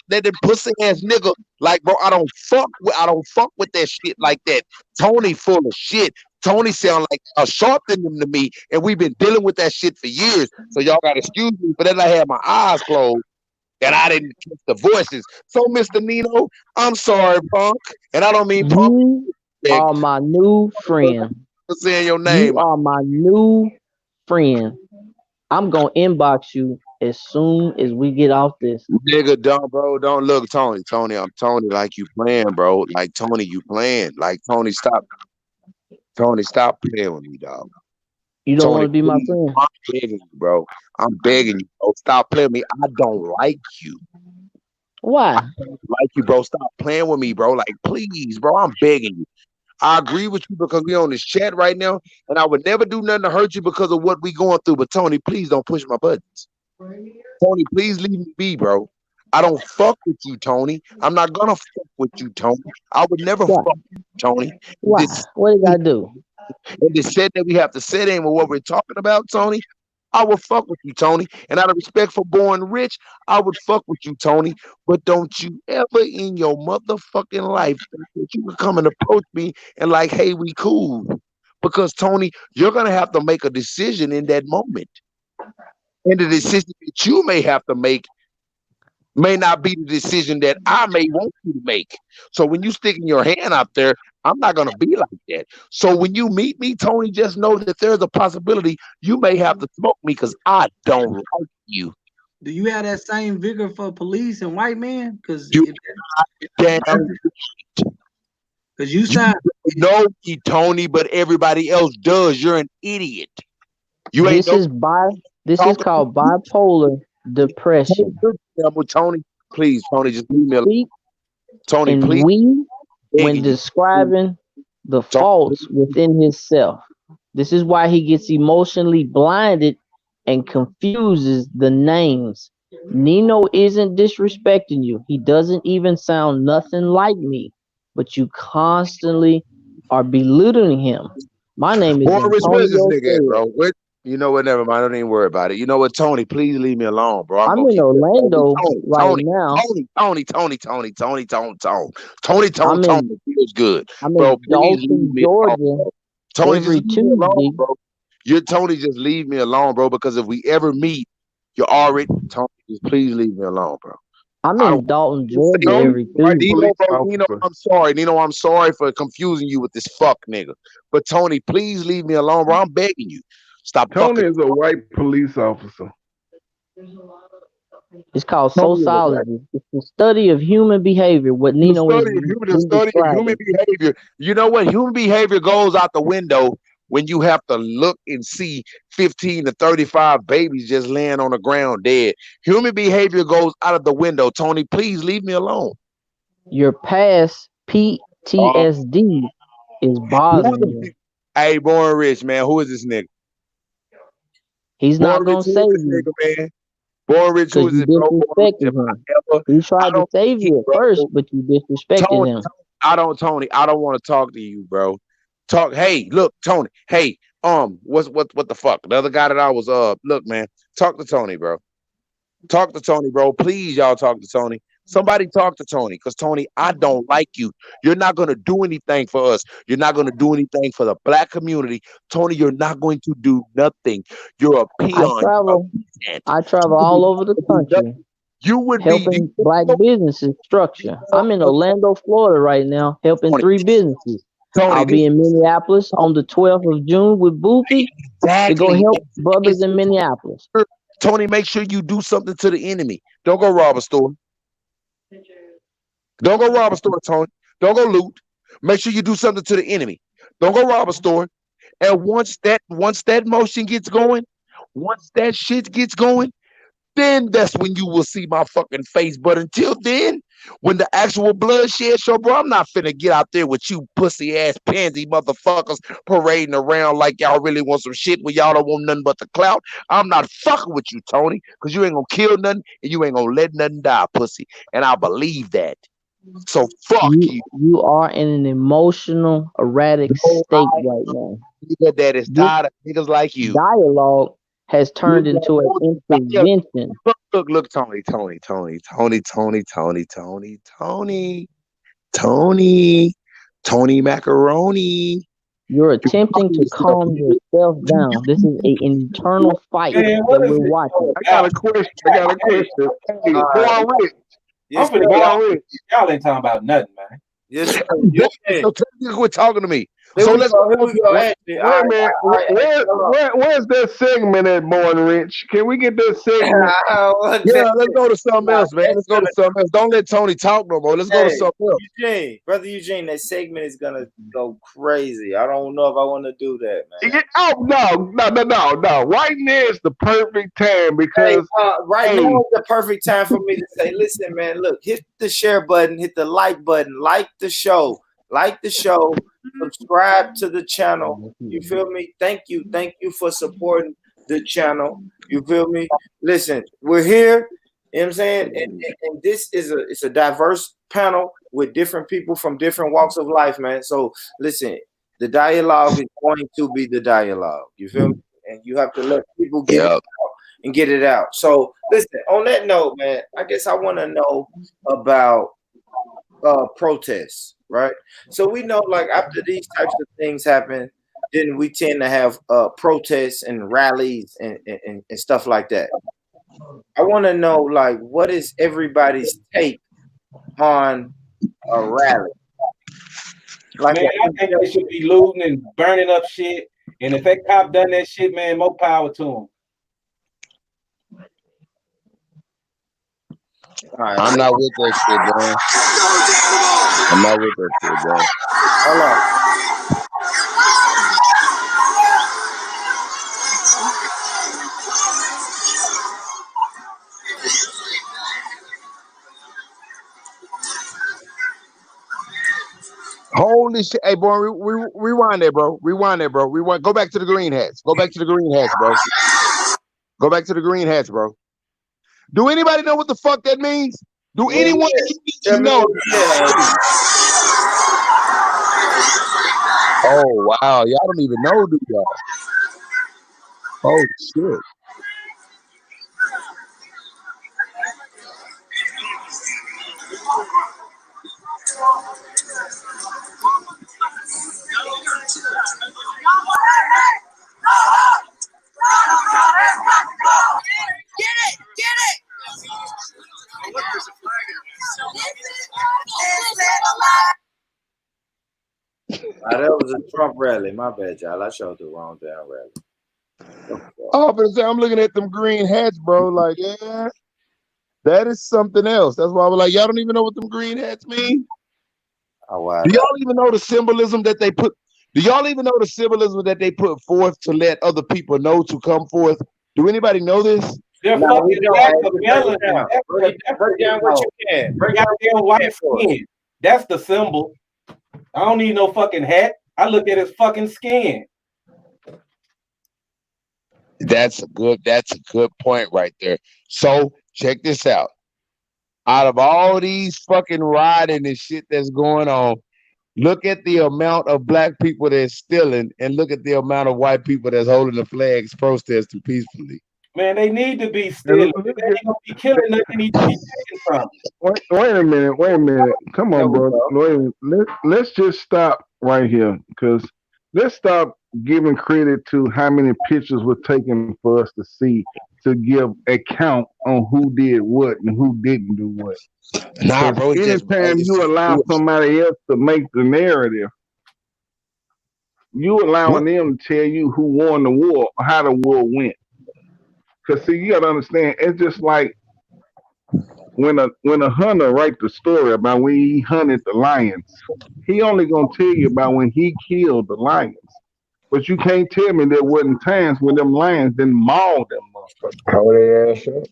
Speaker 11: that pussy ass nigga, like, bro, I don't fuck with that shit like that. Tony full of shit. Tony sound like a sharp than them to me, and we've been dealing with that shit for years. So y'all gotta excuse me, but then I had my eyes closed and I didn't catch the voices. So, Mr. Nino, I'm sorry, punk, and I don't mean punk.
Speaker 5: You are my new friend.
Speaker 11: Saying your name.
Speaker 5: You are my new friend. I'm gonna inbox you as soon as we get off this.
Speaker 9: Nigga, don't look, Tony. I'm Tony, like you playing, bro. Like Tony, you playing. Like Tony, stop playing with me, dog.
Speaker 5: You don't want
Speaker 9: Tony,
Speaker 5: to be my
Speaker 9: please,
Speaker 5: friend?
Speaker 9: I'm begging you, bro. I'm begging you, bro. Stop playing with me. I don't like you.
Speaker 5: Why?
Speaker 9: I don't like you, bro. Stop playing with me, bro. Like, please, bro. I'm begging you. I agree with you because we on this chat right now, and I would never do nothing to hurt you because of what we going through. But Tony, please don't push my buttons. Tony, please leave me be, bro. I don't fuck with you, Tony. I'm not gonna fuck with you, Tony. I would never fuck with you, Tony.
Speaker 5: Why? What did I do?
Speaker 9: And they said that we have to sit in with what we're talking about, Tony. I would fuck with you, Tony. And out of respect for Born Rich, I would fuck with you, Tony. But don't you ever in your motherfucking life think that you can come and approach me and like, hey, we cool. Because, Tony, you're going to have to make a decision in that moment. And the decision that you may have to make may not be the decision that I may want you to make. So when you sticking your hand out there, I'm not going to be like that. So when you meet me, Tony, just know that there's a possibility you may have to smoke me because I don't like you.
Speaker 6: Do you have that same vigor for police and white men? Because
Speaker 9: you
Speaker 6: sound
Speaker 9: know me, Tony, but everybody else does. You're an idiot. You ain't
Speaker 5: This is called bipolar depression.
Speaker 9: Tony, please, Tony, just leave me alone. Tony,
Speaker 5: and
Speaker 9: please.
Speaker 5: When describing the faults within himself. This is why he gets emotionally blinded and confuses the names. Nino isn't disrespecting you. He doesn't even sound nothing like me, but you constantly are belittling him. My name is
Speaker 9: Rich, where's this
Speaker 5: Antonio
Speaker 9: nigga at, bro? You know what? Never mind. Don't even worry about it. You know what, Tony? Please leave me alone, bro.
Speaker 5: I'm in Orlando right now.
Speaker 9: Tony. Feels good,
Speaker 5: I'm
Speaker 9: bro.
Speaker 5: in Dalton, Georgia.
Speaker 9: Tony,
Speaker 5: every
Speaker 9: just leave me alone,
Speaker 5: Tuesday.
Speaker 9: bro. You're Tony. Just leave me alone, bro. Because if we ever meet, you're already Tony. Just please leave me alone, bro.
Speaker 5: I'm in Dalton, Georgia every Tuesday.
Speaker 9: Nino, I'm sorry. Nino, I'm sorry for confusing you with this fuck nigga. But Tony, please leave me alone, bro. I'm begging you. Stop.
Speaker 2: Tony is a white police officer.
Speaker 5: It's called sociology. It's the study of human behavior. What Nino is
Speaker 9: the study of human behavior. You know what? Human behavior goes out the window when you have to look and see 15 to 35 babies just laying on the ground dead. Human behavior goes out of the window. Tony, please leave me alone.
Speaker 5: Your past PTSD is bothering you.
Speaker 9: Hey, Born Rich, man. Who is this nigga?
Speaker 5: He's not going to save you.
Speaker 9: Nigga, man. Born Rich, who is it, bro?
Speaker 5: He tried to save you at first, but you disrespected him.
Speaker 9: I don't want to talk to you, bro. Hey, look, Tony. Hey, what the fuck? The other guy that I was look, man. Talk to Tony, bro. Talk to Tony, bro. Please, y'all talk to Tony. Somebody talk to Tony, because Tony, I don't like you. You're not going to do anything for us. You're not going to do anything for the black community. Tony, you're not going to do nothing. You're a peon.
Speaker 5: I travel all over the country.
Speaker 9: You would
Speaker 5: helping black businesses structure. I'm in Orlando, Florida right now, helping 3 businesses. Tony, I'll be in Minneapolis on the 12th of June with Boopy to go help brothers in Minneapolis.
Speaker 9: Tony, make sure you do something to the enemy. Don't go rob a store. Don't go rob a store, Tony. Don't go loot. Make sure you do something to the enemy. Don't go rob a store. And once that motion gets going, once that shit gets going, then that's when you will see my fucking face. But until then, when the actual bloodshed show, bro, I'm not finna get out there with you pussy ass pansy motherfuckers parading around like y'all really want some shit when y'all don't want nothing but the clout. I'm not fucking with you, Tony, because you ain't gonna kill nothing and you ain't gonna let nothing die, pussy. And I believe that. So fuck you.
Speaker 5: You are in an emotional, erratic state right now.
Speaker 9: Nigga that is tired of niggas like you.
Speaker 5: Dialogue has turned into an intervention.
Speaker 9: Look, Tony Macaroni.
Speaker 5: You're attempting to calm yourself down. This is an internal fight that we're watching.
Speaker 2: I got a question. Hey, Born Rich.
Speaker 4: Y'all ain't talking about nothing, man.
Speaker 1: Yes,
Speaker 9: So tell
Speaker 11: You quit talking to me.
Speaker 1: Here
Speaker 11: So
Speaker 1: we
Speaker 11: let's
Speaker 1: go. Here we go. Actually,
Speaker 2: Wait a minute. Where's that segment at, Born Rich? Can we get that segment?
Speaker 11: Yeah, let's go to something else, man. Let's go to something else. Don't let Tony talk no more. Let's go to something else.
Speaker 1: Eugene, brother Eugene, that segment is gonna go crazy. I don't know if I want to do that, man.
Speaker 2: Yeah, oh no! Right now is the perfect time because
Speaker 1: right now is the perfect time for me to say, listen, man, look, hit the share button, hit the like button, like the show, subscribe to the channel. You feel me? Thank you for supporting the channel. You feel me? Listen, we're here. You know what I'm saying? And this is it's a diverse panel with different people from different walks of life, man. So listen, the dialogue is going to be the dialogue. You feel me? And you have to let people get it out and get it out. So listen, on that note, man, I guess I want to know about protests, right? So we know, like, after these types of things happen, then we tend to have protests and rallies and stuff like that. I want to know, like, what is everybody's take on a rally?
Speaker 8: Like, man, I think they should be looting and burning up shit. And if that cop done that shit, man, more power to him.
Speaker 1: Right.
Speaker 11: I'm not with that shit, bro. I'm not with that shit, bro.
Speaker 1: Hold on.
Speaker 11: Holy shit. Hey, boy, rewind that, bro. Rewind that, bro. Rewind. Go back to the green hats. Go back to the green hats, bro. Go back to the green hats, bro. Do anybody know what the fuck that means? Do anyone know? Oh, wow. Y'all don't even know, do y'all? Oh, shit.
Speaker 1: That was a Trump rally. My bad, y'all. I showed the wrong damn rally.
Speaker 11: Oh, but I'm looking at them green hats, bro. Like, yeah, that is something else. That's why I was like, y'all don't even know what them green hats mean.
Speaker 1: Oh, wow.
Speaker 11: Do y'all even know the symbolism that they put? Do y'all even know the symbolism that they put forth to let other people know to come forth? Do anybody know this?
Speaker 8: They're fucking black Americans.
Speaker 1: Break down what you can. Break down
Speaker 8: white skin. That's the symbol. I don't need no fucking hat. I look at his fucking skin.
Speaker 11: That's a good point right there. So check this out. Out of all these fucking rioting and shit that's going on, look at the amount of black people that's stealing, and look at the amount of white people that's holding the flags, protesting peacefully.
Speaker 8: Man, they need to be stealing. They ain't gonna be killing nothing need to be taken from.
Speaker 2: Wait a minute. Come on, bro. Let's just stop right here, because let's stop giving credit to how many pictures were taken for us to see to give a count on who did what and who didn't do what.
Speaker 11: Nah, bro.
Speaker 2: Anytime you allow somebody else to make the narrative, you allowing them to tell you who won the war or how the war went. Because see, you gotta understand, it's just like when a hunter writes the story about when he hunted the lions, he only gonna tell you about when he killed the lions. But you can't tell me there wasn't times when them lions didn't maul them motherfuckers.
Speaker 11: Oh, yeah, sure.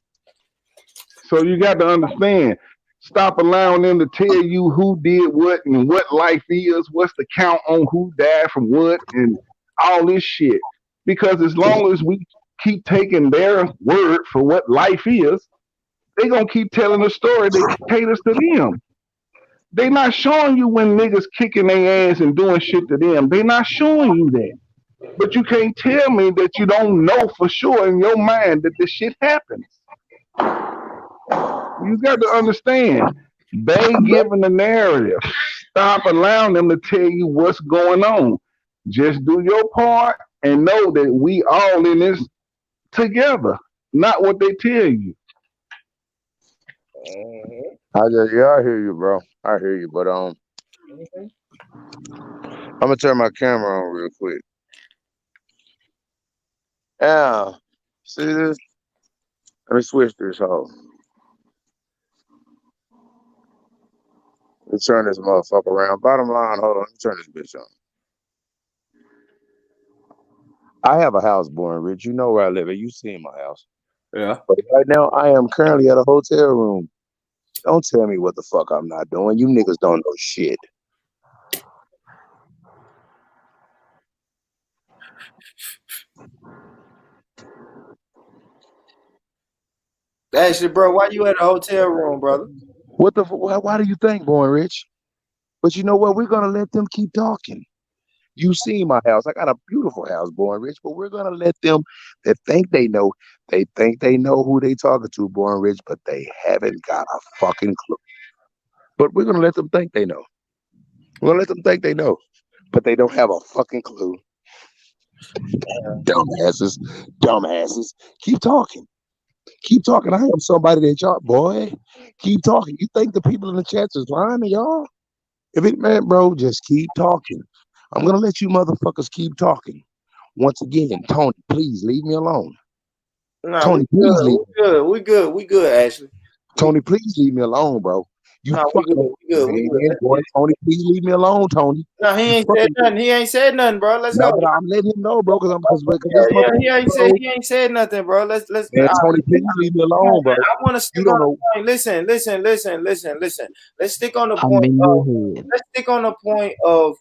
Speaker 2: So you got to understand, stop allowing them to tell you who did what and what life is, what's the count on who died from what and all this shit. Because as long as we keep taking their word for what life is, they gonna keep telling a story that caters to them. They not showing you when niggas kicking their ass and doing shit to them. They not showing you that. But you can't tell me that you don't know for sure in your mind that this shit happens. You got to understand, they giving the narrative. Stop allowing them to tell you what's going on. Just do your part and know that we all in this together, not what they tell you.
Speaker 11: I hear you, bro. I hear you, but
Speaker 9: I'm gonna turn my camera on real quick. Yeah. See this? Let me switch this hoe. Let's turn this motherfucker around. Bottom line, hold on. Let me turn this bitch on. I have a house, Born Rich. You know where I live at. You seen my house.
Speaker 1: Yeah.
Speaker 9: But right now, I am currently at a hotel room. Don't tell me what the fuck I'm not doing. You niggas don't know shit.
Speaker 1: Actually, bro, why you at a hotel room, brother?
Speaker 9: What the? Why do you think, Born Rich? But you know what? We're gonna let them keep talking. You see my house. I got a beautiful house, Born Rich. But we're gonna let them that think they know. They think they know who they talking to, Born Rich, but they haven't got a fucking clue. But we're gonna let them think they know. We're gonna let them think they know, but they don't have a fucking clue. Dumbasses, dumbasses. Keep talking. Keep talking. I am somebody that y'all, boy. Keep talking. You think the people in the chats is lying to y'all? If it man, bro, just keep talking. I'm gonna let you motherfuckers keep talking. Once again, Tony, please leave me alone.
Speaker 1: Nah,
Speaker 9: Tony,
Speaker 1: we
Speaker 9: please leave.
Speaker 1: good. We good, Ashley.
Speaker 9: Tony, please leave me alone, bro. You
Speaker 1: Nah,
Speaker 9: fucking
Speaker 1: we good.
Speaker 9: man, boy. Tony, please leave me alone, Tony.
Speaker 1: No, he ain't said nothing. He ain't said nothing, bro. Let's
Speaker 9: No,
Speaker 1: go.
Speaker 9: but I'm letting him know, bro, because
Speaker 1: Yeah, he ain't said nothing, bro. Let's
Speaker 9: man, Tony, please leave me alone, bro.
Speaker 1: I want to stick on the point. Listen. Let's stick on the point. Let's stick on the point of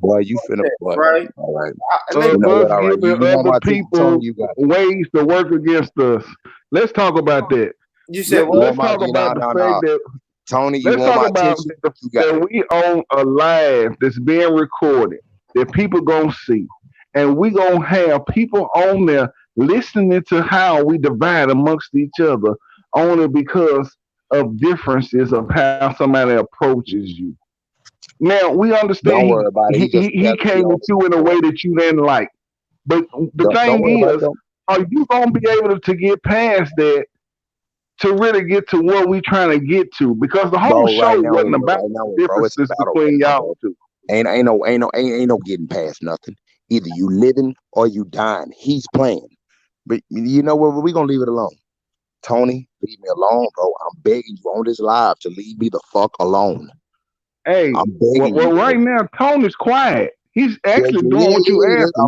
Speaker 9: boy, you finna boy.
Speaker 1: Right.
Speaker 9: All right.
Speaker 2: Us giving other people ways to work against us. Let's talk about that.
Speaker 1: You said
Speaker 2: let's talk about the fact that
Speaker 9: Tony,
Speaker 2: let's talk about that we own a live that's being recorded that people gonna see, and we gonna have people on there listening to how we divide amongst each other only because of differences of how somebody approaches you. Now we understand
Speaker 9: don't worry about it.
Speaker 2: he came at you in a way that you didn't like, but the thing is, are you gonna be able to get past that? To really get to what we trying to get to, because the whole show wasn't about differences between y'all two.
Speaker 9: Ain't no getting past nothing. Either you living or you dying. He's playing, but you know what? We're gonna leave it alone. Tony, leave me alone, bro. I'm begging you on this live to leave me the fuck alone.
Speaker 2: Hey,
Speaker 9: I'm begging
Speaker 2: you. Right now, Tony's quiet. He's actually doing what you asked him.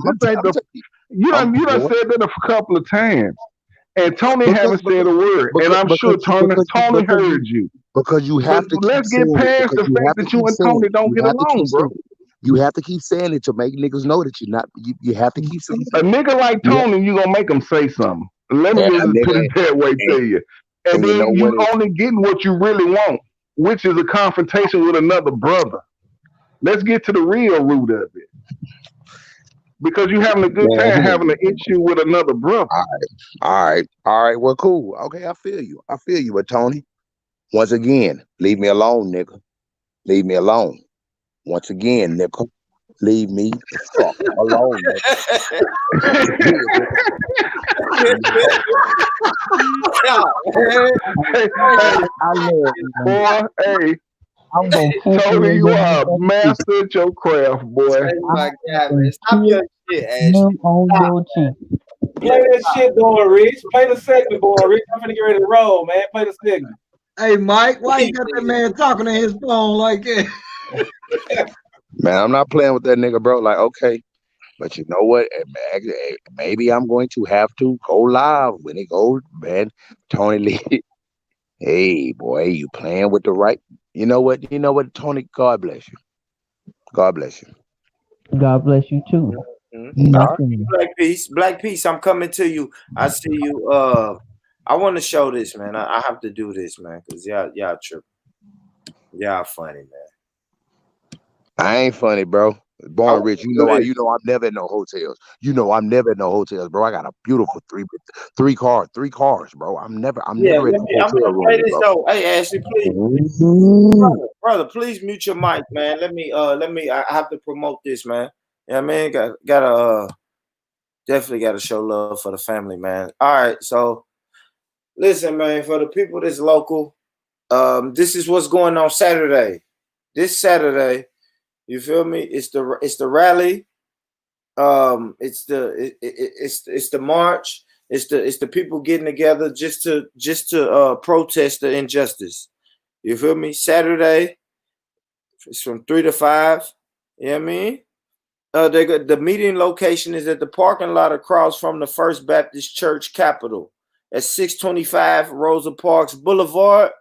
Speaker 2: You done said that a couple of times. And Tony haven't said a word, and I'm sure Tony heard you.
Speaker 9: Because you have to.
Speaker 2: Let's get past the fact that you and Tony don't get along, bro.
Speaker 9: You have to keep saying it to make niggas know that you're not. You have to keep saying it.
Speaker 2: A nigga like Tony, you gonna make him say something. Let me just put it that way to you. And then you only getting what you really want, which is a confrontation with another brother. Let's get to the real root of it. Because you're having a good time having an issue with another brother.
Speaker 9: All right. Well, cool. Okay, I feel you. But Tony, once again, leave me alone, nigga. Leave me alone. Once again, nigga, leave me the fuck alone,
Speaker 2: Hey, I'm gonna Tony, you are a master at your craft, boy.
Speaker 1: Oh my God, man. Stop your shit, Ashley.
Speaker 5: On your cheek.
Speaker 13: Play that shit, Born Rich. Play the segment, Born Rich. I'm finna get ready to roll, man. Play the segment.
Speaker 6: Hey, Mike, why you got that man talking to his phone like that?
Speaker 9: Man, I'm not playing with that nigga, bro. Like, okay. But you know what? Maybe I'm going to have to go live when it goes, man. Tony Lee. Hey, boy, you playing with the right. You know what, Tony? God bless you. God bless you.
Speaker 5: God bless you too.
Speaker 1: Black Peace, I'm coming to you. I see you. I want to show this, man. I have to do this, man, because y'all tripping. Y'all funny, man.
Speaker 9: I ain't funny, bro. Born Rich, you know I'm never in no hotels. I'm never in no hotels, bro. I got a beautiful three cars, bro. I'm never in no hotel room.
Speaker 1: Play this though. Hey, Ashley, please, brother, please mute your mic, man. Let me. I have to promote this, man. Yeah, man. Gotta definitely gotta show love for the family, man. All right, so listen, man. For the people that's local, this is what's going on Saturday. This Saturday, You feel me? It's the rally. It's the march. It's the people getting together just to protest the injustice. You feel me? Saturday, it's from 3 to 5. You know what I mean? The meeting location is at the parking lot across from the First Baptist Church Capitol at 625 Rosa Parks Boulevard.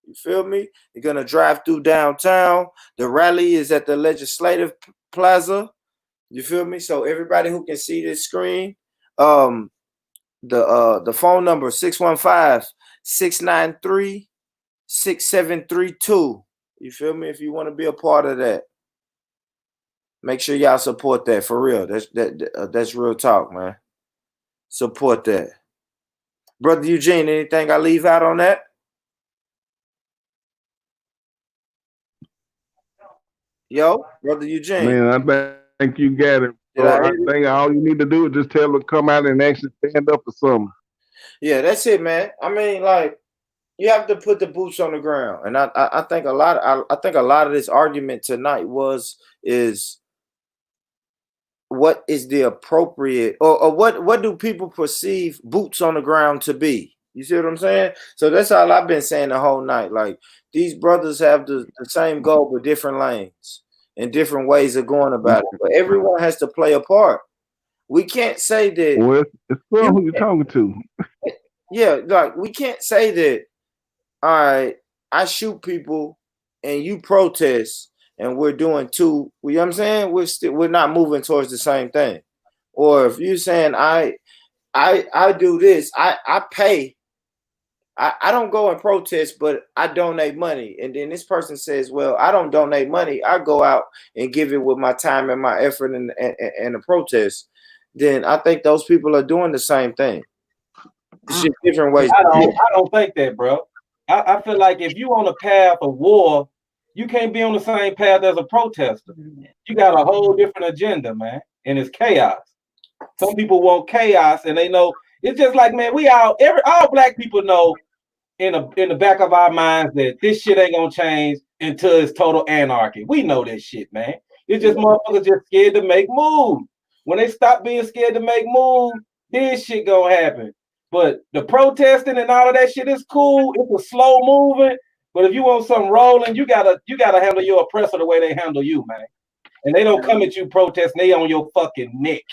Speaker 1: You feel me? You're gonna drive through downtown. The rally is at the Legislative Plaza. You feel me? So everybody who can see this screen, the phone number 615-693-6732. You feel me? If you want to be a part of that, make sure y'all support that for real. That's real talk, man. Support that. Brother Eugene, anything I leave out on that? Yo, Brother Eugene.
Speaker 2: Man, I think you got it. I think all you need to do is just tell them to come out and actually stand up for something.
Speaker 1: Yeah, that's it, man. I mean, like, you have to put the boots on the ground, and I think a lot of this argument tonight is what is the appropriate or what do people perceive boots on the ground to be? You see what I'm saying? So that's all I've been saying the whole night. Like, these brothers have the same goal but different lanes and different ways of going about it. But everyone has to play a part. We can't say that.
Speaker 2: Well, it's who you're talking to.
Speaker 1: Yeah, like, we can't say that, all right, I shoot people and you protest and we're doing two, you know what I'm saying? We're not moving towards the same thing. Or if you're saying I do this, I pay. I don't go and protest, but I donate money. And then this person says, well, I don't donate money. I go out and give it with my time and my effort and the protest. Then I think those people are doing the same thing. It's just different ways.
Speaker 13: I don't think that, bro. I feel like if you on a path of war, you can't be on the same path as a protester. You got a whole different agenda, man, and it's chaos. Some people want chaos, and they know it's just like, man, all black people know in the back of our minds that this shit ain't gonna change until it's total anarchy. We know this shit, man. It's just motherfuckers just scared to make moves. When they stop being scared to make moves, this shit gonna happen. But the protesting and all of that shit is cool. It's a slow moving. But if you want something rolling, you gotta handle your oppressor the way they handle you, man. And they don't come at you protesting, they on your fucking neck.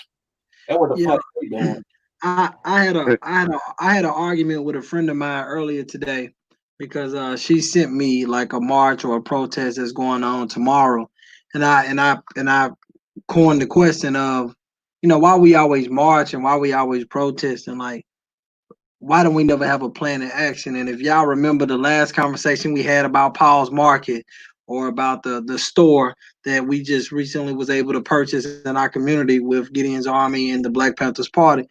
Speaker 13: That's what the fuck they doing.
Speaker 6: I had an argument with a friend of mine earlier today because she sent me like a march or a protest that's going on tomorrow, and I coined the question of, why we always march and why we always protest, and like, why don't we never have a plan of action? And if y'all remember the last conversation we had about Paul's Market or about the store that we just recently was able to purchase in our community with Gideon's Army and the Black Panthers Party,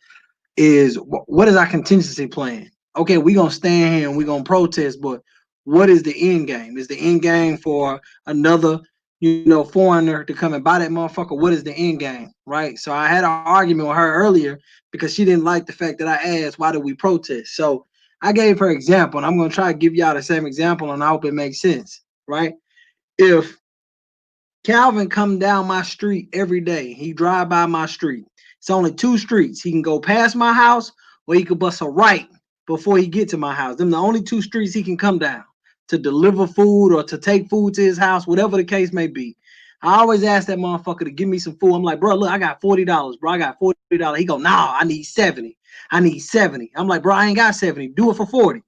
Speaker 6: is what is our contingency plan? Okay, we're gonna stand here and we're gonna protest, but what is the end game? Is the end game for another foreigner to come and buy that motherfucker? What is the end game? Right? So I had an argument with her earlier because she didn't like the fact that I asked why do we protest. So I gave her example, and I'm gonna try to give y'all the same example, and I hope it makes sense. Right? If Calvin come down my street every day, he drive by my street. It's only two streets. He can go past my house or he could bust a right before he get to my house. Them the only two streets he can come down to deliver food or to take food to his house, whatever the case may be. I always ask that motherfucker to give me some food. I'm like, bro, look, I got $40, bro. I got $40. He go, nah, I need 70. I need 70. I'm like, bro, I ain't got 70. Do it for 40.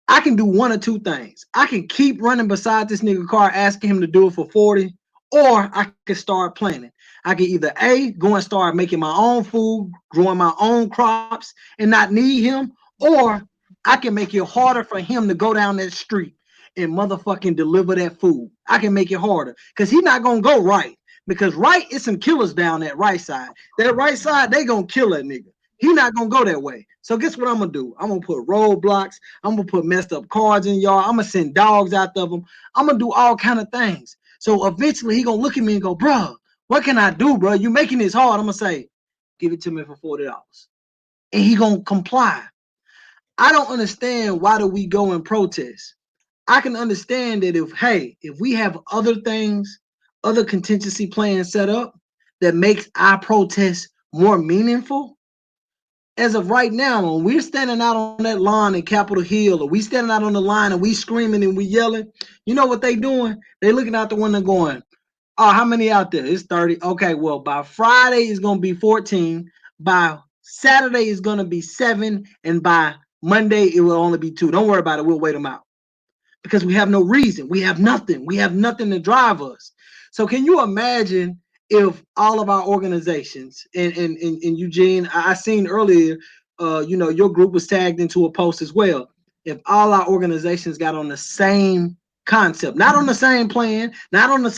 Speaker 6: I can do one or two things. I can keep running beside this nigga car asking him to do it for 40, or I can start planning. I can either A, go and start making my own food, growing my own crops, and not need him, or I can make it harder for him to go down that street and motherfucking deliver that food. I can make it harder because he's not going to go right, because right is some killers down that right side. That right side, they going to kill that nigga. He not going to go that way. So guess what I'm going to do? I'm going to put roadblocks. I'm going to put messed up cars in y'all. I'm going to send dogs out of them. I'm going to do all kind of things. So eventually he going to look at me and go, bro, what can I do, bro? You making this hard. I'm going to say, give it to me for $40. And he going to comply. I don't understand why do we go and protest. I can understand that if we have other things, other contingency plans set up that makes our protest more meaningful? As of right now, when we're standing out on that lawn in Capitol Hill, or we standing out on the line and we screaming and we yelling, you know what they doing? They looking out the window going, oh, how many out there? It's 30. Okay, well, by Friday it's gonna be 14. By Saturday it's gonna be 7, and by Monday it will only be 2. Don't worry about it. We'll wait them out because we have no reason. We have nothing. We have nothing to drive us. So can you imagine if all of our organizations and Eugene, I seen earlier, your group was tagged into a post as well. If all our organizations got on the same concept, not on the same plan, not on the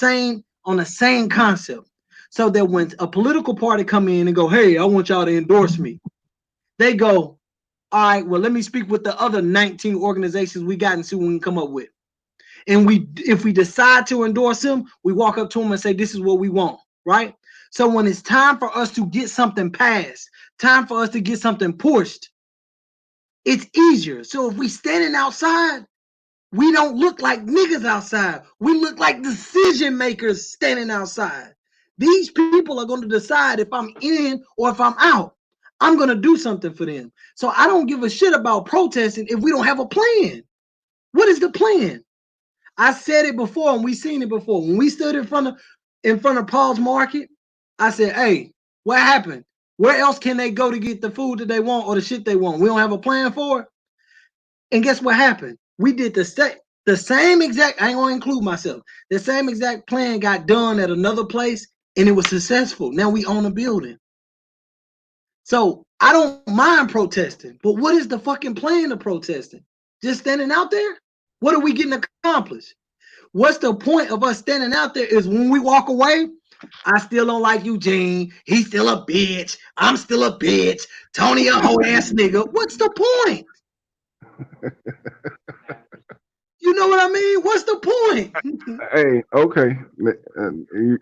Speaker 6: same concept, so that when a political party come in and go, hey, I want y'all to endorse me, they go, all right, well, let me speak with the other 19 organizations we got and see what we can come up with. And if we decide to endorse him, we walk up to him and say, this is what we want, right? So when it's time for us to get something passed, time for us to get something pushed, it's easier. So if we standing outside, we don't look like niggas outside. We look like decision makers standing outside. These people are going to decide if I'm in or if I'm out. I'm going to do something for them. So I don't give a shit about protesting if we don't have a plan. What is the plan? I said it before and we seen it before. When we stood in front of Paul's Market, I said, hey, what happened? Where else can they go to get the food that they want or the shit they want? We don't have a plan for it. And guess what happened? We did the same exact, I ain't gonna include myself. The same exact plan got done at another place and it was successful. Now we own a building. So I don't mind protesting, but what is the fucking plan of protesting? Just standing out there? What are we getting accomplished? What's the point of us standing out there is when we walk away, I still don't like Eugene. He's still a bitch. I'm still a bitch. Tony a hoe ass nigga. What's the point? You know what I mean? What's the point?
Speaker 2: Hey, okay.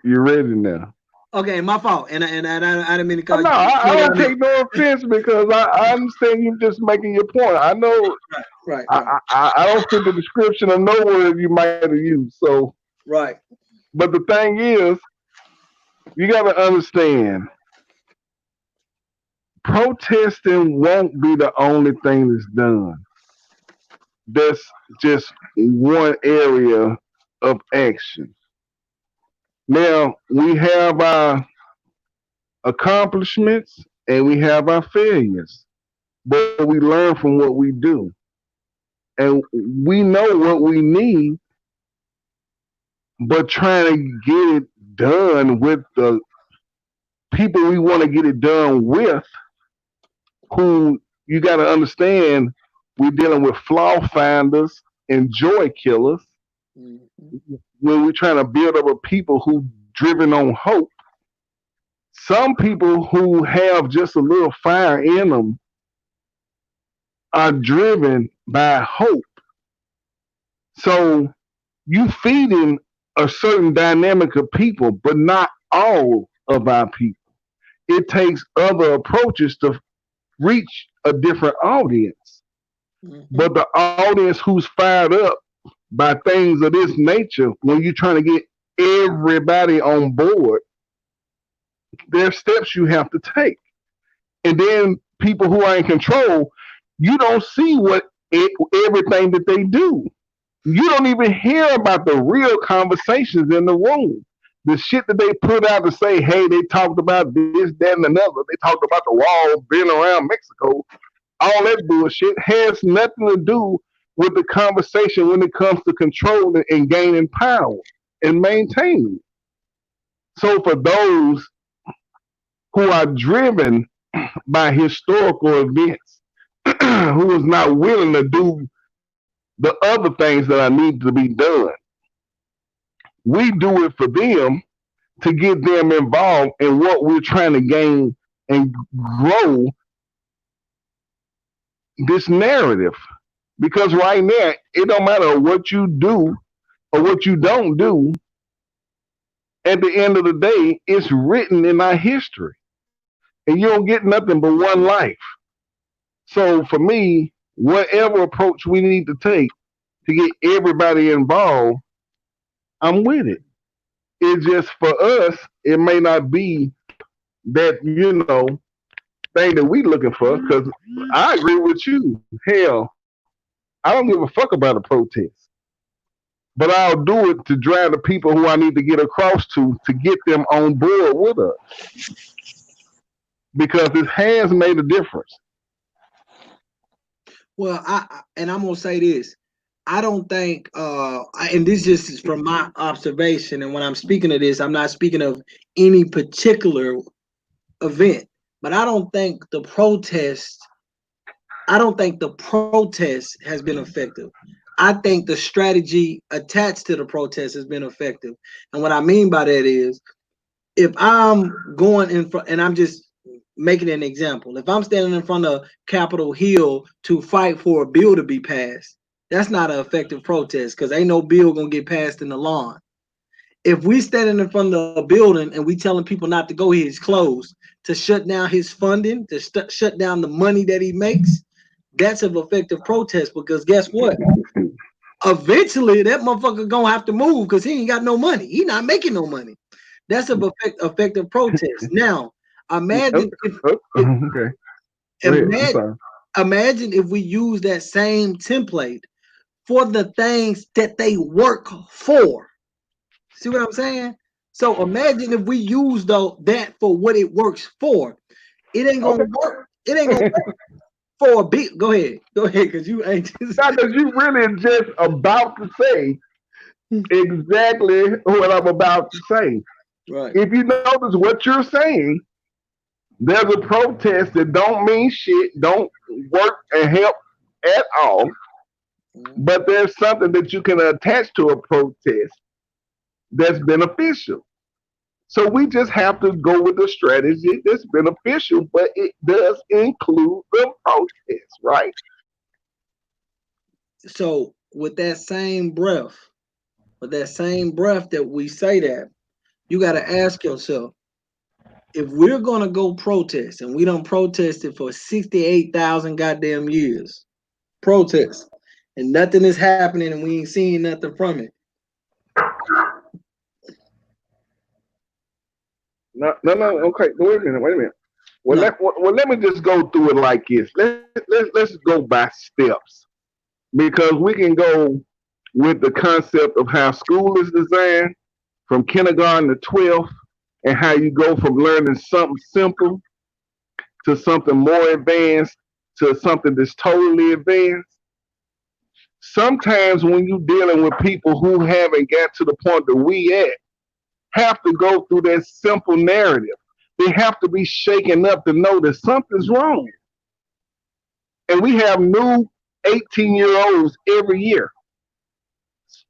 Speaker 2: You're ready now.
Speaker 6: Okay, my fault. And I didn't mean to call
Speaker 2: no,
Speaker 6: you.
Speaker 2: I don't take no offense because I understand you just making your point. I know.
Speaker 6: Right.
Speaker 2: I don't fit the description of no word you might have used. So.
Speaker 6: Right.
Speaker 2: But the thing is, you got to understand, protesting won't be the only thing that's done. That's just one area of action. Now, we have our accomplishments and we have our failures, but we learn from what we do. And we know what we need, but trying to get it done with the people we want to get it done with, who you got to understand, we're dealing with flaw finders and joy killers. Mm-hmm. When we're trying to build up a people who driven on hope. Some people who have just a little fire in them are driven by hope. So you feeding a certain dynamic of people, but not all of our people. It takes other approaches to reach a different audience. Mm-hmm. But the audience who's fired up by things of this nature, when you're trying to get everybody on board, there are steps you have to take. And then people who are in control, you don't see everything that they do. You don't even hear about the real conversations in the room. The shit that they put out to say, hey, they talked about this, that, and another. They talked about the wall being around Mexico. All that bullshit has nothing to do with the conversation when it comes to controlling and gaining power and maintaining. So for those who are driven by historical events, who is not willing to do the other things that are need to be done, we do it for them to get them involved in what we're trying to gain and grow this narrative. Because right now, it don't matter what you do or what you don't do. At the end of the day, it's written in our history. And you don't get nothing but one life. So for me, whatever approach we need to take to get everybody involved, I'm with it. It's just for us, it may not be that, thing that we looking for. Because I agree with you. Hell, I don't give a fuck about a protest. But I'll do it to drive the people who I need to get across to get them on board with us. Because it has made a difference.
Speaker 6: Well, I'm gonna say this. I don't think, and this just is from my observation. And when I'm speaking of this, I'm not speaking of any particular event, but I don't think the protest has been effective. I think the strategy attached to the protest has been effective. And what I mean by that is, if I'm going in front, and I'm just making an example, if I'm standing in front of Capitol Hill to fight for a bill to be passed, that's not an effective protest because ain't no bill gonna get passed in the lawn. If we standing in front of a building and we telling people not to go here, it's closed, to shut down his funding, to shut down the money that he makes, that's an effective protest because guess what? Eventually, that motherfucker gonna have to move because he ain't got no money. He not making no money. That's an effective protest. Now, imagine imagine if we use that same template for the things that they work for. See what I'm saying? So imagine if we use that for what it works for. It ain't gonna work. It ain't gonna work for a bit. Go ahead, because you ain't just
Speaker 2: because you really just about to say exactly what I'm about to say.
Speaker 6: Right.
Speaker 2: If you notice what you're saying, there's a protest that don't mean shit, don't work and help at all. But there's something that you can attach to a protest that's beneficial. So we just have to go with the strategy that's beneficial, but it does include the protest, right?
Speaker 6: So with that same breath that we say that, you got to ask yourself, if we're going to go protest and we don't protest it for 68,000 goddamn years, protest, and nothing is happening and we ain't seeing nothing from it.
Speaker 2: No, okay, wait a minute. Well, let me just go through it like this. Let's go by steps. Because we can go with the concept of how school is designed from kindergarten to 12th and how you go from learning something simple to something more advanced to something that's totally advanced. Sometimes when you're dealing with people who haven't got to the point that we have to go through that simple narrative. They have to be shaken up to know that something's wrong. And we have new 18-year-olds every year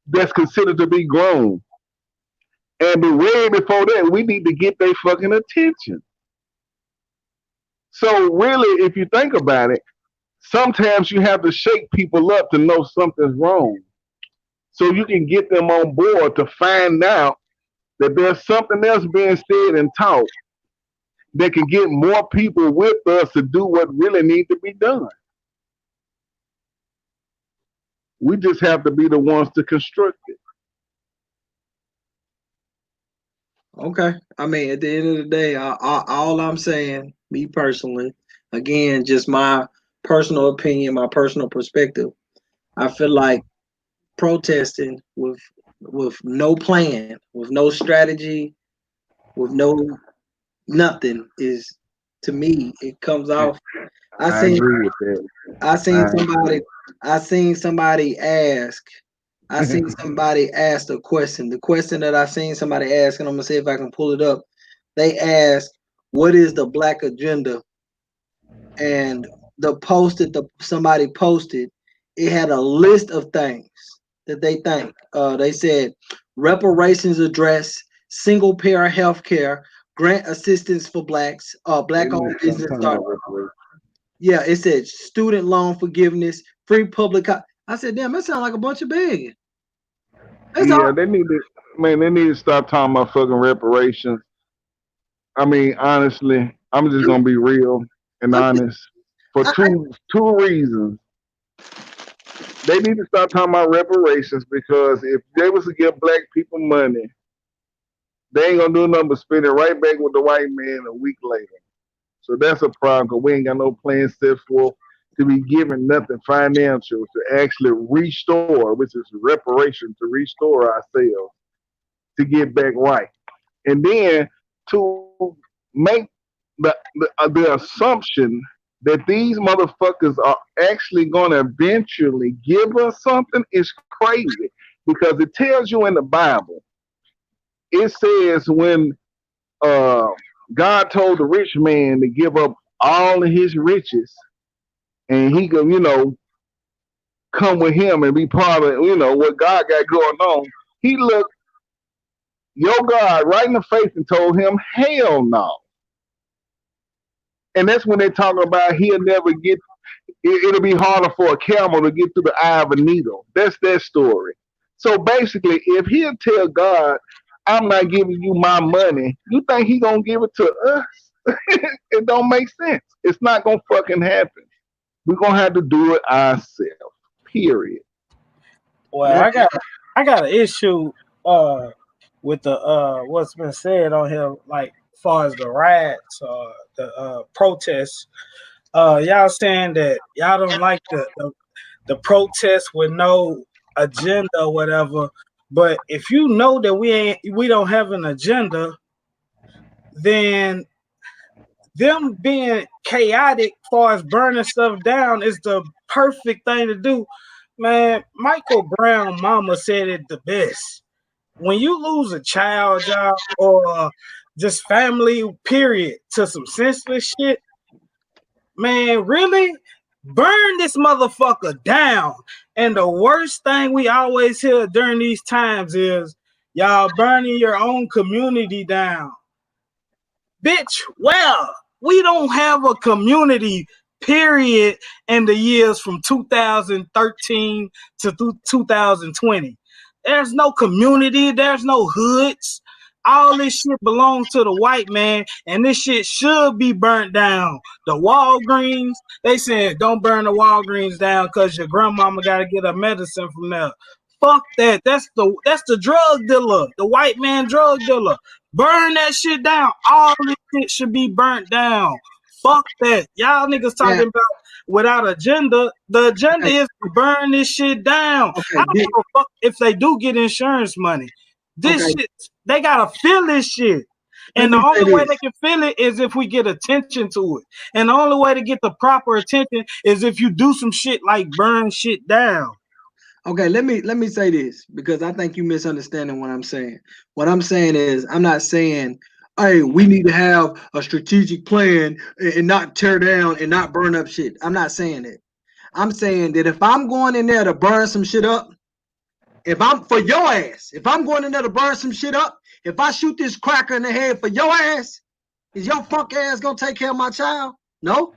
Speaker 2: that's considered to be grown. And way before that, we need to get their fucking attention. So really, if you think about it, sometimes you have to shake people up to know something's wrong. So you can get them on board to find out that there's something else being said and taught that can get more people with us to do what really needs to be done. We just have to be the ones to construct it.
Speaker 6: Okay. I mean, at the end of the day, all I'm saying, me personally, again, just my personal opinion, my personal perspective, I feel like protesting with no plan, with no strategy, with no nothing is, to me, it comes off. I
Speaker 2: agree with that.
Speaker 6: I seen somebody ask a question. The question that I seen somebody ask, and I'm gonna see if I can pull it up. They asked, "What is the black agenda?" And the post that somebody posted, it had a list of things that they think. They said reparations address, single payer health care, grant assistance for blacks, black-owned business start. Yeah, it said student loan forgiveness, free public. I said, damn, that sounds like a bunch of begging.
Speaker 2: They need to stop talking about fucking reparations. I mean, honestly, I'm just gonna be real and honest for two reasons. They need to stop talking about reparations because if they was to give black people money They ain't gonna do nothing but spend it right back with the white man a week later. So that's a problem because we ain't got no plan set forth to be given nothing financial to actually restore, which is reparation to restore ourselves to get back right. And then to make the assumption that these motherfuckers are actually going to eventually give us something is crazy because it tells you in the Bible, it says when God told the rich man to give up all of his riches and he could, come with him and be part of, what God got going on. He looked your God right in the face and told him, hell no. And that's when they're talking about he'll never get, it'll be harder for a camel to get through the eye of a needle. That's their story. So basically, if he'll tell God, I'm not giving you my money, you think he gonna give it to us? It don't make sense. It's not gonna fucking happen. We're gonna have to do it ourselves. Period.
Speaker 12: Well, I got an issue with the what's been said on here, like as far as the riots, the protests. Y'all saying that y'all don't like the protests with no agenda or whatever. But if you know that we don't have an agenda, then them being chaotic as far as burning stuff down is the perfect thing to do. Man, Michael Brown mama said it the best. When you lose a child, y'all, or just family, period, to some senseless shit, man, really? Burn this motherfucker down. And the worst thing we always hear during these times is y'all burning your own community down. Bitch, well, we don't have a community, period, in the years from 2013 to 2020. There's no community. There's no hoods. All this shit belongs to the white man, and this shit should be burnt down. The Walgreens, they said don't burn the Walgreens down because your grandmama got to get her medicine from there. Fuck that. That's the drug dealer, the white man drug dealer. Burn that shit down. All this shit should be burnt down. Fuck that. Y'all niggas talking about without agenda. The agenda is to burn this shit down. I don't give a fuck if they do get insurance money. This shit, they gotta feel this shit. And the only way they can feel it is if we get attention to it. And the only way to get the proper attention is if you do some shit like burn shit down.
Speaker 6: Okay, let me say this because I think you misunderstanding what I'm saying. What I'm saying is I'm not saying, hey, we need to have a strategic plan and not tear down and not burn up shit. I'm not saying that. I'm saying that if I'm going in there to burn some shit up, if I'm for your ass, if I'm going in there to burn some shit up, if I shoot this cracker in the head for your ass, is your fuck ass gonna take care of my child? No?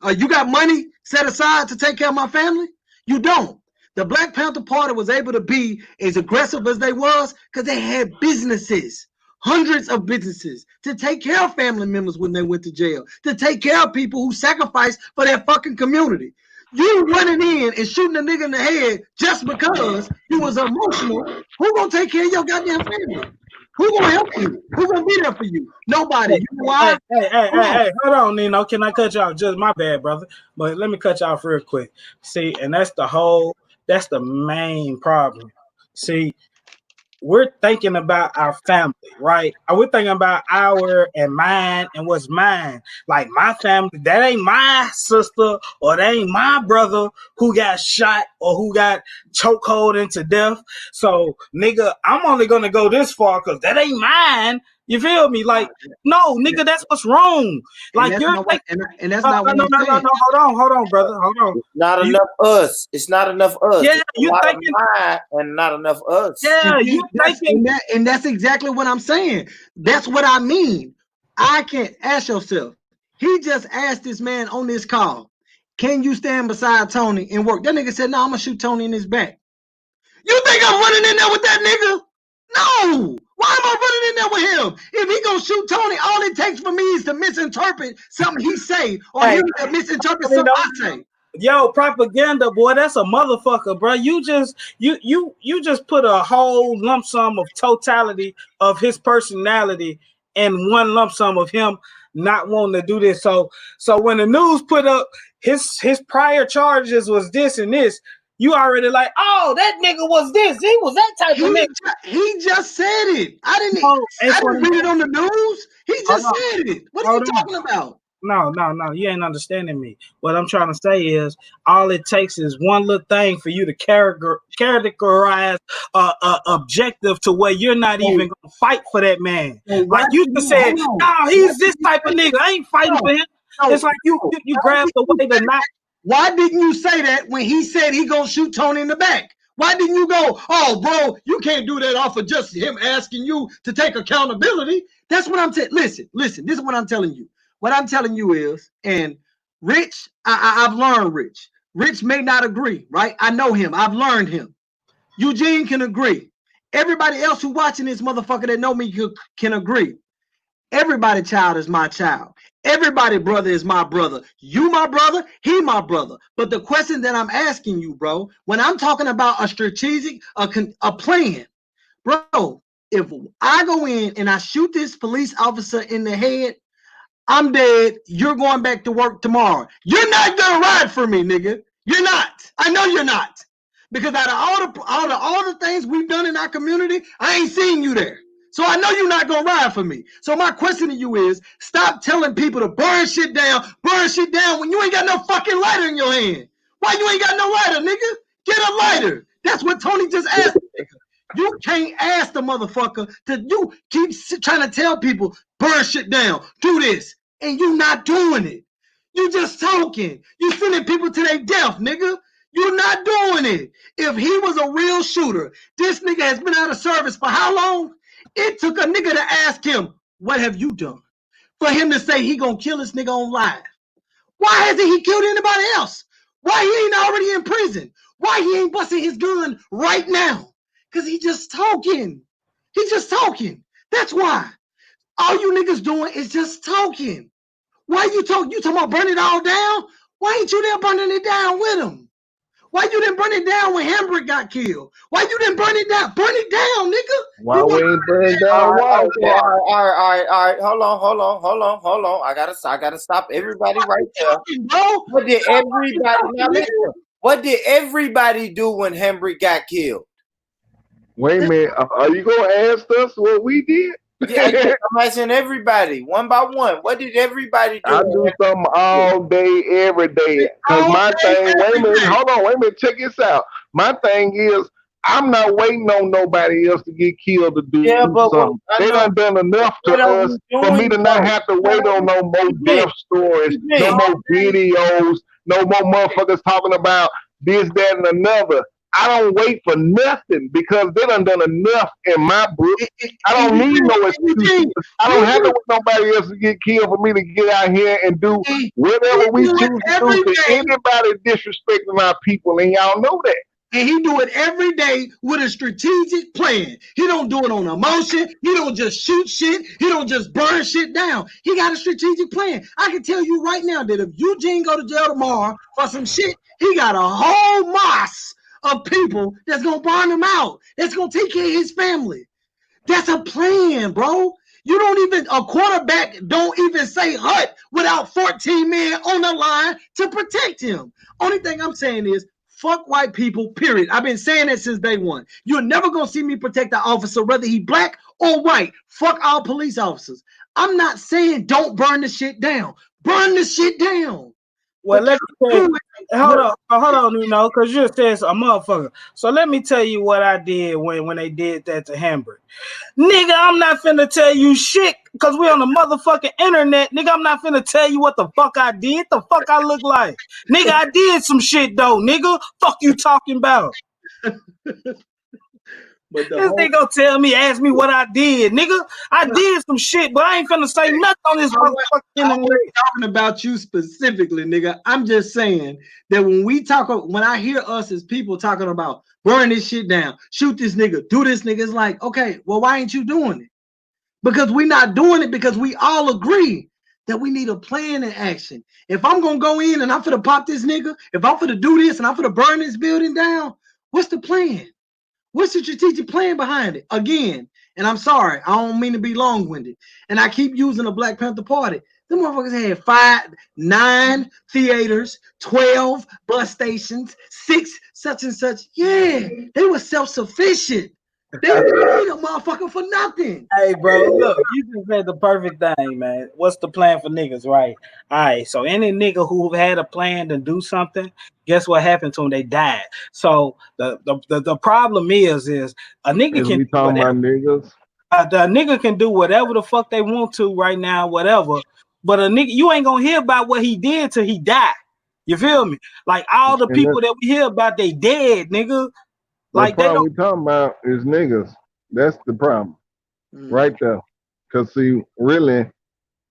Speaker 6: You got money set aside to take care of my family? You don't. The Black Panther Party was able to be as aggressive as they was because they had businesses, hundreds of businesses, to take care of family members when they went to jail, to take care of people who sacrificed for their fucking community. You running in and shooting a nigga in the head just because you was emotional. Who gonna take care of your goddamn family? Who gonna help you? Who gonna be there for you? Nobody. You know why?
Speaker 12: Hey, hold on, Nino. Can I cut you off? Just my bad, brother. But let me cut you off real quick. See, and that's the main problem. See, we're thinking about our family, right? We're thinking about our and mine and what's mine. Like my family, that ain't my sister or that ain't my brother who got shot or who got chokehold into death. So, nigga, I'm only gonna go this far because that ain't mine. You feel me? Like, no, nigga, that's what's wrong. Like you're like,
Speaker 6: and that's not what I'm saying.
Speaker 12: No, hold on, brother, hold on.
Speaker 1: It's not enough us. It's not enough us.
Speaker 12: Yeah, you thinking
Speaker 1: mine and not enough us.
Speaker 12: Yeah, you thinking
Speaker 6: and that's exactly what I'm saying. That's what I mean. I can't ask yourself. He just asked this man on this call, can you stand beside Tony and work? That nigga said, no, I'm gonna shoot Tony in his back. You think I'm running in there with that nigga? No. Why am I running in there with him? If he gonna shoot Tony, all it takes for me is to misinterpret something he say or him to misinterpret something I say.
Speaker 12: Yo, propaganda, boy, that's a motherfucker, bro. You just put a whole lump sum of totality of his personality and one lump sum of him not wanting to do this. So when the news put up his prior charges was this and this, you already like, oh, that nigga was this. He was that type of nigga.
Speaker 6: He just said it. I didn't read it on the news. He just said it. What are you talking about?
Speaker 12: No, you ain't understanding me. What I'm trying to say is all it takes is one little thing for you to categorize objective to where you're not even gonna fight for that man. Like you just said, no, he's this type of nigga. I ain't fighting for him. It's like you grab the way to not.
Speaker 6: Why didn't you say that when he said he gonna shoot Tony in the back? Why didn't you go, oh, bro, you can't do that off of just him asking you to take accountability? That's what I'm saying. Listen, this is what I'm telling you. What I'm telling you is, and Rich, I've learned Rich. Rich may not agree, right? I know him. I've learned him. Eugene can agree. Everybody else who watching this motherfucker that know me can agree. Everybody child is my child. Everybody brother is my brother. You my brother, he my brother. But the question that I'm asking you, bro, when I'm talking about a strategic, a plan, bro, if I go in and I shoot this police officer in the head, I'm dead. You're going back to work tomorrow. You're not gonna ride for me, nigga. You're not. I know you're not. Because out of all the things we've done in our community, I ain't seen you there. So I know you're not gonna ride for me. So my question to you is, stop telling people to burn shit down when you ain't got no fucking lighter in your hand. Why you ain't got no lighter, nigga? Get a lighter. That's what Tony just asked. You can't ask the motherfucker you keep trying to tell people, burn shit down, do this, and you not doing it. You just talking. You sending people to their death, nigga. You're not doing it. If he was a real shooter, this nigga has been out of service for how long? It took a nigga to ask him, what have you done? For him to say he gonna kill this nigga on live. Why hasn't he killed anybody else? Why he ain't already in prison? Why he ain't busting his gun right now? Because he just talking. He just talking. That's why. All you niggas doing is just talking. Why you talking? You talking about burning it all down? Why ain't you there burning it down with him? Why you didn't burn it down when Hambrick got killed? Why you didn't burn it down? Burn it down, nigga.
Speaker 2: Why we ain't burn down
Speaker 1: All right. Hold on. I gotta stop everybody right there.
Speaker 6: Bro,
Speaker 1: what did everybody do when Hambrick got killed?
Speaker 2: Wait a minute. Are you gonna ask us what we did?
Speaker 1: Yeah, I'm asking everybody one by one. What did everybody do?
Speaker 2: I do something all day, every day. Cause my thing, wait a minute, check this out. My thing is, I'm not waiting on nobody else to get killed to do something. They done enough to us for me to not have to wait on no more death stories, no more videos, no more motherfuckers talking about this, that, and another. I don't wait for nothing because they done enough in my book. I don't need no excuses. I don't have to wait nobody else to get killed for me to get out here and do whatever we choose to do to anybody disrespecting our people, and y'all know that.
Speaker 6: And he do it every day with a strategic plan. He don't do it on emotion. He don't just shoot shit. He don't just burn shit down. He got a strategic plan. I can tell you right now that if Eugene go to jail tomorrow for some shit, he got a whole mosque of people that's gonna burn him out. That's gonna take care of his family. That's a plan, bro. You don't even, a quarterback don't even say hut without 14 men on the line to protect him. Only thing I'm saying is, fuck white people, period. I've been saying that since day one. You're never gonna see me protect the officer, whether he black or white. Fuck all police officers. I'm not saying don't burn the shit down. Burn the shit down.
Speaker 12: Well, let me tell you, hold on, you know, because you said a motherfucker. So let me tell you what I did when they did that to Hambrick. Nigga, I'm not finna tell you shit because we on the motherfucking internet. Nigga, I'm not finna tell you what the fuck I did, the fuck I look like. Nigga, I did some shit though, nigga. Fuck you talking about? But this nigga gonna tell me, ask me what I did, nigga. I did some shit, but I ain't finna say nothing on this motherfucking internet.
Speaker 6: I'm talking about you specifically, nigga. I'm just saying that when I hear us as people talking about burn this shit down, shoot this nigga, do this nigga, it's like, okay, well, why ain't you doing it? Because we not doing it because we all agree that we need a plan in action. If I'm gonna go in and I'm finna pop this nigga, if I'm finna do this and I'm finna burn this building down, what's the plan? What's the strategic plan behind it? Again, and I'm sorry, I don't mean to be long-winded, and I keep using the Black Panther Party. Them motherfuckers had 9 theaters, 12 bus stations, 6 such and such. Yeah, they were self-sufficient. They didn't need a motherfucker for nothing.
Speaker 12: Hey, bro, look, you just said the perfect thing, man. What's the plan for niggas, right? All right, so any nigga who had a plan to do something, guess what happened to them? They died. So the problem is a nigga
Speaker 2: Is
Speaker 12: can
Speaker 2: we
Speaker 12: do
Speaker 2: talking
Speaker 12: whatever.
Speaker 2: about niggas?
Speaker 12: The nigga can do whatever the fuck they want to right now, whatever. But a nigga, you ain't gonna hear about what he did till he died. You feel me? Like all the
Speaker 2: And
Speaker 12: people that we hear about, they dead, nigga.
Speaker 2: the
Speaker 12: Like they
Speaker 2: problem
Speaker 12: don't.
Speaker 2: we talking about is niggas. That's the problem right there. Cause see, really,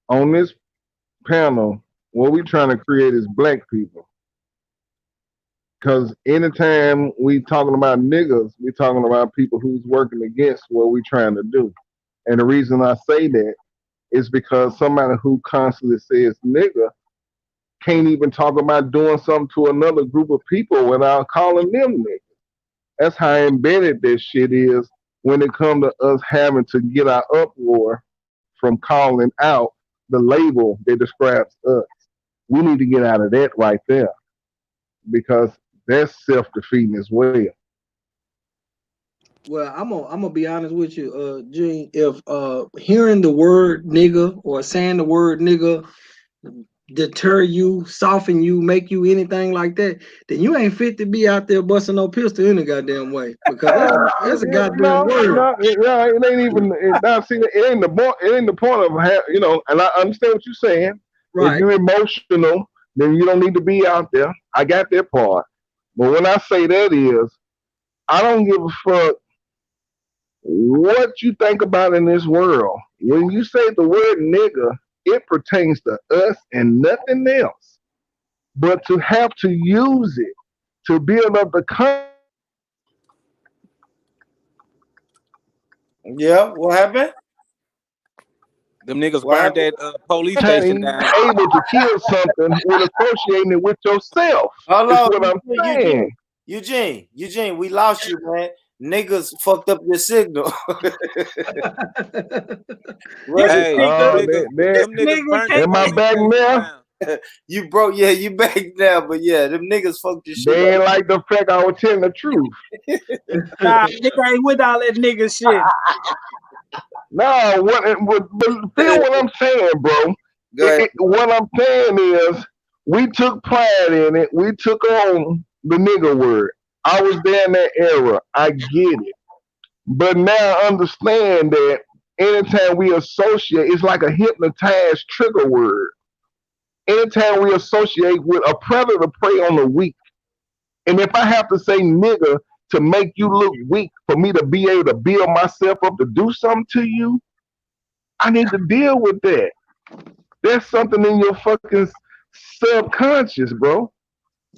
Speaker 2: on this panel, what we trying to create is black people. Cause anytime we talking about niggas, we talking about people who's working against what we trying to do. And the reason I say that is because somebody who constantly says nigga can't even talk about doing something to another group of people without calling them niggas. That's how embedded this shit is when it comes to us having to get our uproar from calling out the label that describes us. We need to get out of that right there because that's self-defeating as well.
Speaker 6: Well, I'm gonna be honest with you, Gene. If hearing the word nigga or saying the word nigga deter you, soften you, make you anything like that, then you ain't fit to be out there busting no pistol in a goddamn way because that's a goddamn word.
Speaker 2: It ain't even. It ain't the point. It ain't the point of And I understand what you're saying.
Speaker 6: Right.
Speaker 2: If you're emotional, then you don't need to be out there. I got that part. But when I say that is, I don't give a fuck what you think about in this world. When you say the word nigga, it pertains to us and nothing else. But to have to use it to build up the country.
Speaker 1: Yeah, what happened?
Speaker 4: Them niggas burned that police station down.
Speaker 2: Able to kill something with associating it with yourself.
Speaker 1: Hello,
Speaker 2: Is what I'm saying.
Speaker 1: Eugene, we lost you, man. Niggas fucked up your signal.
Speaker 4: Hey, them niggas burnt that
Speaker 2: am I
Speaker 4: police
Speaker 2: back
Speaker 4: station
Speaker 2: now?
Speaker 4: down.
Speaker 1: You broke, yeah, you back now, but yeah, them niggas fucked your shit
Speaker 2: They ain't
Speaker 1: up.
Speaker 2: like the fact I was telling the truth.
Speaker 12: Nah, nigga ain't with all that nigga shit.
Speaker 2: No, but feel what I'm saying, bro.
Speaker 1: Go ahead.
Speaker 2: What I'm saying is, we took pride in it. We took on the nigga word. I was there in that era. I get it. But now understand that anytime we associate, it's like a hypnotized trigger word. Anytime we associate with a predator prey on the weak. And if I have to say nigga to make you look weak for me to be able to build myself up to do something to you, I need to deal with that. There's something in your fucking subconscious, bro.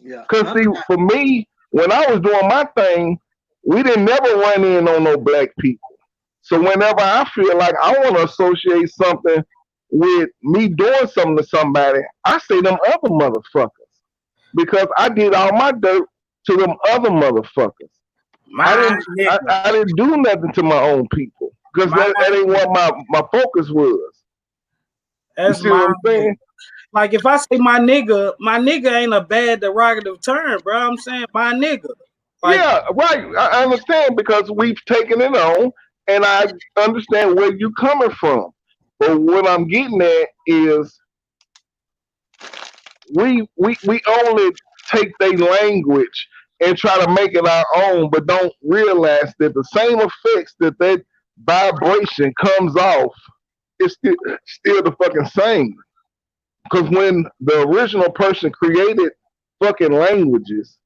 Speaker 6: Yeah.
Speaker 2: Because see, for me, when I was doing my thing, we didn't never run in on no black people. So whenever I feel like I want to associate something with me doing something to somebody, I say them other motherfuckers. Because I did all my dirt to them other motherfuckers. I didn't do nothing to my own people. Because that ain't what my focus was.
Speaker 12: That's
Speaker 2: you see what I'm saying?
Speaker 12: Like if I say my nigga ain't a bad derogative term, bro. I'm saying my nigga. Like,
Speaker 2: yeah, right. I understand because we've taken it on, and I understand where you're coming from. But what I'm getting at is we only take their language and try to make it our own, but don't realize that the same effects that vibration comes off is still the fucking same. Because when the original person created fucking languages,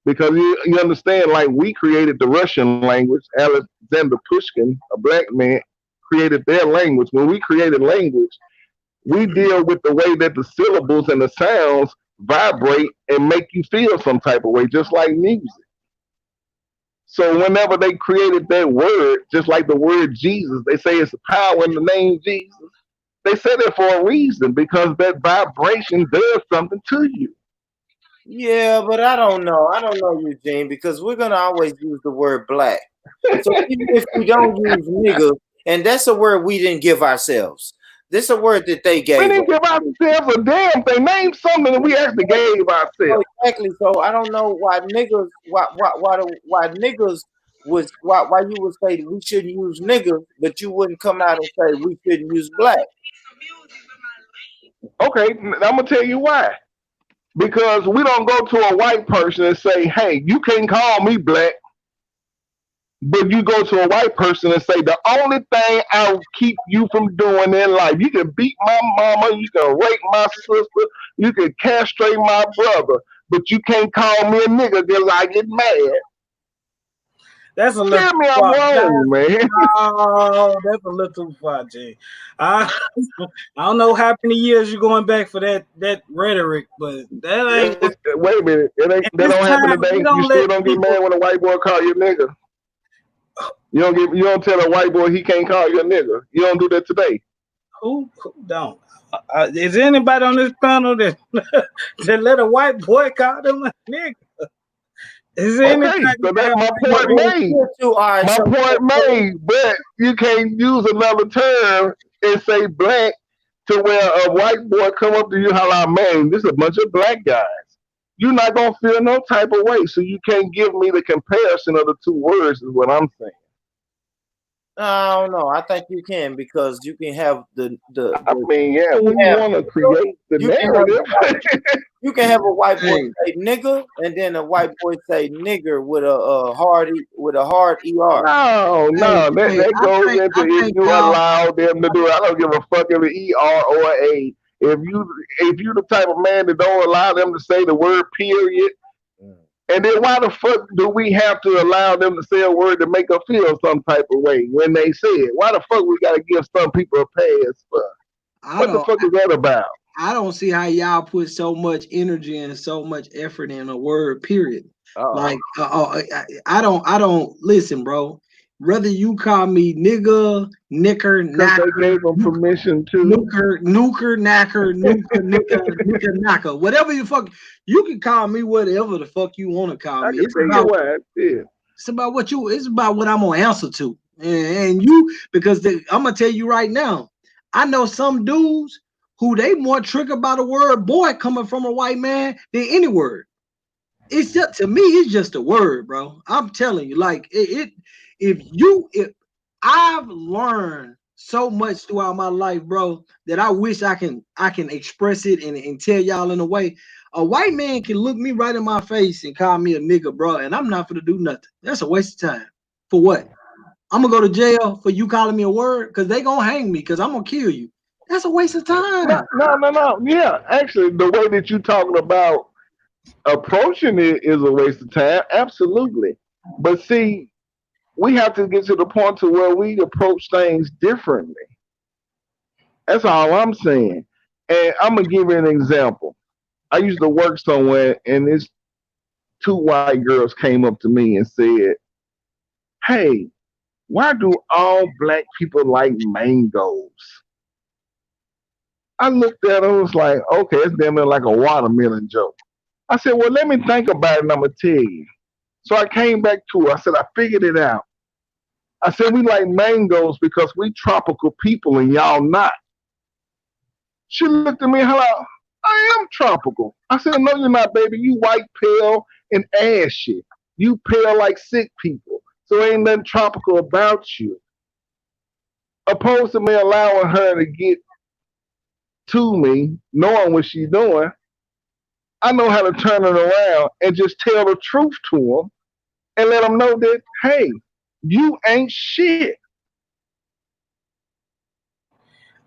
Speaker 2: because you understand, like we created the Russian language, Alexander Pushkin, a black man, created their language. When we created language, we deal with the way that the syllables and the sounds vibrate and make you feel some type of way, just like music. So whenever they created that word, just like the word Jesus, they say it's a power in the name Jesus. They said it for a reason because that vibration does something to you.
Speaker 1: Yeah, but I don't know. I don't know, Eugene, because we're gonna always use the word black. So even if we don't use nigga, and that's a word we didn't give ourselves. This is a word that they
Speaker 2: We
Speaker 1: gave
Speaker 2: didn't
Speaker 1: us.
Speaker 2: give ourselves a damn thing. Name something that we actually gave
Speaker 1: Oh,
Speaker 2: ourselves.
Speaker 1: exactly. So I don't know why niggas, why niggas was why you would say we shouldn't use niggas, but you wouldn't come out and say we shouldn't use black.
Speaker 2: Okay, I'm gonna tell you why. Because we don't go to a white person and say, "Hey, you can't call me black," but you go to a white person and say, "The only thing I'll keep you from doing in life, you can beat my mama, you can rape my sister, you can castrate my brother, but you can't call me a nigga because I get mad."
Speaker 12: That's a little
Speaker 2: Tell me
Speaker 12: too
Speaker 2: I'm
Speaker 12: far.
Speaker 2: wrong, man.
Speaker 12: Oh, that's a little too far, Jay. I don't know how many years you're going back for that rhetoric, but that ain't.
Speaker 2: Wait a minute,
Speaker 12: At
Speaker 2: that
Speaker 12: this
Speaker 2: don't happen
Speaker 12: time, we
Speaker 2: today. You
Speaker 12: don't
Speaker 2: still
Speaker 12: let
Speaker 2: don't get
Speaker 12: people.
Speaker 2: mad when a white boy call you a nigga. You don't tell a white boy he can't call you a nigga. You don't do that today.
Speaker 12: Who don't? Is there anybody on this panel that let a white boy call them a nigga? Is there
Speaker 2: Okay,
Speaker 12: anybody
Speaker 2: so that's
Speaker 12: that
Speaker 2: my
Speaker 1: But
Speaker 2: point
Speaker 1: we
Speaker 2: made.
Speaker 1: still do, all right.
Speaker 2: My point made, but you can't use another term and say black to where a white boy come up to you, holla, man, this is a bunch of black guys. You're not gonna feel no type of way, so you can't give me the comparison of the two words. Is what I'm saying.
Speaker 1: I don't know. I think you can because you can have
Speaker 2: I mean, yeah, when you want to create the
Speaker 1: you can have
Speaker 2: narrative.
Speaker 1: you can have a white boy
Speaker 11: Hey,
Speaker 1: say nigga and then a white boy say nigger with a hard er.
Speaker 2: No,
Speaker 11: hey,
Speaker 2: no,
Speaker 11: hey,
Speaker 2: that goes into
Speaker 11: I
Speaker 2: if
Speaker 11: think
Speaker 2: you
Speaker 11: y'all.
Speaker 2: allow them to do it. I don't give a fuck if it's ER or A. If you the type of man that don't allow them to say the word period, and then why the fuck do we have to allow them to say a word to make us feel some type of way when they say it? Why the fuck we gotta give some people a pass for?
Speaker 6: I
Speaker 2: What the
Speaker 6: don't.
Speaker 2: fuck is that about?
Speaker 6: I don't see how y'all put so much energy and so much effort in a word. Period. Like I don't listen, bro. Whether you call me nigga, knicker,
Speaker 2: Because they
Speaker 6: knacker,
Speaker 2: gave them permission to.
Speaker 6: nooker, knacker, knicker, knacker, whatever you fuck, you can call me whatever the fuck you want to call
Speaker 2: I
Speaker 6: me.
Speaker 2: can tell you why. Yeah.
Speaker 6: It's about what you. It's about what I'm gonna answer to, and you because I'm gonna tell you right now. I know some dudes who they more triggered by the word boy coming from a white man than any word. It's just to me, it's just a word, bro. I'm telling you, like if I've learned so much throughout my life, bro, that I wish I can express it and tell y'all in a way. A white man can look me right in my face and call me a nigga, bro, and I'm not gonna do nothing. That's a waste of time. For what? I'm gonna go to jail for you calling me a word because they gonna hang me because I'm gonna kill you. That's a waste of time.
Speaker 2: No. Yeah, actually, the way that you're talking about approaching it is a waste of time. Absolutely. But see, we have to get to the point to where we approach things differently. That's all I'm saying. And I'm gonna give you an example. I used to work somewhere, and this two white girls came up to me and said, "Hey, why do all black people like mangoes?" I looked at her, was like, "Okay, it's damn near like a watermelon joke." I said, "Well, let me think about it, and I'm gonna tell you." So I came back to her. I said, "I figured it out." I said, "We like mangoes because we tropical people and y'all not." She looked at me, hello, I am tropical. I said, "No, you're not, baby. You white, pale, and ashy. You pale like sick people. So ain't nothing tropical about you." Opposed to me allowing her to get to me, knowing what she's doing, I know how to turn it around and just tell the truth to them and let them know that, hey, you ain't shit.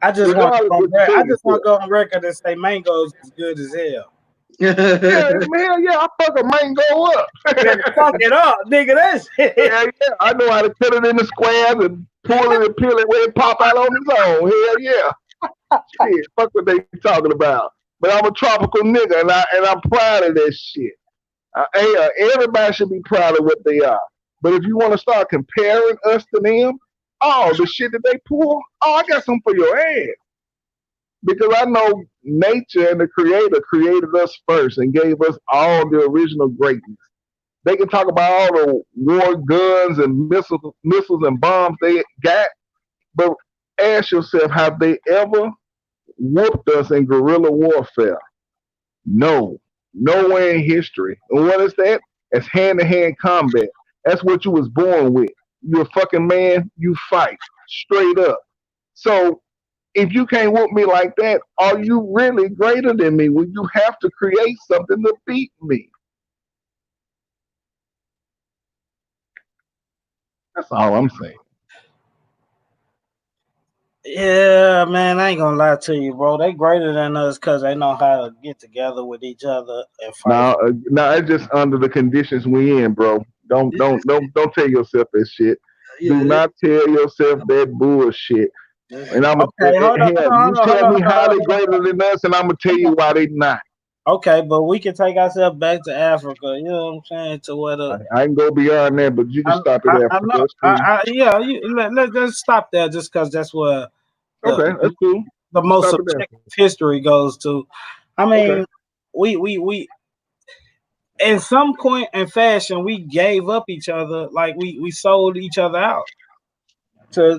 Speaker 12: I just want
Speaker 2: Regardless what you say
Speaker 12: to go on record and say mangoes is good as hell.
Speaker 2: Yeah, hell yeah, I fuck a mango up.
Speaker 12: Fuck it up, nigga. That's it.
Speaker 2: Yeah, I know how to cut it into squares and pull it and peel it where it pop out on its own. Hell yeah. Shit, fuck what they talking about. But I'm a tropical nigga and I'm proud of that shit. Everybody should be proud of what they are. But if you want to start comparing us to them, oh, the shit that they pull, oh, I got something for your ass. Because I know nature and the creator created us first and gave us all the original greatness. They can talk about all the war guns and missiles and bombs they got, but ask yourself, have they ever whooped us in guerrilla warfare? No. Nowhere in history. And what is that? It's hand-to-hand combat. That's what you was born with. You're a fucking man, you fight. Straight up. So if you can't whoop me like that, are you really greater than me when you have to create something to beat me? That's all I'm saying.
Speaker 12: Yeah, man, I ain't gonna lie to you, bro. They greater than us because they know how to get together with each other and fight.
Speaker 2: Now, it's just under the conditions we in, bro. Don't tell yourself that shit. Do not tell yourself that bullshit. And I'm
Speaker 12: Okay, hold on,
Speaker 2: you tell me how they greater than us, and I'm gonna tell you why they not.
Speaker 12: Okay, but we can take ourselves back to Africa. You know what I'm saying? To where the
Speaker 2: I can go beyond that, but you can stop at
Speaker 12: I know.
Speaker 2: Africa.
Speaker 12: Yeah, let's stop there just because that's where
Speaker 2: Okay, that's cool.
Speaker 12: the most
Speaker 2: Stop it there.
Speaker 12: subjective history goes to. I mean, we in some point in fashion we gave up each other, like we sold each other out to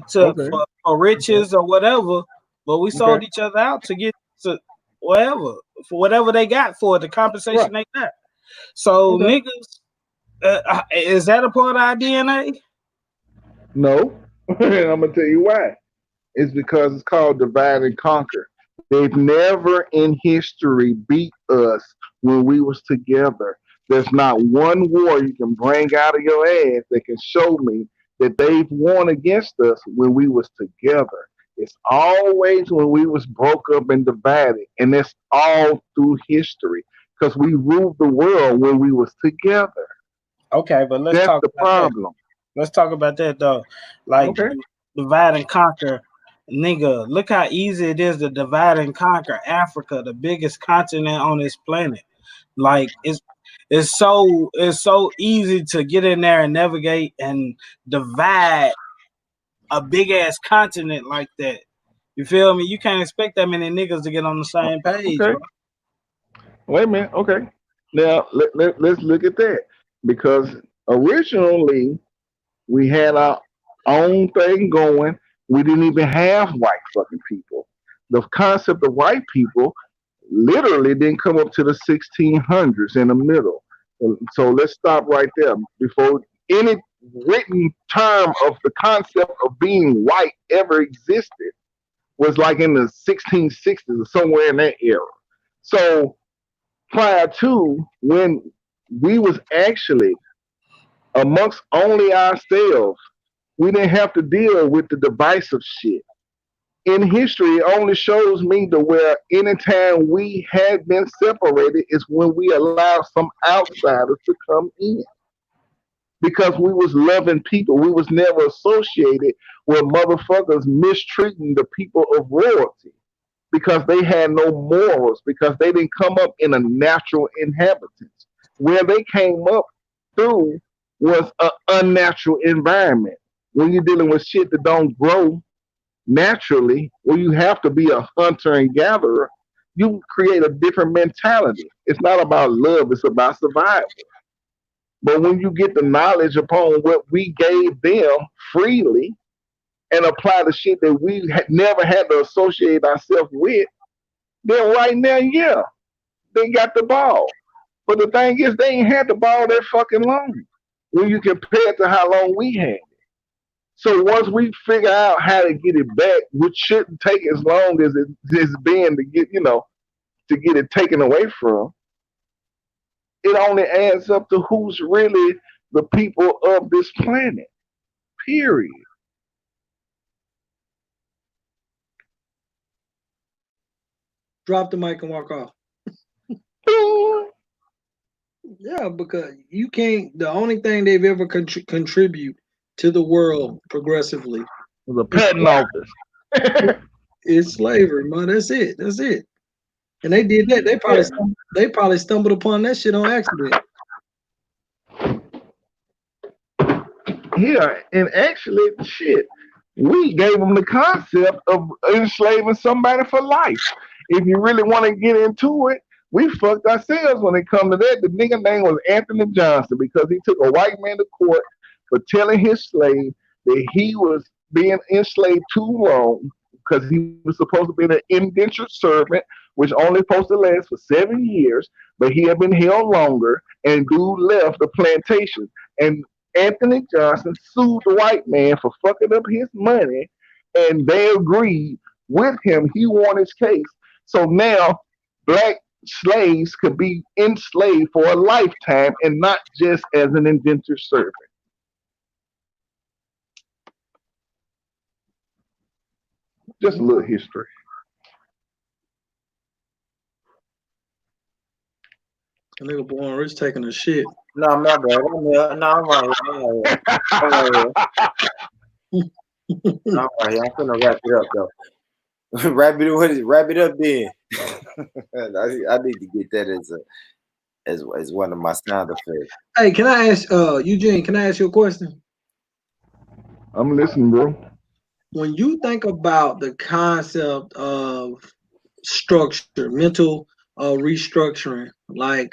Speaker 12: for riches or whatever, but we sold each other out to get to whatever for whatever they got for the compensation they got. So niggas, is that a part of our DNA?
Speaker 2: No, and I'm gonna tell you why. It's because it's called divide and conquer. They've never in history beat us when we was together. There's not one war you can bring out of your ass that can show me that they've won against us when we was together. It's always when we was broke up and divided, and that's all through history because we ruled the world when we was together.
Speaker 12: Okay, but let's
Speaker 2: that's
Speaker 12: talk
Speaker 2: the
Speaker 12: about
Speaker 2: problem.
Speaker 12: That. Let's talk about that though. Like divide and conquer. Nigga, look how easy it is to divide and conquer Africa, the biggest continent on this planet. Like it's so easy to get in there and navigate and divide a big ass continent like that. You feel me? You can't expect that many niggas to get on the same page.
Speaker 2: Okay.
Speaker 12: Bro.
Speaker 2: Wait a minute. Okay. Now let's look at that because originally we had our own thing going. We didn't even have white fucking people. The concept of white people literally didn't come up to the 1600s in the middle. So let's stop right there. Before any written term of the concept of being white ever existed was like in the 1660s or somewhere in that era. So prior to when we was actually amongst only ourselves, we didn't have to deal with the divisive shit. In history, it only shows me to where anytime we had been separated is when we allowed some outsiders to come in. Because we was loving people. We was never associated with motherfuckers mistreating the people of royalty. Because they had no morals, because they didn't come up in a natural inhabitants. Where they came up through was an unnatural environment. When you're dealing with shit that don't grow naturally, where you have to be a hunter and gatherer, you create a different mentality. It's not about love, it's about survival. But when you get the knowledge upon what we gave them freely and apply the shit that we had never had to associate ourselves with, then right now, yeah, they got the ball. But the thing is, they ain't had the ball that fucking long when you compare it to how long we had it. So once we figure out how to get it back, which shouldn't take as long as it's been to get, to get it taken away from, it only adds up to who's really the people of this planet. Period.
Speaker 6: Drop the mic and walk off. Yeah, because you can't. The only thing they've ever contribute to the world progressively
Speaker 2: was a patent office.
Speaker 6: It's slavery, man. That's it. That's it. And they did that. They probably stumbled upon that shit on accident.
Speaker 2: Yeah, and actually, shit. We gave them the concept of enslaving somebody for life. If you really want to get into it, we fucked ourselves when it come to that. The nigga name was Anthony Johnson because he took a white man to court for telling his slave that he was being enslaved too long because he was supposed to be an indentured servant, which only supposed to last for 7 years, but he had been held longer, and dude left the plantation. And Anthony Johnson sued the white man for fucking up his money, and they agreed with him. He won his case. So now black slaves could be enslaved for a lifetime and not just as an indentured servant. Just a little history.
Speaker 6: A nigga born rich taking a shit.
Speaker 1: No, my bad. I'm here. No, I'm right here. I'm right here. I'm right here. I'm gonna wrap it up though. Wrap it up then. I need to get that as one of my sound effects.
Speaker 6: Hey, can I ask Eugene, can I ask you a question?
Speaker 2: I'm listening, bro.
Speaker 6: When you think about the concept of structure, mental restructuring, like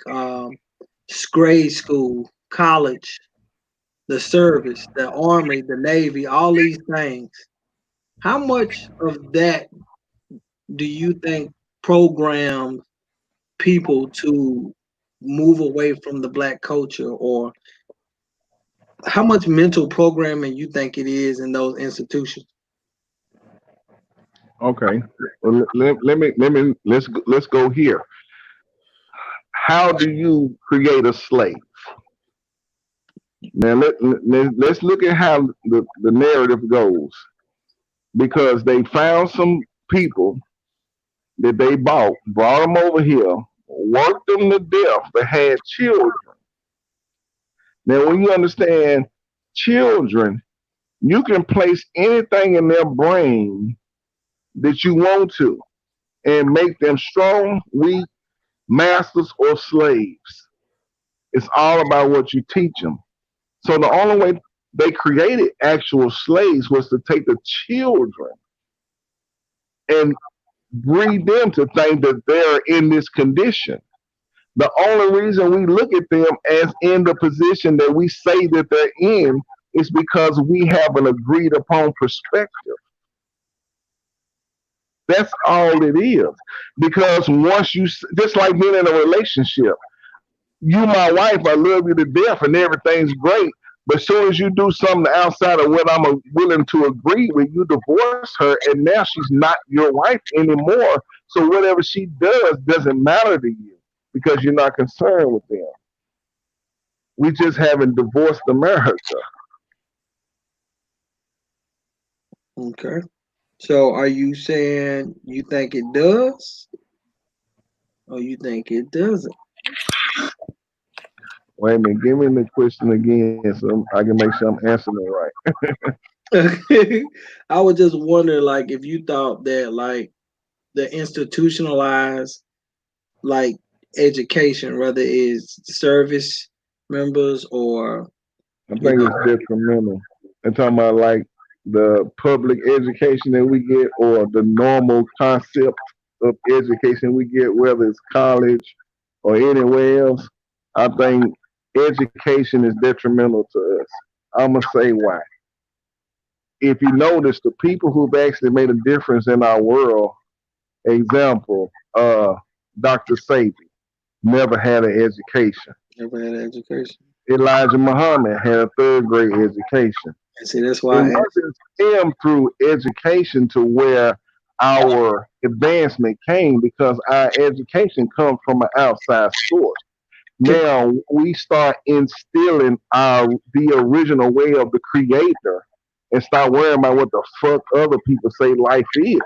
Speaker 6: grade school, college, the service, the army, the navy, all these things, how much of that do you think programs people to move away from the black culture, or how much mental programming you think it is in those institutions?
Speaker 2: Okay. Well, let's go here. How do you create a slave? Now let's look at how the narrative goes. Because they found some people that they brought them over here, worked them to death, but had children. Now, when you understand children, you can place anything in their brain that you want to and make them strong, weak, masters, or slaves. It's all about what you teach them. So the only way they created actual slaves was to take the children and breed them to think that they're in this condition. The only reason we look at them as in the position that we say that they're in is because we have an agreed upon perspective. That's all it is. Because once you, just like being in a relationship, you, my wife, I love you to death and everything's great. But as soon as you do something outside of what I'm willing to agree with, you divorce her, and now she's not your wife anymore. So whatever she does doesn't matter to you because you're not concerned with them. We just haven't divorced America.
Speaker 6: Okay. So are you saying you think it does, or you think it doesn't?
Speaker 2: Wait a minute, give me the question again so I can make sure I'm answering it right.
Speaker 6: I was just wondering, like, if you thought that, like, the institutionalized, like, education, whether it's service members or,
Speaker 2: I think it's detrimental. I'm talking about like the public education that we get or the normal concept of education we get, whether it's college or anywhere else. I think education is detrimental to us. I'm going to say why. If you notice, the people who've actually made a difference in our world, example, Dr. Sabi, never had an education.
Speaker 6: Never had an education.
Speaker 2: Elijah Muhammad had a third grade education.
Speaker 6: See, that's why
Speaker 2: it wasn't him through education to where our advancement came because our education comes from an outside source. Now we start instilling the original way of the creator and start worrying about what the fuck other people say life is.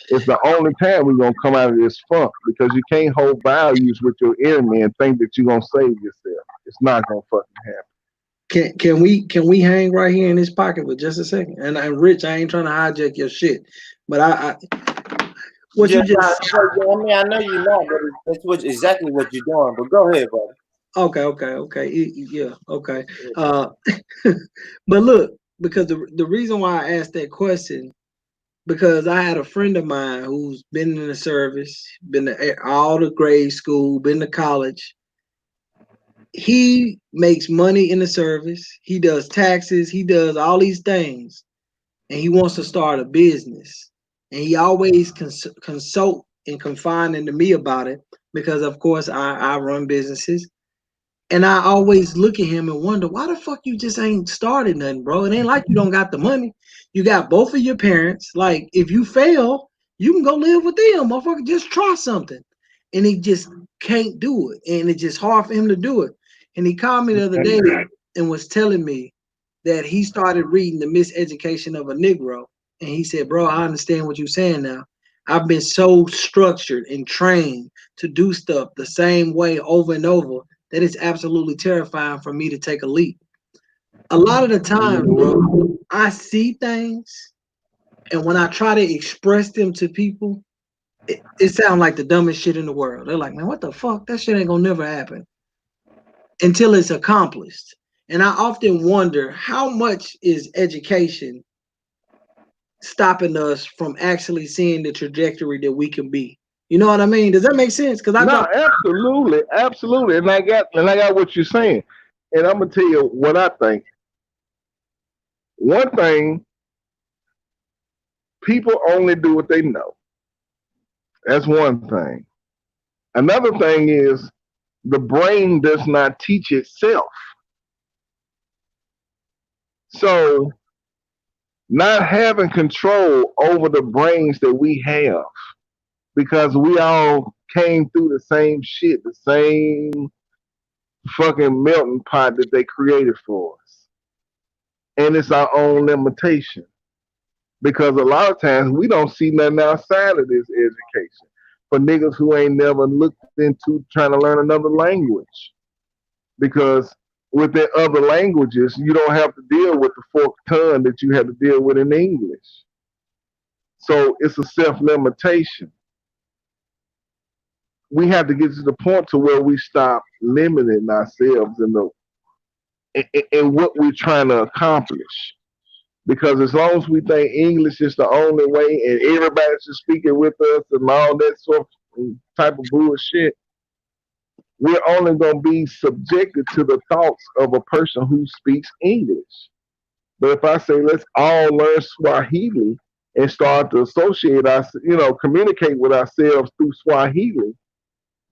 Speaker 2: It's the only time we're gonna come out of this funk because you can't hold values with your enemy and think that you're gonna save yourself. It's not gonna fucking happen.
Speaker 6: Can we hang right here in this pocket for just a second? And Rich, I ain't trying to hijack your shit, but I what you just
Speaker 1: I mean, I know you're not, but that's exactly what you're doing. But go ahead, brother.
Speaker 6: Okay. Yeah, okay. But look, because the reason why I asked that question, because I had a friend of mine who's been in the service, been to all the grade school, been to college. He makes money in the service. He does taxes. He does all these things, and he wants to start a business. And he always consult and confiding to me about it because, of course, I run businesses. And I always look at him and wonder, why the fuck you just ain't started nothing, bro? It ain't like you don't got the money. You got both of your parents. Like, if you fail, you can go live with them, motherfucker. Just try something. And he just can't do it. And it's just hard for him to do it. And he called me the other day and was telling me that he started reading The Miseducation of a Negro. And he said, bro, I understand what you're saying now. I've been so structured and trained to do stuff the same way over and over that it's absolutely terrifying for me to take a leap. A lot of the time, bro, I see things, and when I try to express them to people, it sounds like the dumbest shit in the world. They're like, man, what the fuck? That shit ain't gonna never happen until it's accomplished. And I often wonder, how much is education stopping us from actually seeing the trajectory that we can be? You know what I mean? Does that make sense? Because
Speaker 2: absolutely, and I got what you're saying, and I'm gonna tell you what I think. One thing, people only do what they know. That's one thing. Another thing is the brain does not teach itself. So, not having control over the brains that we have, because we all came through the same shit, the same fucking melting pot that they created for us. And it's our own limitation. Because a lot of times we don't see nothing outside of this education. For niggas who ain't never looked into trying to learn another language. Because within other languages, you don't have to deal with the forked tongue that you have to deal with in English. So it's a self-limitation. We have to get to the point to where we stop limiting ourselves in what we're trying to accomplish. Because as long as we think English is the only way and everybody's just speaking with us and all that sort of type of bullshit, we're only going to be subjected to the thoughts of a person who speaks English. But if I say let's all learn Swahili and start to associate us, communicate with ourselves through Swahili,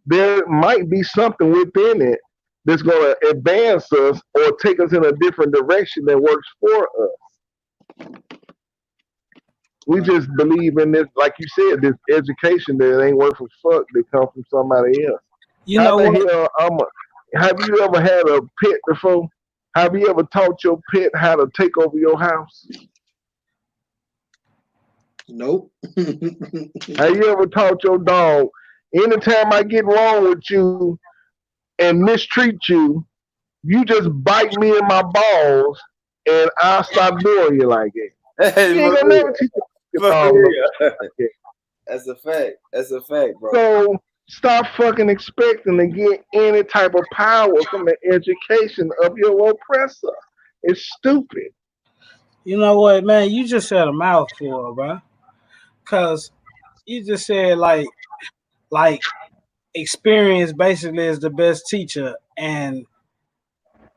Speaker 2: there might be something within it that's going to advance us or take us in a different direction that works for us. We just believe in this, like you said, this education that ain't worth a fuck that comes from somebody else. Have you ever had a pet before? Have you ever taught your pet how to take over your house?
Speaker 6: Nope.
Speaker 2: Have you ever taught your dog, anytime I get wrong with you and mistreat you, you just bite me in my balls and I'll stop doing you like that?
Speaker 1: Hey,
Speaker 2: you ain't gonna never teach your dog.
Speaker 1: That's a fact. That's a fact, bro.
Speaker 2: So stop fucking expecting to get any type of power from the education of your oppressor. It's stupid.
Speaker 12: You know what, man? You just said a mouthful, bro. Cause you just said like experience basically is the best teacher, and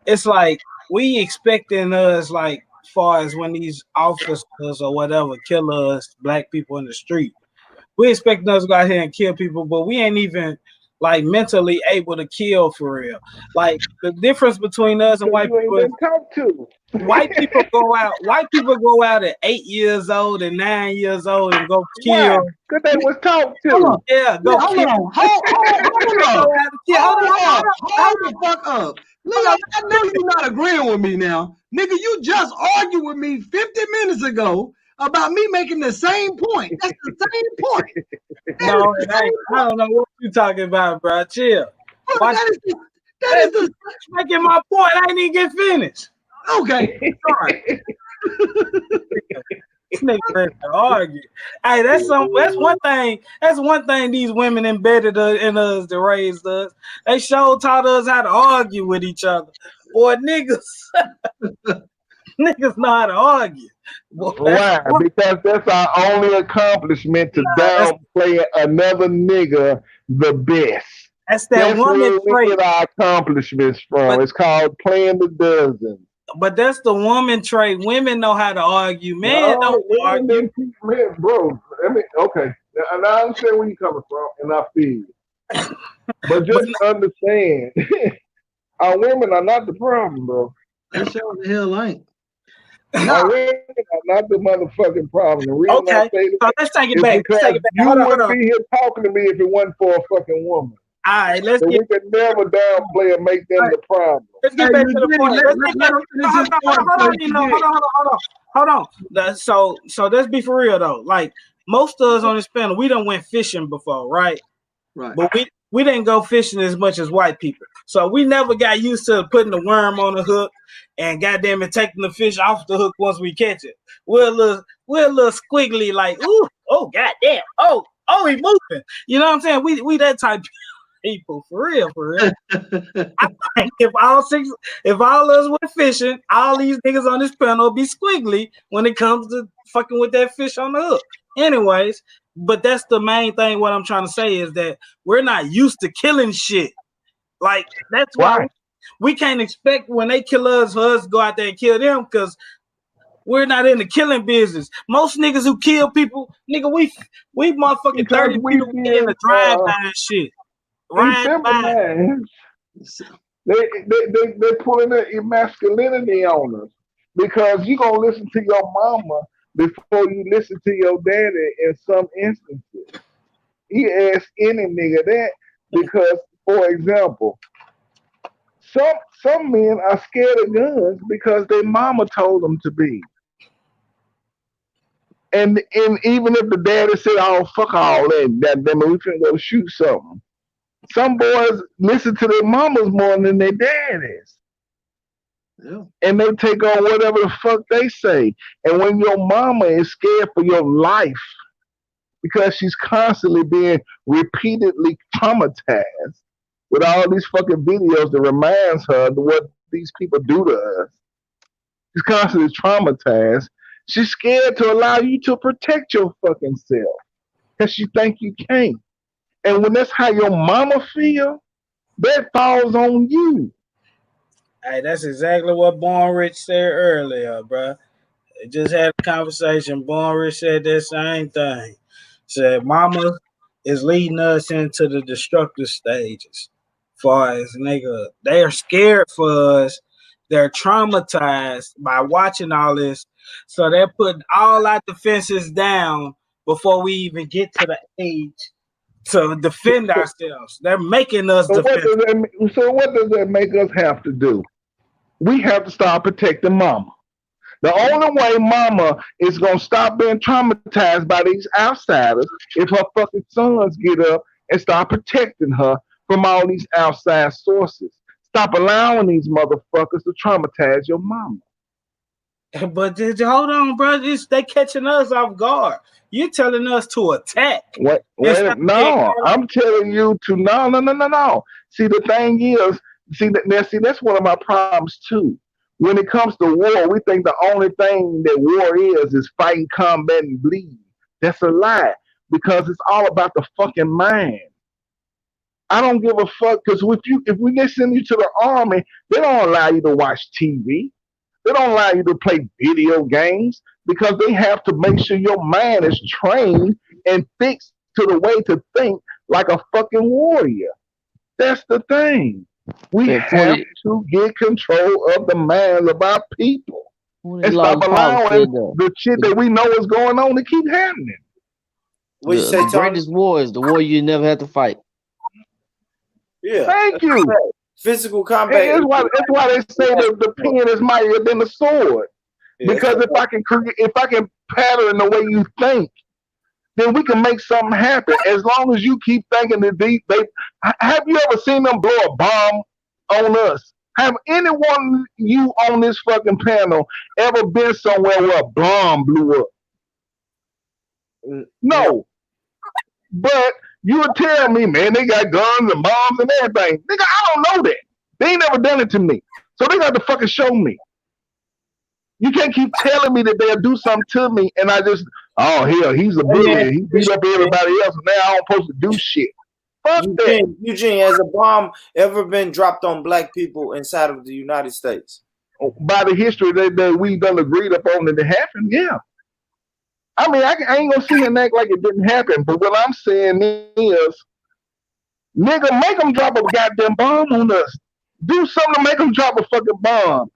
Speaker 12: it's like we expecting us, like far as when these officers or whatever kill us, black people in the street, we expecting us to go out here and kill people, but we ain't even like mentally able to kill for real. Like the difference between us and white people is white people go out at 8 years old and 9 years old and go kill.
Speaker 2: Because they was taught to.
Speaker 12: Yeah, go kill.
Speaker 6: Hold the fuck up. Look, I know you're not agreeing with me now. Nigga, you just argued with me 50 minutes ago about me making the same point. That's the same point.
Speaker 12: No, it ain't. I don't know what you talking about, bro. Chill. That is making my point. I ain't even get finished.
Speaker 6: Okay. Sorry.
Speaker 12: Nigga ready to argue. Hey, that's one thing. That's one thing these women embedded in us that raised us. They taught us how to argue with each other. Boy, niggas. Niggas know how to argue. Well,
Speaker 2: Why? Because that's our only accomplishment to downplay another nigga the best.
Speaker 12: That's that
Speaker 2: That's
Speaker 12: woman
Speaker 2: where we
Speaker 12: trait.
Speaker 2: get our accomplishments from. It's called playing the dozen.
Speaker 12: But that's the woman trait. Women know how to argue. Men don't argue.
Speaker 2: Men, bro. Okay. And I understand where you're coming from, and I feel you. But just understand, our women are not the problem, bro.
Speaker 6: That's sure the hell ain't.
Speaker 2: Our women are not the motherfucking problem. The reason I say that
Speaker 12: so let's take it
Speaker 2: is
Speaker 12: back.
Speaker 2: because
Speaker 12: Let's take it back.
Speaker 2: you
Speaker 12: Hold on,
Speaker 2: wouldn't be here talking to me if it wasn't for a fucking woman.
Speaker 12: All right, let's
Speaker 2: so we could never downplay and make them the problem.
Speaker 12: Let's get back to the point. Hold on. So let's be for real though. Like most of us on this panel, we done went fishing before, right?
Speaker 6: Right.
Speaker 12: But we didn't go fishing as much as white people. So we never got used to putting the worm on the hook and goddamn it taking the fish off the hook once we catch it. We're a little squiggly, like, ooh, oh goddamn, oh, he moving. You know what I'm saying? We that type of people, for real. I think if all of us went fishing, all these niggas on this panel be squiggly when it comes to fucking with that fish on the hook. Anyways, but that's the main thing. What I'm trying to say is that we're not used to killing shit. Like that's why we can't expect when they kill us for us to go out there and kill them because we're not in the killing business. Most niggas who kill people, nigga, we motherfucking 30 people in the drive-by and shit.
Speaker 2: Right. They pulling the masculinity on us because you gonna listen to your mama before you listen to your daddy in some instances. He asks any nigga that because, for example, some men are scared of guns because their mama told them to be. And even if the daddy said, "Oh, fuck all that, we finna go shoot something." Some boys listen to their mamas more than their daddies. Yeah. And they take on whatever the fuck they say. And when your mama is scared for your life because she's constantly being repeatedly traumatized with all these fucking videos that reminds her of what these people do to us. She's constantly traumatized. She's scared to allow you to protect your fucking self because she think you can't. And when that's how your mama feel, that falls on you.
Speaker 12: Hey, that's exactly what Born Rich said earlier, bro. They just had a conversation. Born Rich said that same thing. Said mama is leading us into the destructive stages. Far as nigga, they are scared for us. They're traumatized by watching all this. So they're putting all our defenses down before we even get to the age to defend ourselves. They're making us defend.
Speaker 2: So what does that make us have to do? We have to start protecting mama. The only way mama is going to stop being traumatized by these outsiders if her fucking sons get up and start protecting her from all these outside sources. Stop allowing these motherfuckers to traumatize your mama.
Speaker 12: But hold on, bro. They catching us off guard. You're telling us to attack.
Speaker 2: No, I'm telling you to no. See, the thing is, that's one of my problems too. When it comes to war, we think the only thing that war is fighting, combat, and bleed. That's a lie because it's all about the fucking mind. I don't give a fuck because if we send you to the army, they don't allow you to watch TV. They don't allow you to play video games because they have to make sure your mind is trained and fixed to the way to think like a fucking warrior. That's the thing. We have to get control of the minds of our people and stop allowing the shit that we know is going on to keep happening.
Speaker 5: The greatest war is the war you never have to fight.
Speaker 1: Yeah.
Speaker 2: Thank you.
Speaker 1: Physical combat.
Speaker 2: That's why they say the pen is mightier than the sword. Yeah, because if I can pattern the way you think, then we can make something happen. As long as you keep thinking that have you ever seen them blow a bomb on us? Have anyone you on this fucking panel ever been somewhere where a bomb blew up? No. But you would tell me, man, they got guns and bombs and everything. Nigga, I don't know that. They ain't never done it to me. So they got to fucking show me. You can't keep telling me that they'll do something to me, and I just, oh hell, he's a bully. He beat up everybody else, and now I'm supposed to do shit. Fuck that.
Speaker 1: Eugene, has a bomb ever been dropped on black people inside of the United States?
Speaker 2: By the history that we done agreed upon that it happened, yeah. I mean, I ain't gonna sit here and act like it didn't happen, but what I'm saying is, nigga, make them drop a goddamn bomb on us. Do something to make them drop a fucking bomb.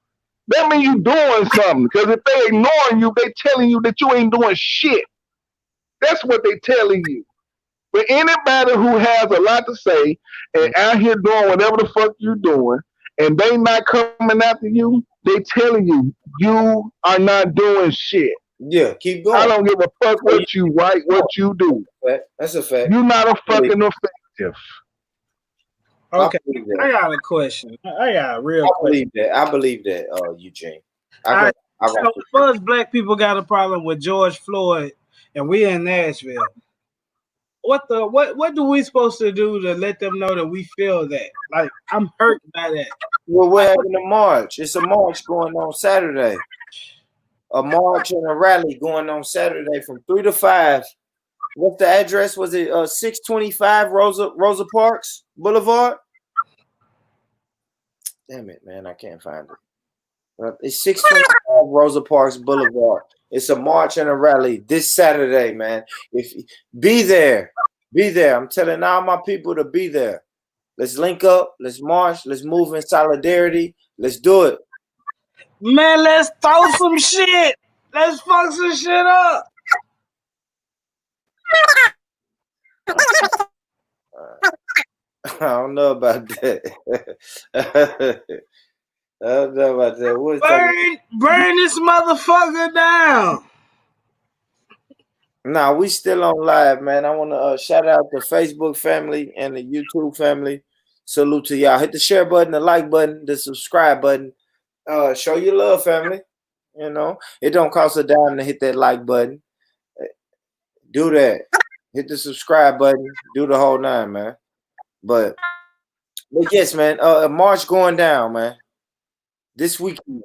Speaker 2: That means you doing something. Because if they ignoring you, they telling you that you ain't doing shit. That's what they telling you. But anybody who has a lot to say and out here doing whatever the fuck you doing, and they not coming after you, they telling you you are not doing shit.
Speaker 1: Yeah, keep going.
Speaker 2: I don't give a fuck what you write, what you do.
Speaker 1: That's a fact.
Speaker 2: You're not a fucking effective.
Speaker 12: Okay, I got a question. I got a real question.
Speaker 1: I believe that, Eugene.
Speaker 12: So first, black people got a problem with George Floyd, and we in Nashville. What do we supposed to do to let them know that we feel that? Like, I'm hurt by that.
Speaker 1: Well, we're having a march. It's a march going on Saturday. A march and a rally going on Saturday from 3 to 5. What's the address? Was it 625 Rosa Parks Boulevard? Damn it, man, I can't find it. It's 625 Rosa Parks Boulevard. It's a march and a rally this Saturday, man. Be there. I'm telling all my people to be there. Let's link up. Let's march. Let's move in solidarity. Let's do it.
Speaker 12: Man, let's throw some shit. Let's fuck some shit up.
Speaker 1: I don't know about that. I don't know about that.
Speaker 12: Burn this motherfucker down.
Speaker 1: Nah, we still on live, man. I want to shout out the Facebook family and the YouTube family. Salute to y'all. Hit the share button, the like button, the subscribe button. Show your love, family. You know, it don't cost a dime to hit that like button. Do that. Hit the subscribe button. Do the whole nine, man. But yes, man. A march going down, man. This weekend.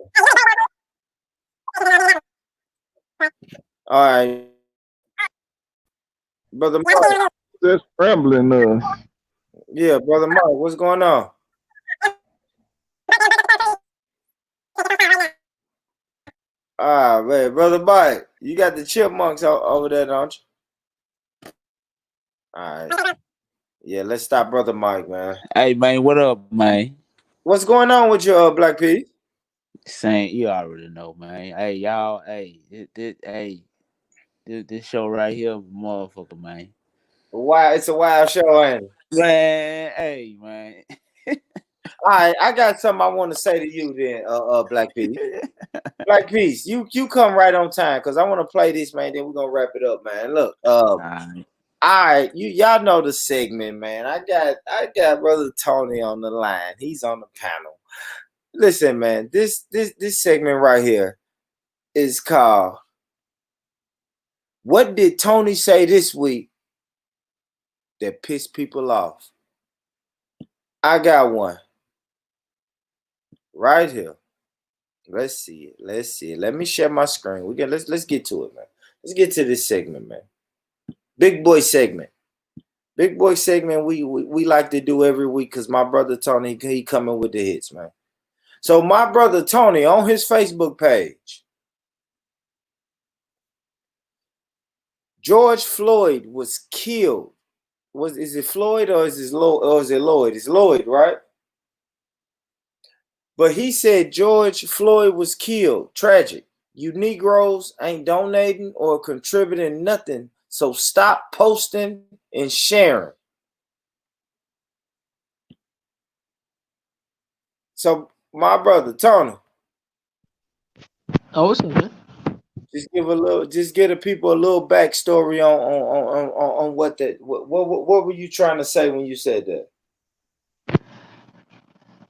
Speaker 1: All right. Brother Mark.
Speaker 2: They're scrambling us.
Speaker 1: Yeah, Brother Mark, what's going on? Man, Brother Mike, you got the chipmunks over there, don't you? All right. Yeah, let's stop Brother Mike, man.
Speaker 14: Hey, man, what up, man?
Speaker 1: What's going on with your Black Peas?
Speaker 14: Saying you already know, man. Hey, y'all. Hey, this show right here, motherfucker, man.
Speaker 1: Why? It's a wild show, ain't it?
Speaker 14: Man, hey, man.
Speaker 1: All right, I got something I want to say to you then, Black Peas. Black Peas, you come right on time because I want to play this, man. Then we're gonna wrap it up, man. Look, all right, y'all know the segment, man. I got Brother Tony on the line. He's on the panel. Listen, man, this segment right here is called "What Did Tony Say This Week That Pissed People Off?" I got one right here. Let's see it. Let me share my screen. Let's get to it, man. Let's get to this segment, man. Big boy segment. Big boy segment we like to do every week because my brother Tony, he coming with the hits, man. So my brother Tony on his Facebook page, George Floyd was killed. Is it Floyd or is it Lloyd? It's Lloyd, right? But he said George Floyd was killed. Tragic. You Negroes ain't donating or contributing nothing. So stop posting and sharing. So my brother Tony.
Speaker 5: Oh, what's up, man?
Speaker 1: Just give the people a little backstory on what were you trying to say when you said that?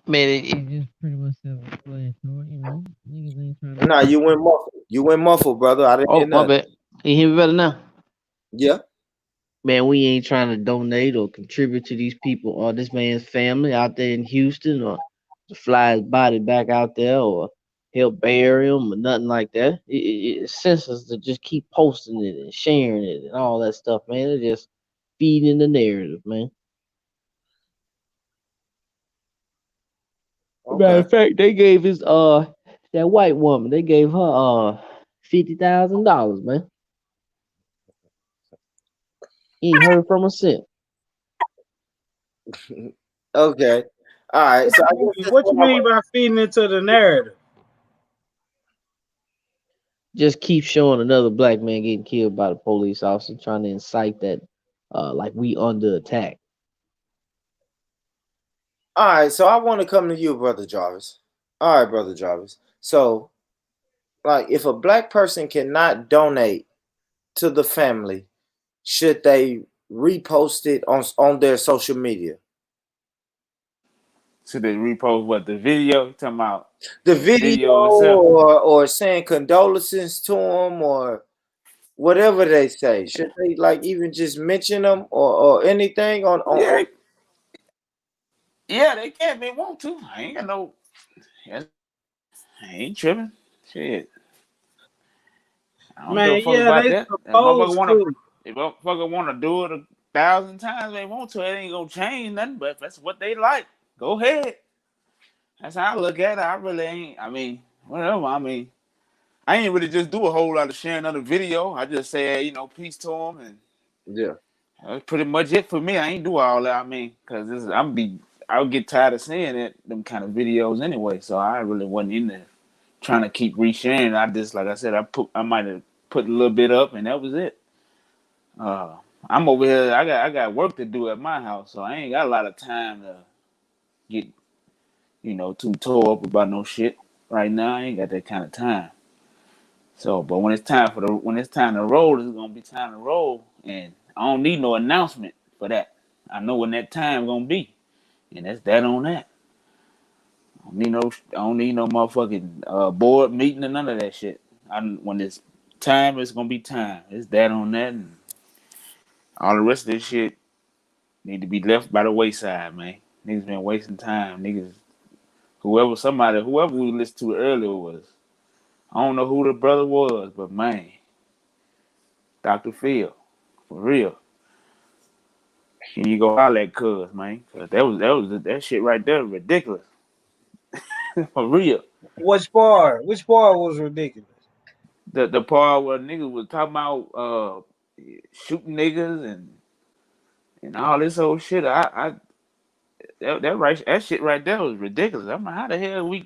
Speaker 5: Man, it just pretty much self-explanatory, you know. Niggas ain't trying to.
Speaker 1: Nah, you went muffled. You went muffled, brother. I didn't hear nothing.
Speaker 5: My bad. You hear me better now?
Speaker 1: Yeah.
Speaker 5: Man, we ain't trying to donate or contribute to these people or this man's family out there in Houston or to fly his body back out there or help bury him or nothing like that. It's senseless to just keep posting it and sharing it and all that stuff, man. It's just feeding the narrative, man. Matter
Speaker 1: Okay.
Speaker 5: of fact, they gave his that white woman, they gave her $50,000, man. Ain't heard from her since.
Speaker 1: Okay. All right. So I guess
Speaker 12: What you mean by feeding into the narrative?
Speaker 5: Just keep showing another black man getting killed by the police officer, trying to incite that like we under attack.
Speaker 1: All right, so I want to come to you, Brother Jarvis. All right, Brother Jarvis. So, like, if a black person cannot donate to the family, should they repost it on their social media?
Speaker 14: Should they repost what, the video? You talking about
Speaker 1: The video
Speaker 14: itself?
Speaker 1: or saying condolences to them or whatever they say. Should they like even just mention them or anything on
Speaker 14: Yeah, they can. They want to. I ain't got no. I ain't tripping. Shit. I don't give a
Speaker 12: Man,
Speaker 14: fuck
Speaker 12: yeah,
Speaker 14: about
Speaker 12: they
Speaker 14: that. If
Speaker 12: supposed to.
Speaker 14: motherfucker want to do it 1,000 times, they want to. It ain't gonna change nothing. But if that's what they like, go ahead. That's how I look at it. I really ain't. I mean, whatever. I mean, I ain't really just do a whole lot of sharing of the video. I just say, hey, peace to them, and
Speaker 1: yeah.
Speaker 14: that's pretty much it for me. I ain't do all that. I mean, cause I'll get tired of seeing them kind of videos anyway. So I really wasn't in there trying to keep resharing. I just, like I said, I might have put a little bit up, and that was it. I'm over here. I got work to do at my house, so I ain't got a lot of time to get too tore up about no shit right now. I ain't got that kind of time. So, but when it's time to roll, it's gonna be time to roll, and I don't need no announcement for that. I know when that time gonna be, and that's that on that. I don't need no motherfucking board meeting and none of that shit. When it's time, it's gonna be time. It's that on that, and all the rest of this shit need to be left by the wayside, man. Niggas been wasting time. Niggas, whoever we listened to earlier was, I don't know who the brother was, but man, Dr. Phil, for real. And you go holler at cuz, man. Cause that shit right there ridiculous. For real.
Speaker 12: Which part? Which part was ridiculous?
Speaker 14: The part where niggas was talking about shooting niggas and all this old shit. That shit right there was ridiculous. I'm like, how the hell he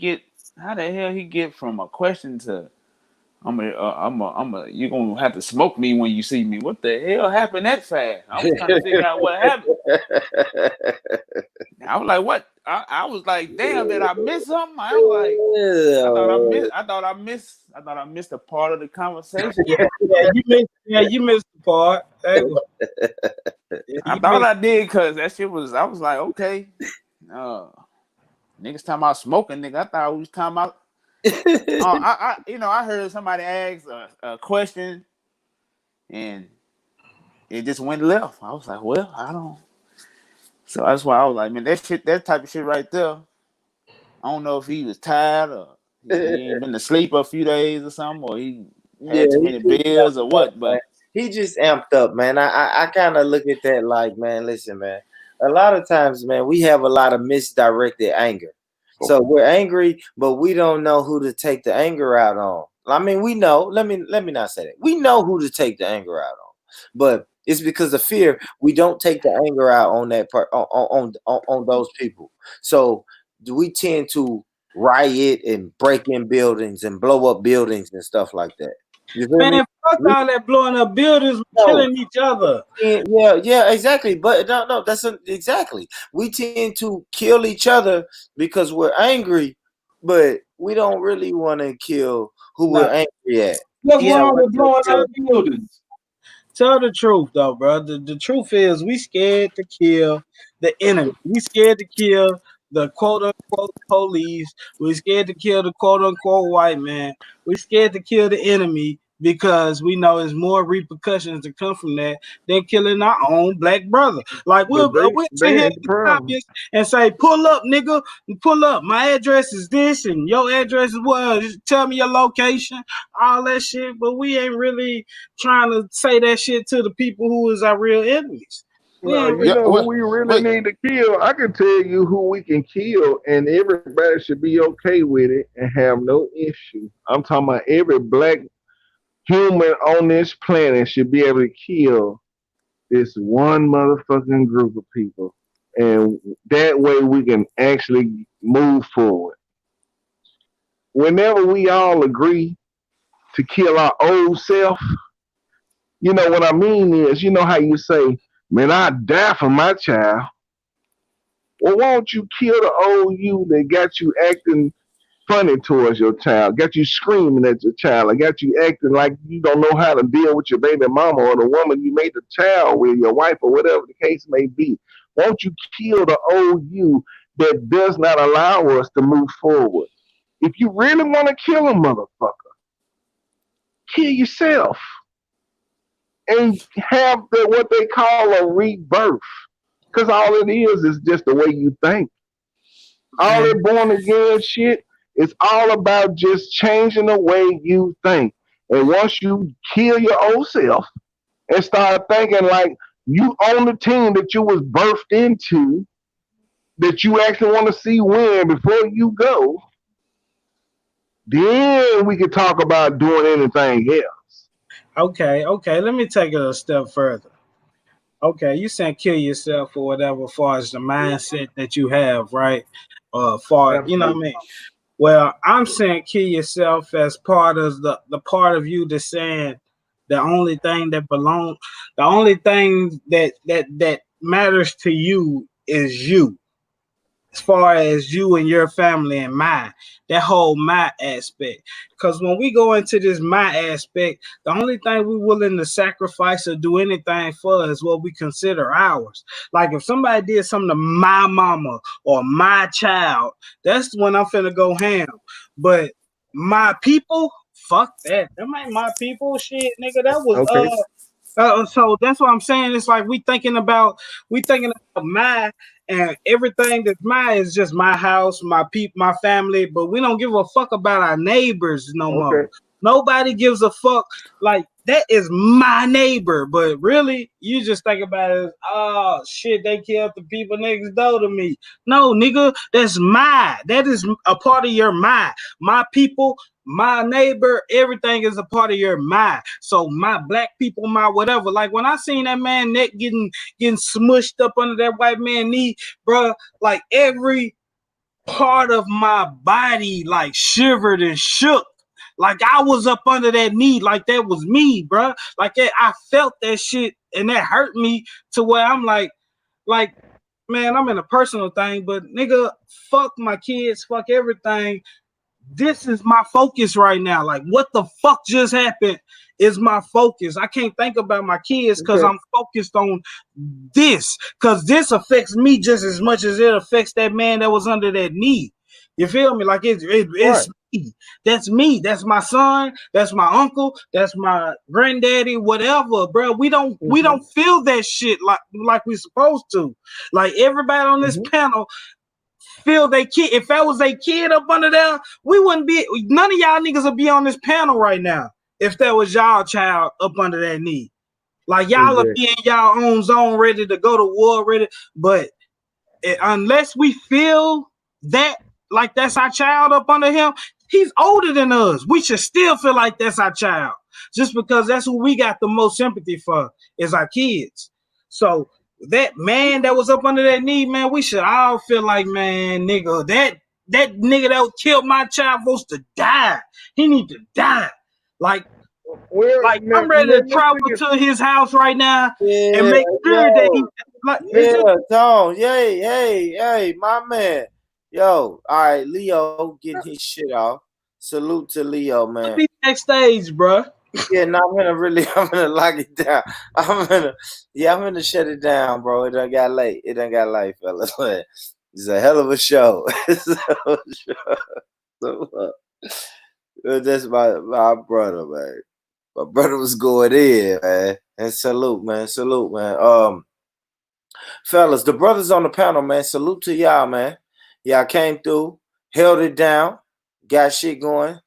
Speaker 14: get from a question to you gonna have to smoke me when you see me. What the hell happened that fast? I was trying to figure out what happened. I was like, what? I was like, damn, did I miss something? I was like, I thought I missed a part of the conversation.
Speaker 12: You missed the part.
Speaker 14: I thought I did because that shit was. I was like, okay, niggas talking about smoking, nigga. I thought we was talking about. I heard somebody ask a question, and it just went left. I was like, well, I don't. So that's why I was like, man, that type of shit right there. I don't know if he was tired or he ain't been to sleep a few days or something, or he had too many beers or what. But
Speaker 1: he just amped up, man. I kind of look at that like, man, listen, man. A lot of times, man, we have a lot of misdirected anger. So we're angry, but we don't know who to take the anger out on. I mean, we know. Let me not say that. We know who to take the anger out on, but it's because of fear we don't take the anger out on that part on those people. So we tend to riot and break in buildings and blow up buildings and stuff like that. You feel me?
Speaker 12: Man, fuck all that blowing up buildings, killing each other.
Speaker 1: Yeah, exactly. But no, that's exactly. We tend to kill each other because we're angry, but we don't really want to kill who we're angry at.
Speaker 12: What's wrong with blowing up buildings? Tell the truth, though, bro. The truth is, we scared to kill the enemy. We scared to kill the quote unquote police. We scared to kill the quote unquote white man. We scared to kill the enemy because we know there's more repercussions to come from that than killing our own black brother. Like we'll sit here in the comments and say, "Pull up, nigga, pull up. My address is this, and your address is what? Just tell me your location, all that shit." But we ain't really trying to say that shit to the people who is our real enemies.
Speaker 2: Well, you know who we really need to kill. I can tell you who we can kill, and everybody should be okay with it and have no issue. I'm talking about every black human on this planet should be able to kill this one motherfucking group of people, and that way we can actually move forward. Whenever we all agree to kill our old self, you know what I mean is, you know how you say, "Man, I'd die for my child." Well, won't you kill the old you that got you acting funny towards your child, got you screaming at your child, or got you acting like you don't know how to deal with your baby mama or the woman you made the child with, your wife, or whatever the case may be? Won't you kill the old you that does not allow us to move forward? If you really want to kill a motherfucker, kill yourself and have what they call a rebirth. Because all it is just the way you think. All that born again shit is all about just changing the way you think. And once you kill your old self and start thinking like you own the team that you was birthed into, that you actually want to see win before you go, then we can talk about doing anything else.
Speaker 12: Okay, let me take it a step further. Okay, you saying kill yourself or whatever, as far as the mindset that you have, right? You know what I mean? Well, I'm saying kill yourself as part of the part of you that's saying the only thing that matters to you is you. As far as you and your family and mine, that whole my aspect. Because when we go into this my aspect, the only thing we're willing to sacrifice or do anything for is what we consider ours. Like if somebody did something to my mama or my child, that's when I'm finna go ham. But my people, fuck that. Them ain't my people. Shit, nigga, that was so that's what I'm saying. It's like we thinking about my, and everything that's mine is just my house, my people, my family, but we don't give a fuck about our neighbors no more. Nobody gives a fuck. Like that is my neighbor, but really, you just think about it as, oh shit, they killed the people next door to me. No, nigga, that's mine. That is a part of your mind. My people, my neighbor, everything is a part of your mind. So my black people, my whatever. Like when I seen that man neck getting smushed up under that white man knee, bro, like every part of my body like shivered and shook. Like I was up under that knee, like that was me, bro. Like that, I felt that shit, and that hurt me to where I'm like, man, I'm in a personal thing, but nigga, fuck my kids, fuck everything. This is my focus right now. Like what the fuck just happened is my focus. I can't think about my kids because I'm focused on this, because this affects me just as much as it affects that man that was under that knee. You feel me? Like it's me. That's me. That's my son. That's my uncle. That's my granddaddy. Whatever, bro. We don't feel that shit like we supposed to. Like everybody on this panel feel they kid. If that was a kid up under there, we wouldn't be. None of y'all niggas would be on this panel right now if that was y'all child up under that knee. Like y'all would be in y'all own zone, ready to go to war, ready. But unless we feel that like that's our child up under him, he's older than us. We should still feel like that's our child, just because that's who we got the most sympathy for is our kids. So that man that was up under that knee, man, we should all feel like, man, nigga, that nigga that killed my child supposed to die. He need to die. Like I'm ready to travel to his house right now and make sure that he
Speaker 1: hey, my man. Yo, all right, Leo getting his shit off. Salute to Leo, man.
Speaker 12: Next stage, bro.
Speaker 1: Yeah, no, I'm gonna lock it down. I'm gonna shut it down, bro. It done got late, fellas. It's a hell of a show. So, that's my brother, man. My brother was going in, man. And salute, man. Salute, man. Fellas, the brothers on the panel, man. Salute to y'all, man. Y'all came through, held it down, got shit going.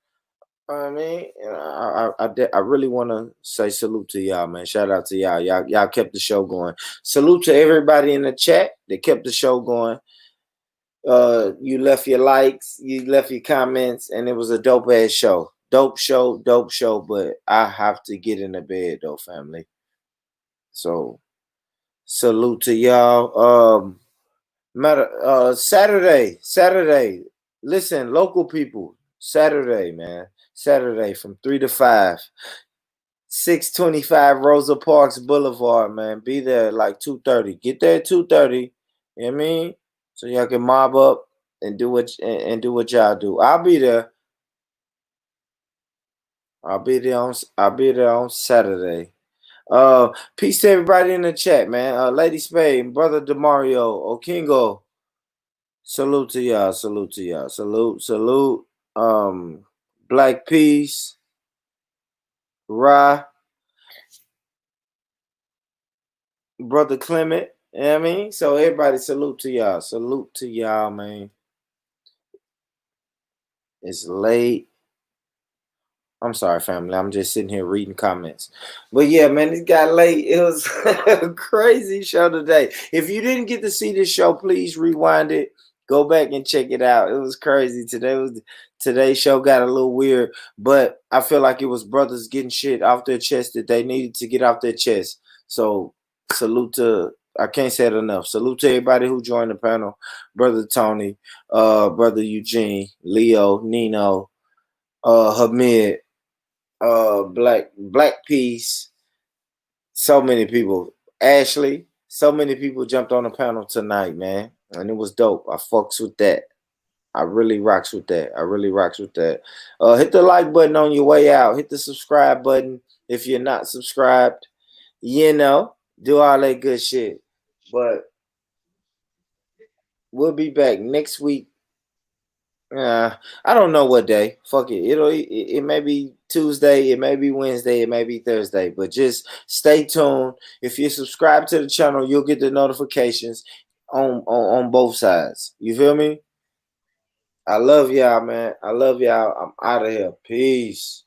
Speaker 1: I mean, I really want to say salute to y'all, man. Shout out to y'all. Y'all kept the show going. Salute to everybody in the chat that kept the show going. You left your likes, you left your comments, and it was a dope ass show. Dope show. But I have to get in the bed though, family. So salute to y'all. Saturday. Listen, local people. Saturday, man. Saturday from 3 to 5. 625 Rosa Parks Boulevard, man. Be there like 2:30. Get there at 2:30. You know what I mean? So y'all can mob up and do what y'all do. I'll be there. I'll be there on Saturday. Peace to everybody in the chat, man. Lady Spade, Brother Demario, Okingo. Salute to y'all. Salute. Black Peace. Ra. Brother Clement. You know what I mean? So everybody salute to y'all. Salute to y'all, man. It's late. I'm sorry, family. I'm just sitting here reading comments. But yeah, man, it got late. It was a crazy show today. If you didn't get to see this show, please rewind it. Go back and check it out. It was crazy. Today's show got a little weird, but I feel like it was brothers getting shit off their chest that they needed to get off their chest. So salute to, I can't say it enough. Salute to everybody who joined the panel. Brother Tony, Brother Eugene, Leo, Nino, Hamid, Black Peace, so many people. Ashley, so many people jumped on the panel tonight, man. And it was dope. I fucks with that. I really rocks with that. Hit the like button on your way out. Hit the subscribe button if you're not subscribed. You know, do all that good shit. But we'll be back next week. I don't know what day. Fuck it. It may be Tuesday, it may be Wednesday, it may be Thursday. But just stay tuned. If you subscribe to the channel, you'll get the notifications on both sides. You feel me? I love y'all, man. I love y'all. I'm out of here. Peace.